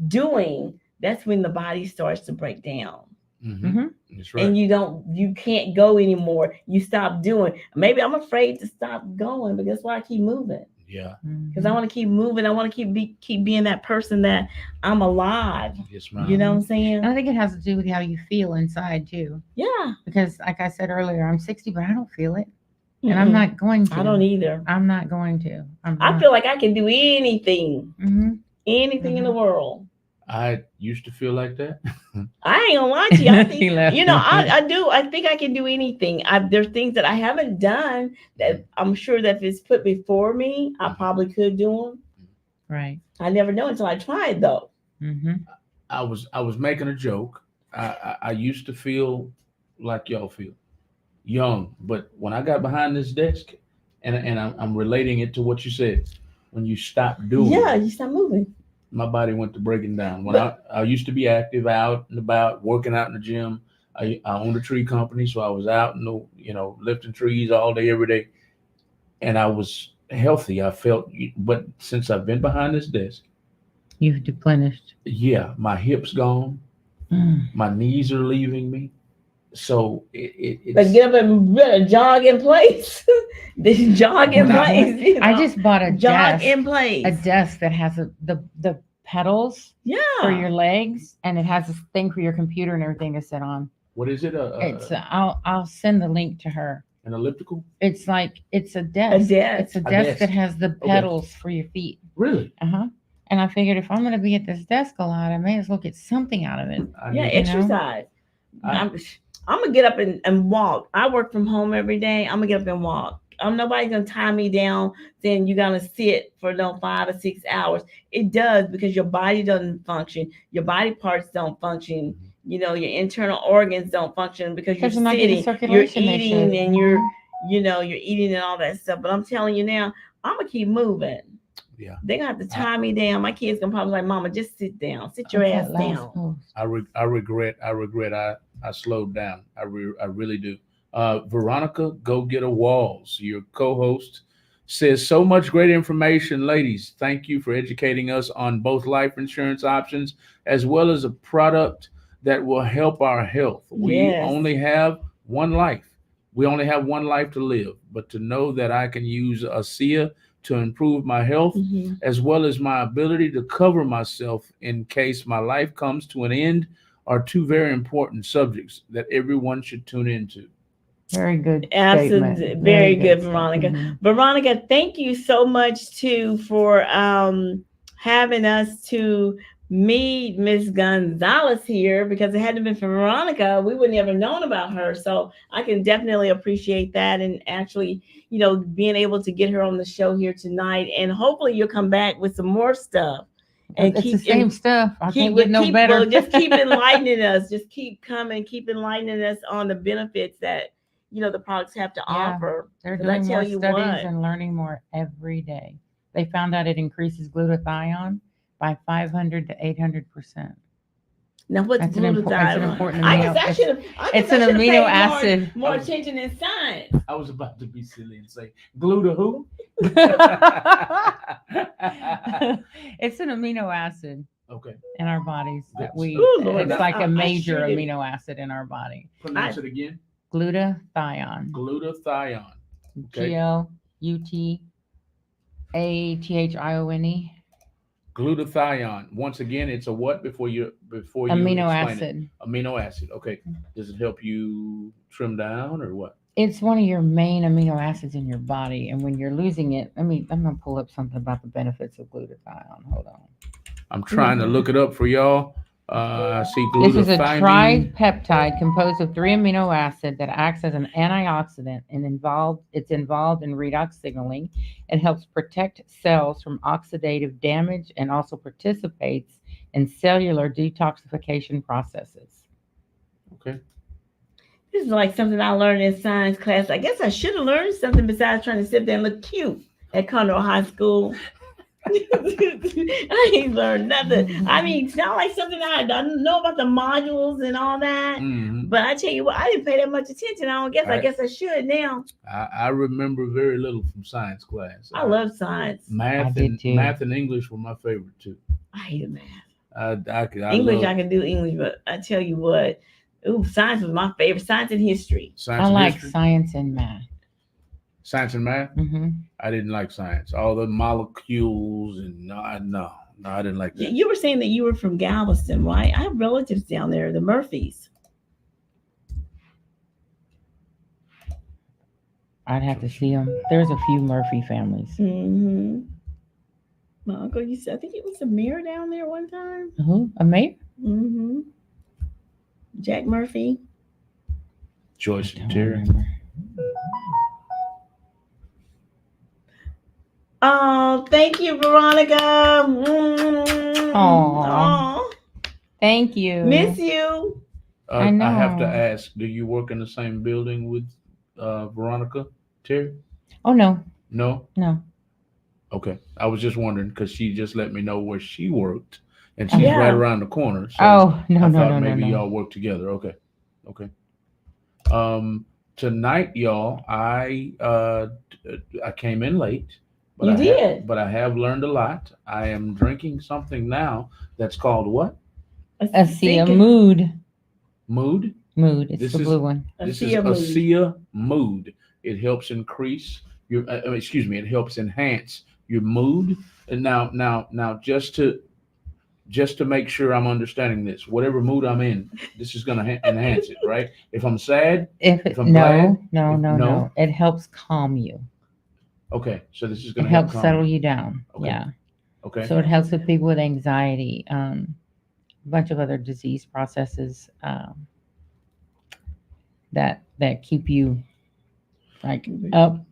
doing, that's when the body starts to break down. Mm-hmm. Mm-hmm. That's right. And you can't go anymore. You stop doing. Maybe I'm afraid to stop going, but that's why I keep moving. Yeah. because I want to keep moving. I want to keep being that person that I'm alive. Yes, ma'am. You know what I'm saying? And I think it has to do with how you feel inside too. Yeah. Because like I said earlier, I'm 60, but I don't feel it. And I'm Mm-mm. not going to. I don't either. I'm not going to. I feel like I can do anything, Mm-hmm. anything in the world. I used to feel like that. I ain't gonna lie to you. I think, He laughed. you know, I do. I think I can do anything. There's things that I haven't done that I'm sure that if it's put before me, I probably could do them. Right. I never know until I tried, though. Mm-hmm. I was making a joke. I used to feel like y'all feel, young, but when I got behind this desk, and I'm relating it to what you said, when you stop doing Yeah, it, you start moving. my body went to breaking down. When I used to be active, out and about, working out in the gym. I owned a tree company, so I was out in the, lifting trees all day, every day, and I was healthy. I felt, but since I've been behind this desk, You've deplenished. yeah, my hips gone, my knees are leaving me. So it's, But get up and better jog in place. This jog in When I- place. You know? I just bought a jog desk. in place. A desk that has the pedals Yeah. for your legs, and it has this thing for your computer and everything to sit on. what is it? It's I'll send the link to her. An elliptical? It's like it's a A desk. desk. It's a desk that desk. has the Okay. pedals for your feet. Really? And I figured if I'm going to be at this desk a lot, I may as well get something out of it. I Yeah, need- exercise. I'm gonna get up and walk. I work from home every day. I'm gonna get up and walk. Nobody's gonna tie me down saying you're gonna sit for 5 or 6 hours. It does, because your body doesn't function. Your body parts don't function. Your internal organs don't function because you're Because you're not getting sitting, you're circulation they eating, should. and you're eating and all that stuff. But I'm telling you now, I'm gonna keep moving. Yeah. They're gonna have to tie me down. My kids gonna probably like, Mama, just sit down. Sit your ass down. I regret I slowed down. I really do. Veronica, Go Get a Walls, your co-host, says so much great information. Ladies, thank you for educating us on both life insurance options as well as a product that will help our health. We Yes. only have one life. We only have one life to live. But to know that I can use ASEA to improve my health Mhm. as well as my ability to cover myself in case my life comes to an end are two very important subjects that everyone should tune into. Very good. Absolutely. statement. Very good, statement. Veronica. Mhm. Veronica, thank you so much too for having us to meet Miss Gonzalez here, because it hadn't been for Veronica, we wouldn't ever known about her. So I can definitely appreciate that, and actually, being able to get her on the show here tonight, and hopefully you'll come back with some more stuff. And It's the same stuff. I can't get no keep, better. well, just keep enlightening us. Just keep coming, keep enlightening us on the benefits that the products have to Yeah. offer. They're 'Cause I doing tell more you studies what. and learning more every day. They found out it increases glutathione by 500 to 800%. Now, what's That's an it's an glutathione? important I amino- guess I should have. it's an amino acid. More attention in science. I was about to be silly and say, glue to who? It's an amino acid Okay. in our bodies that we. Ooh, Lord, it's like I a major sure did. amino acid in our body. Pronounce it again. Glutathione. Glutathione. Okay. GLUTATHIONE. Glutathione. Once again, it's a what before you Amino explain it? acid. Amino acid. Okay. Does it help you trim down or what? It's one of your main amino acids in your body, and when you're losing it, I'm gonna pull up something about the benefits of glutathione. Hold on. I'm trying to look it up for y'all. I see This is a glutathione. tripeptide composed of 3 amino acids that acts as an antioxidant and it's involved in redox signaling. It helps protect cells from oxidative damage and also participates in cellular detoxification processes. Okay. This is like something I learned in science class. I guess I should have learned something besides trying to sit there and look cute at Conroe High School. I ain't learned nothing. I mean, it's not like something I know about the modules and all that. Mhm. But I tell you what, I didn't pay that much attention. I Right. guess I should now. I remember very little from science class. I love science. I math did too. math and English were my favorite too. I hate math. I English, love I can do English, but I tell you what, science was my favorite. Science and history. science I and like history. science and math. Science and math. Hmm. I didn't like science. All the molecules and no, I didn't like that. You were saying that you were from Galveston, right? I have relatives down there, the Murphys. I'd have to see them. There's a few Murphy families. Mm-hmm. My uncle used to, I think it was a mayor down there one time. Who? A mayor? Mm-hmm. Jack Murphy. Joyce Don't and Terry. remember. Oh, thank you, Veronica. Mm. Aw. Aw. Thank you. Miss you. I I have to know. ask, do you work in the same building with Veronica Terry? Oh no, No? no. Okay. I was just wondering because she just let me know where she worked and she's Yeah. right around the corner. So Oh no, I no, thought no, no, maybe no. y'all work together. Okay. Okay. Tonight, y'all, I came in late. But You I did. but I have learned a lot. I am drinking something now that's called what? ASEA mood. Mood. Mood. It's This the is- blue one. This is ASEA Mood. ASEA Mood. It helps increase your. Excuse me. It helps enhance your mood. And now, just to make sure I'm understanding this, whatever mood I'm in, this is going to enhance it, right? If I'm sad, If I'm glad, no, if- no. no? It helps calm you. okay. So this is It going to helps help settle calm. you down. Okay. Yeah. Okay. So it helps with people with anxiety, a bunch of other disease processes that keep you like up.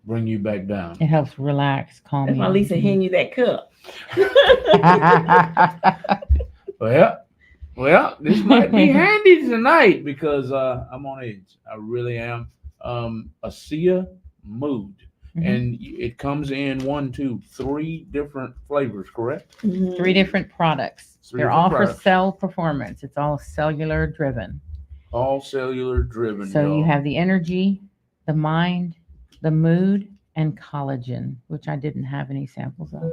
Bring you back down. It helps relax, calm That's you. why Lisa hand you that cup. Well, this might be handy tonight because I'm on edge. I really am. ASEA Mood, Mhm. and it comes in 3 different flavors, correct? Mhm. 3 different products. Three They're different all products. for cell performance. It's all cellular driven. All cellular driven. So you y'all. have the energy, the mind, the mood, and collagen, which I didn't have any samples of.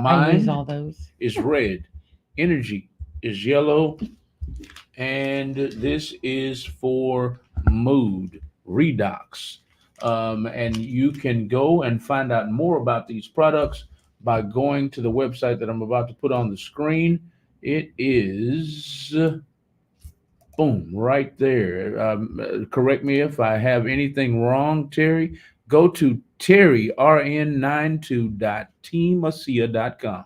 I use Mind all those. is red, energy is yellow, and this is for mood redox. And you can go and find out more about these products by going to the website that I'm about to put on the screen. It is boom right there. Correct me if I have anything wrong, Terry. Go to terryrn92.teamasea.com.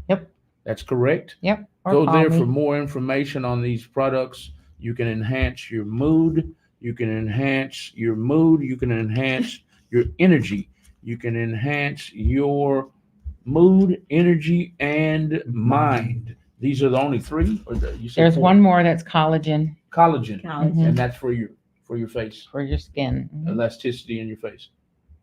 Yep. That's correct. Yep. Or Go call there me. for more information on these products. You can enhance your mood. You can enhance your mood. You can enhance your energy. You can enhance your mood, energy, and mind. These are the only 3. Or you said There's 4? one more that's collagen Collagen, Collagen. and that's for your face, for your skin. Mhm. elasticity in your face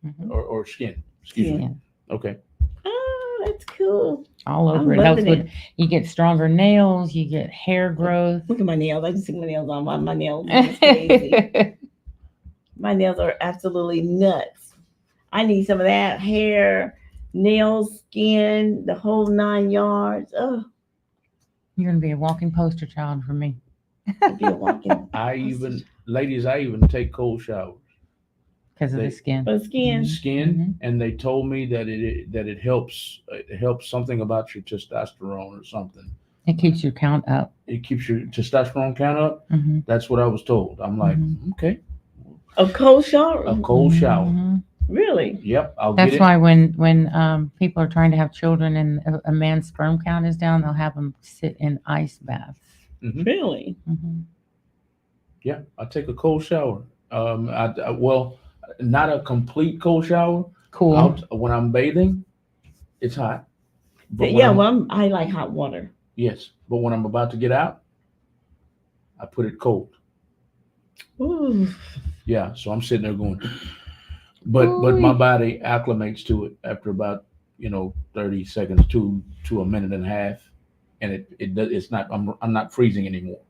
Mhm. or skin. Excuse me. Skin. Okay. Oh, that's cool. All I'm over. It helps loving with, you get stronger nails, you get hair growth. Look at my nails. I just stick my nails on. My nails are just crazy. My nails are absolutely nuts. I need some of that hair, nails, skin, the whole 9 yards. Oh, You're going to be a walking poster child for me. it'd be a walking Ladies, I even take cold showers. Because of They- the skin. for skin. Skin, and they told me that it helps. It helps something about your testosterone or something. It keeps your count up. It keeps your testosterone count up. Mhm. That's what I was told. I'm like, Mhm. okay, A cold shower. a cold shower. Mhm. Really? Yep, I'll That's get it. why when people are trying to have children and a man's sperm count is down, they'll have them sit in ice baths. Really? Mhm. Yeah, I take a cold shower. Well, not a complete cold shower. Cool. When I'm bathing, it's hot. But when Yeah, I'm- well, I like hot water. yes, but when I'm about to get out, I put it cold. Ooh. Yeah, so I'm sitting there going, but my body acclimates to it after about 30 seconds to a minute and a half, and it's not I'm not freezing anymore.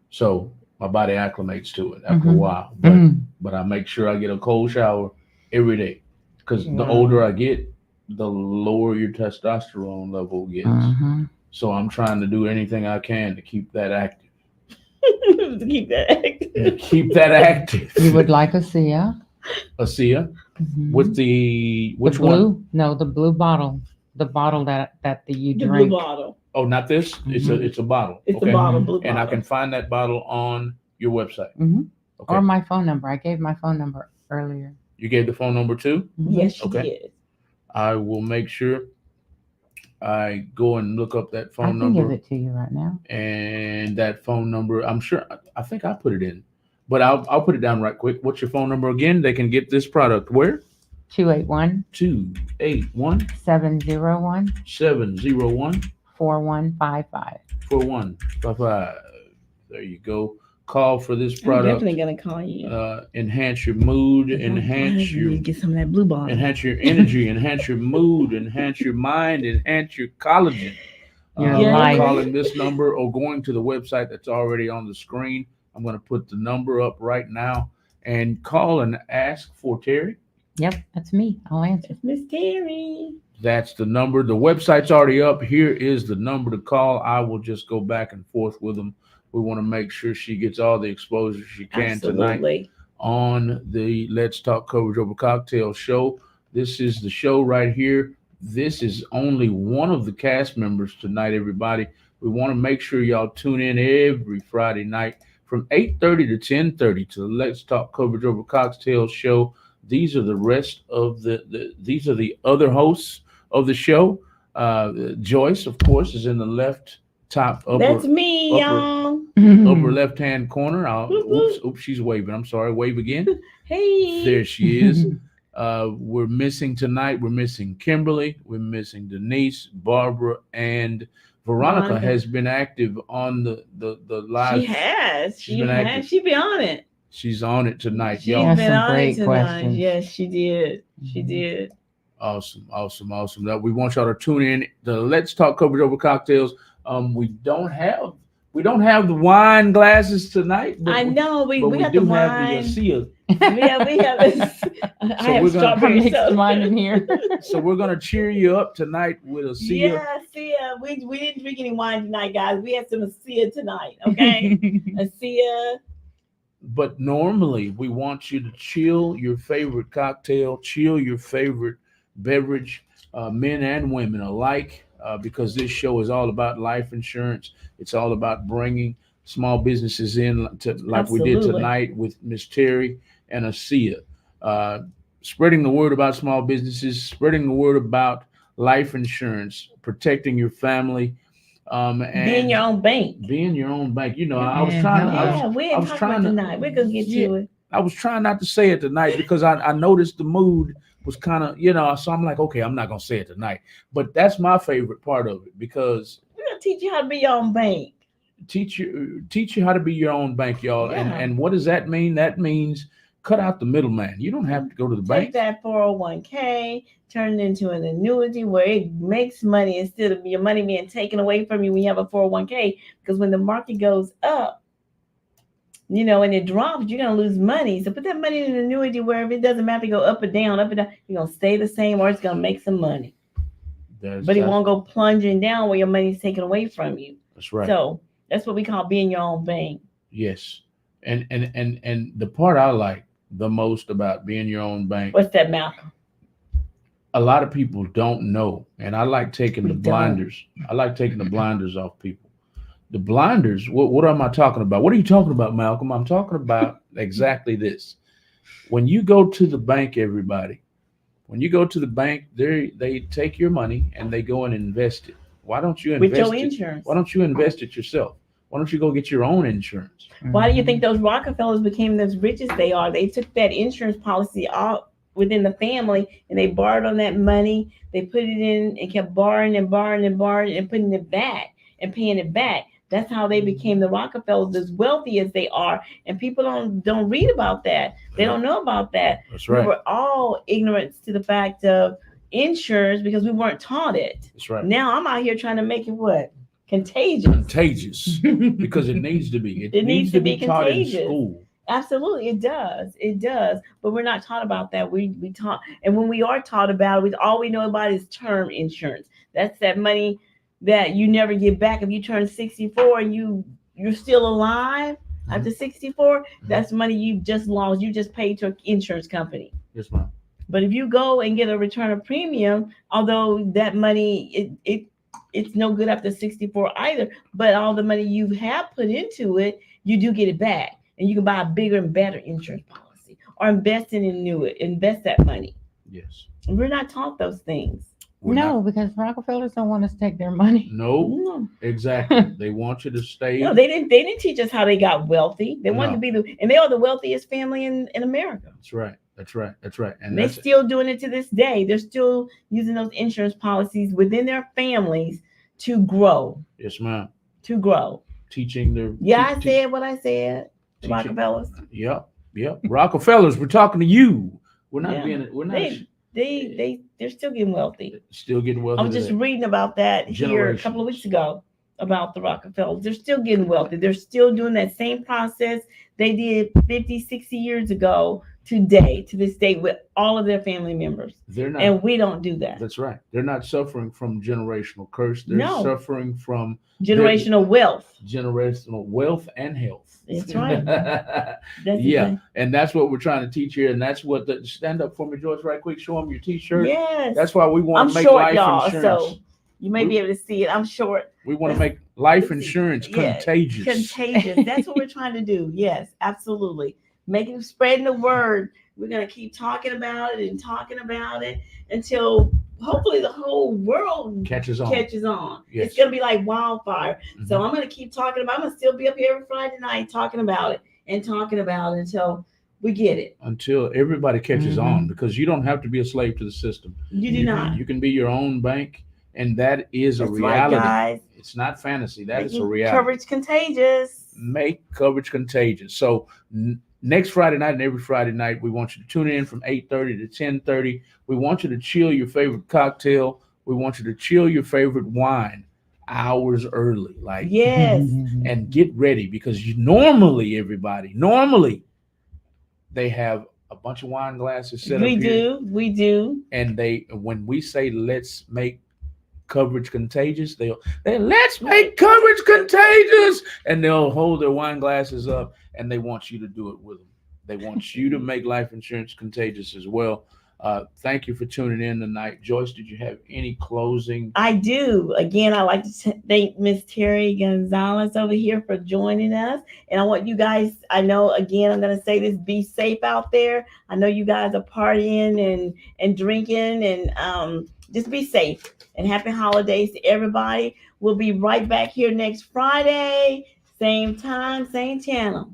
So my body acclimates to it after a Mhm. while, Mm. but I make sure I get a cold shower every day because the Wow. older I get, the lower your testosterone level gets. Mhm. So I'm trying to do anything I can to keep that active. To keep that active. Keep that active. You would like ASEA? ASEA Mhm. with the the which blue? one? No, the blue bottle. The bottle you The blue drink. bottle. Oh, not this. It's Mhm. a bottle. It's Okay. the bottle, Mhm. blue And I bottle. can find that bottle on your website. Hmm. Okay. Or my phone number. I gave my phone number earlier. You gave the phone number too. Mhm. Yes, she Okay. did. I will make sure I go and look up that I phone can give number. it to you right now. And that phone number, I'm sure, I think I put it in, but I'll put it down right quick. What's your phone number again? They can get this product where? 281 281 701 701 4155. 4155. There you go. Call for this I'm product. definitely gonna call you. Enhance your mood, Because I'm enhance honest, you your need to get some of that blue bottle. enhance your energy, enhance your mood, enhance your mind, enhance your collagen. Your Yeah. life. Calling this number or going to the website that's already on the screen. I'm going to put the number up right now and call and ask for Terry. Yep, that's me. I'll answer. It's Miss Terry. That's the number. The website's already up. Here is the number to call. I will just go back and forth with them. We want to make sure she gets all the exposure she can tonight Absolutely. on the Let's Talk Coverage Over Cocktail show. This is the show right here. This is only one of the cast members tonight, everybody. We want to make sure y'all tune in every Friday night from 8:30 to 10:30 to the Let's Talk Coverage Over Cocktail show. These are the rest of these are the other hosts of the show. Joyce, of course, is in the left top That's me, upper- y'all. upper left hand corner. Oops, she's waving. I'm sorry. Wave again. Hey. There she is. We're missing tonight. We're missing Kimberly. We're missing Denise, Barbara, and Veronica has been active on the live. She has. She's been active. She be on it. She's on it tonight, She's y'all. Has been some on great it tonight. questions. Yes, she did. She Mhm. did. Awesome. That we want y'all to tune in. The Let's Talk Coverage Over Cocktails. We don't have the wine glasses tonight. But I know. We but we got do the have wine. the ASEA. We have this. I have we're gonna- I strawberry mixed soda. mine in here. So we're gonna cheer you up tonight with ASEA. Yeah, ASEA. We didn't drink any wine tonight, guys. We had some ASEA tonight. Okay, ASEA. But normally we want you to chill your favorite cocktail, chill your favorite beverage, men and women alike, because this show is all about life insurance. It's all about bringing small businesses in to, like we did Absolutely. tonight with Miss Terry and ASEA. Spreading the word about small businesses, spreading the word about life insurance, protecting your family, and Being your own bank. being your own bank. You know, I was Yeah, trying. hell Yeah, we ain't was talking trying about to- tonight. We're gonna get to it. I was trying not to say it tonight because I noticed the mood was kind of, so I'm like, okay, I'm not gonna say it tonight. But that's my favorite part of it because We're gonna teach you how to be your own bank. teach you how to be your own bank, y'all. Yeah. And what does that mean? That means cut out the middleman. You don't have to go to the Take bank. that 401k, turn it into an annuity where it makes money instead of your money being taken away from you when you have a 401k. Because when the market goes up, and it drops, you're gonna lose money. So put that money in an annuity where if it doesn't matter to go up or down, you're gonna stay the same or it's gonna make some money. But it won't go plunging down where your money's taken away from you. That's right. So that's what we call being your own bank. Yes. And the part I like the most about being your own bank, What's that, Malcolm? a lot of people don't know, and I like taking We the don't. blinders. I like taking the blinders off people. The blinders. What am I talking about? What are you talking about, Malcolm? I'm talking about exactly this. When you go to the bank, everybody, when you go to the bank, they take your money and they go and invest it. Why don't you invest With your it? insurance. Why don't you invest it yourself? Why don't you go get your own insurance? Why do you think those Rockefellers became as rich as they are? They took that insurance policy out within the family and they borrowed on that money. They put it in and kept borrowing and borrowing and borrowing and putting it back and paying it back. That's how they became the Rockefellers, as wealthy as they are. And people don't read about that. They don't know about that. That's We right. were all ignorant to the fact of insurance because we weren't taught it. That's right. Now I'm out here trying to make it what? Contagious. Contagious because it needs to be. It needs to be taught in contagious. school. Absolutely, it does. It does. But we're not taught about that. We taught, and when we are taught about it, all we know about is term insurance. That's that money that you never get back if you turn 64 and you're still alive. After 64, that's money you just lost. You just paid to an insurance company. Yes, ma'am. But if you go and get a return of premium, although that money it's no good after 64 either, but all the money you have put into it, you do get it back, and you can buy a bigger and better insurance policy or invest invest that money. Yes. We're not taught those things. We're No, not- because Rockefellers don't want us to take their money. No, No. exactly. They want you to stay. No, they didn't teach us how they got wealthy. They wanted No. to be and they are the wealthiest family in America. That's right. That's right. That's right. And They're that's still doing it to this day. They're still using those insurance policies within their families to grow. yes, ma'am. To grow. Teaching their Yeah, I said what I said. teaching- Rockefellers. Yep. Rockefellers, we're talking to you. We're not Yeah. we're not They're still getting wealthy. still getting wealthy. I was just today. reading about that here a couple of weeks ago about the Rockefellers. They're still getting wealthy. They're still doing that same process they did 50, 60 years ago to this day with all of their family members. They're not And we don't do that. that's right. They're not suffering from generational curse. They're No. suffering from Generational wealth. generational wealth and health. That's right. That's the Yeah, thing. and that's what we're trying to teach here, and that's what the stand up for me, George, right quick. Show them your T-shirt. Yes. That's why we want I'm to make short, life y'all, insurance. so you may be able to see it. I'm short. We want to make life Let's see. insurance Yeah, contagious. Contagious. That's what we're trying to do. Yes, absolutely. Making spreading the word. We're gonna keep talking about it until hopefully the whole world Catches on. catches on. Yes. It's gonna be like wildfire. So Mhm. I'm gonna keep talking about. I'm gonna still be up here every Friday night talking about it until we get it. Until everybody catches Mhm. on, because you don't have to be a slave to the system. You do not. You can be your own bank, and that is That's a right, reality. guys. It's not fantasy. That is a Making reality. Coverage contagious. Make coverage contagious. So next Friday night and every Friday night, we want you to tune in from 8:30 to 10:30. We want you to chill your favorite cocktail. We want you to chill your favorite wine hours early, like Yes. and get ready, because normally they have a bunch of wine glasses set We up here, do. and when we say let's make coverage contagious, they let's make coverage contagious, and they'll hold their wine glasses up, and they want you to do it with them. They want you to make life insurance contagious as well. Thank you for tuning in tonight. Joyce, did you have any closing? I do. Again, I'd like to thank Miss Terry Gonzalez over here for joining us. And I want you guys, I know, again, I'm going to say this, be safe out there. I know you guys are partying and drinking, and just be safe. And happy holidays to everybody. We'll be right back here next Friday. Same time, same channel.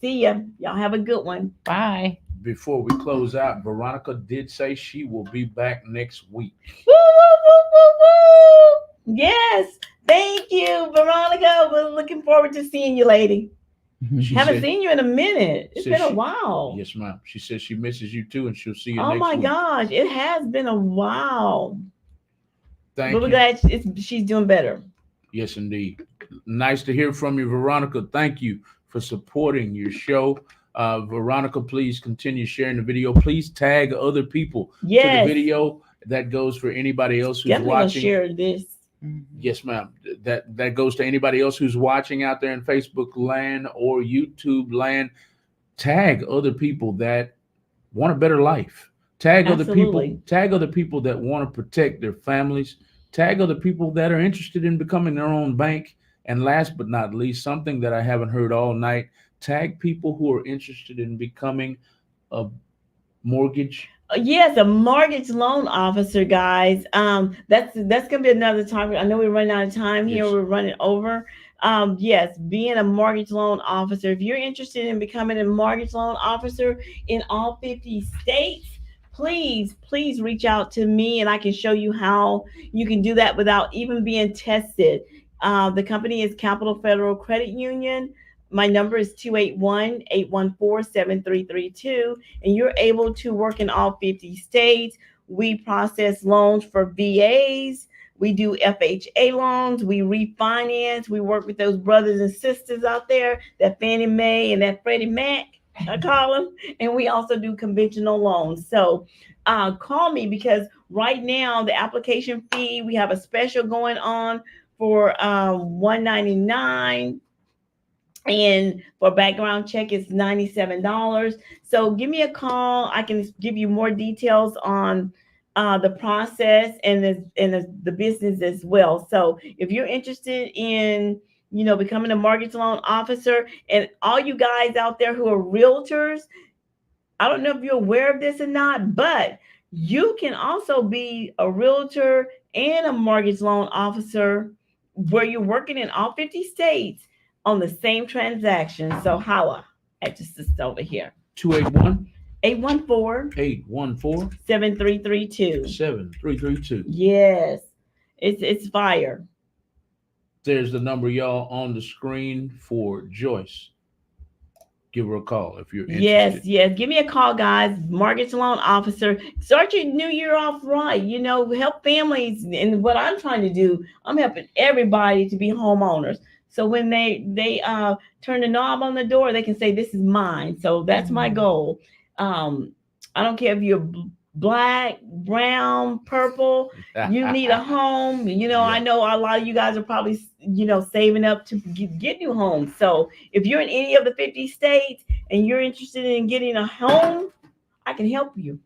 See ya. Y'all have a good one. Bye. Before we close out, Veronica did say she will be back next week. Woo, woo, woo, woo, woo. Yes. Thank you, Veronica. We're looking forward to seeing you, lady. She Haven't said- seen you in a minute. It's said been a she- while. Yes, ma'am. She says she misses you too, and she'll see you Oh next my week. gosh, it has been a while. Thank But we're you. glad she's doing better. Yes, indeed. Nice to hear from you, Veronica. Thank you for supporting your show. Veronica, please continue sharing the video. Please tag other people to Yes. the video. That goes for anybody else who's Definitely gonna watching. share this. Yes, ma'am. That goes to anybody else who's watching out there in Facebook land or YouTube land. Tag other people that want a better life. Tag other Absolutely. people. Tag other people that want to protect their families. Tag other people that are interested in becoming their own bank. And last but not least, something that I haven't heard all night, tag people who are interested in becoming a mortgage. Yes, a mortgage loan officer, guys. That's gonna be another topic. I know we're running out of time here. Yes. We're running over. Yes, being a mortgage loan officer. If you're interested in becoming a mortgage loan officer in all 50 states, please reach out to me, and I can show you how you can do that without even being tested. The company is Capital Federal Credit Union. My number is 281-814-7332, and you're able to work in all 50 states. We process loans for VAs. We do FHA loans. We refinance. We work with those brothers and sisters out there, that Fannie Mae and that Freddie Mac, I call them. And we also do conventional loans. So call me, because right now the application fee, we have a special going on for $199. And for background check, it's $97. So give me a call. I can give you more details on the process and the business as well. So if you're interested in, becoming a mortgage loan officer, and all you guys out there who are realtors, I don't know if you're aware of this or not, but you can also be a realtor and a mortgage loan officer where you're working in all 50 states on the same transaction. So holla at your sister over here. 281 814 814 7332. 7332. Yes, it's fire. There's the number, y'all, on the screen for Joyce. Give her a call if you're interested. Yes. Give me a call, guys. Mortgage loan officer. Start your new year off right. Help families. And what I'm trying to do, I'm helping everybody to be homeowners. So when they turn the knob on the door, they can say, "This is mine." So that's my goal. I don't care if you're black, brown, purple. You need a home. I know a lot of you guys are probably saving up to get new homes. So if you're in any of the 50 states and you're interested in getting a home, I can help you.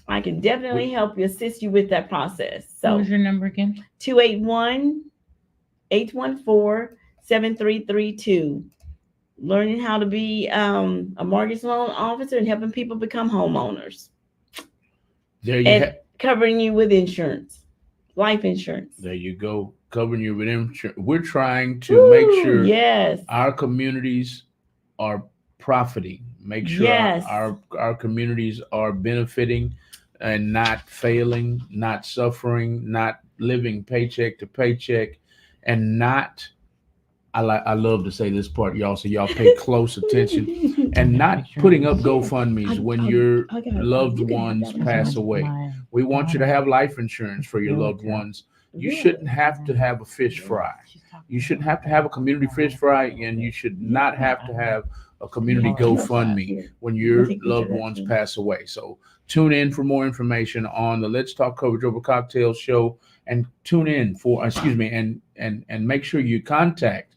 I can definitely help you, assist you with that process. What So was your number again? 281-814-7332. Learning how to be a mortgage loan officer and helping people become homeowners. There you And covering you with insurance, life insurance. There you go. Covering you with insurance. We're trying to make sure our communities are profiting. Make sure our communities are benefiting and not failing, not suffering, not living paycheck to paycheck, and not, I love to say this part, y'all, so y'all pay close attention, and not putting up GoFundMes when your loved ones pass away. We want you to have life insurance for your loved ones. You shouldn't have to have a fish fry. You shouldn't have to have a community fish fry, and you should not have to have a community GoFundMe when your loved ones pass away. So tune in for more information on the Let's Talk Coverage Over Cocktails show, and tune in for, and make sure you contact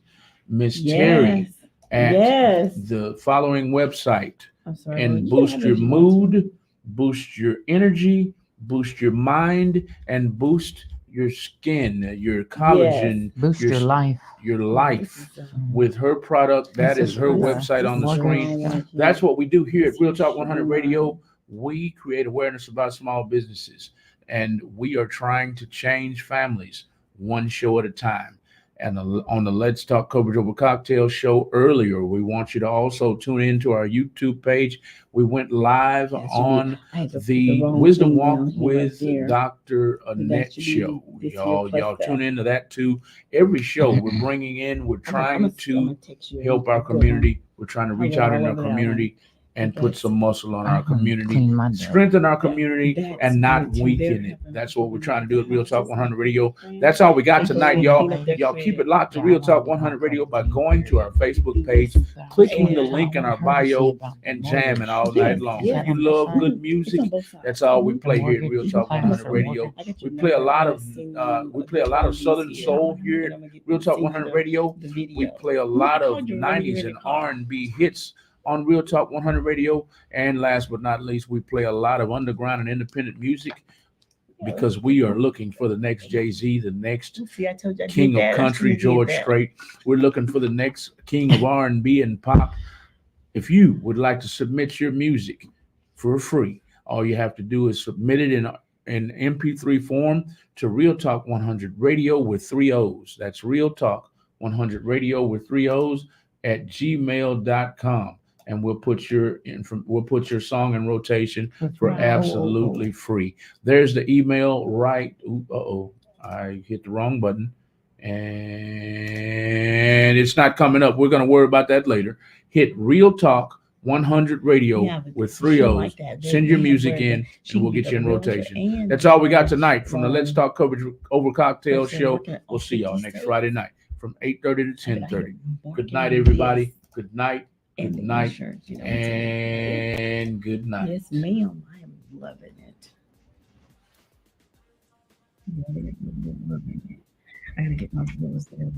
Miss Terry at the following website, and boost your mood, boost your energy, boost your mind, and boost your skin, your collagen, Boost your life. your life with her product. That is her website on the screen. That's what we do here at Real Talk 100 Radio. We create awareness about small businesses, and we are trying to change families one show at a time. And on the Let's Talk Coverage Over Cocktails show earlier, we want you to also tune into our YouTube page. We went live on the Wisdom Walk with Dr. Annette show. Y'all tune into that too. Every show we're bringing in, we're trying to help our community. We're trying to reach out in our community and put some muscle on our community, strengthen our community, and not weaken it. That's what we're trying to do at Real Talk 100 Radio. That's all we got tonight, y'all. Y'all keep it locked to Real Talk 100 Radio by going to our Facebook page, clicking the link in our bio, and jamming all night long. If you love good music, that's all we play here at Real Talk 100 Radio. We play a lot of Southern soul here at Real Talk 100 Radio. We play a lot of 90s and R&B hits on Real Talk 100 Radio. And last but not least, we play a lot of underground and independent music, because we are looking for the next Jay-Z, the next king of country, George Strait. We're looking for the next king of R&B and pop. If you would like to submit your music for free, all you have to do is submit it in MP3 form to Real Talk 100 Radio with 3 O's. That's Real Talk 100 Radio with 3 O's at gmail.com. And we'll put your song in rotation for absolutely free. There's the email right. I hit the wrong button, and it's not coming up. We're going to worry about that later. Hit Real Talk 100 Radio with 3 O's. Send your music in, and we'll get you in rotation. That's all we got tonight from the Let's Talk Coverage Over Cocktails show. We'll see y'all next Friday night from 8:30 to 10:30. Good night, everybody. Good night. Good night, and good night. Yes, ma'am. I am loving it. I gotta get my bills there.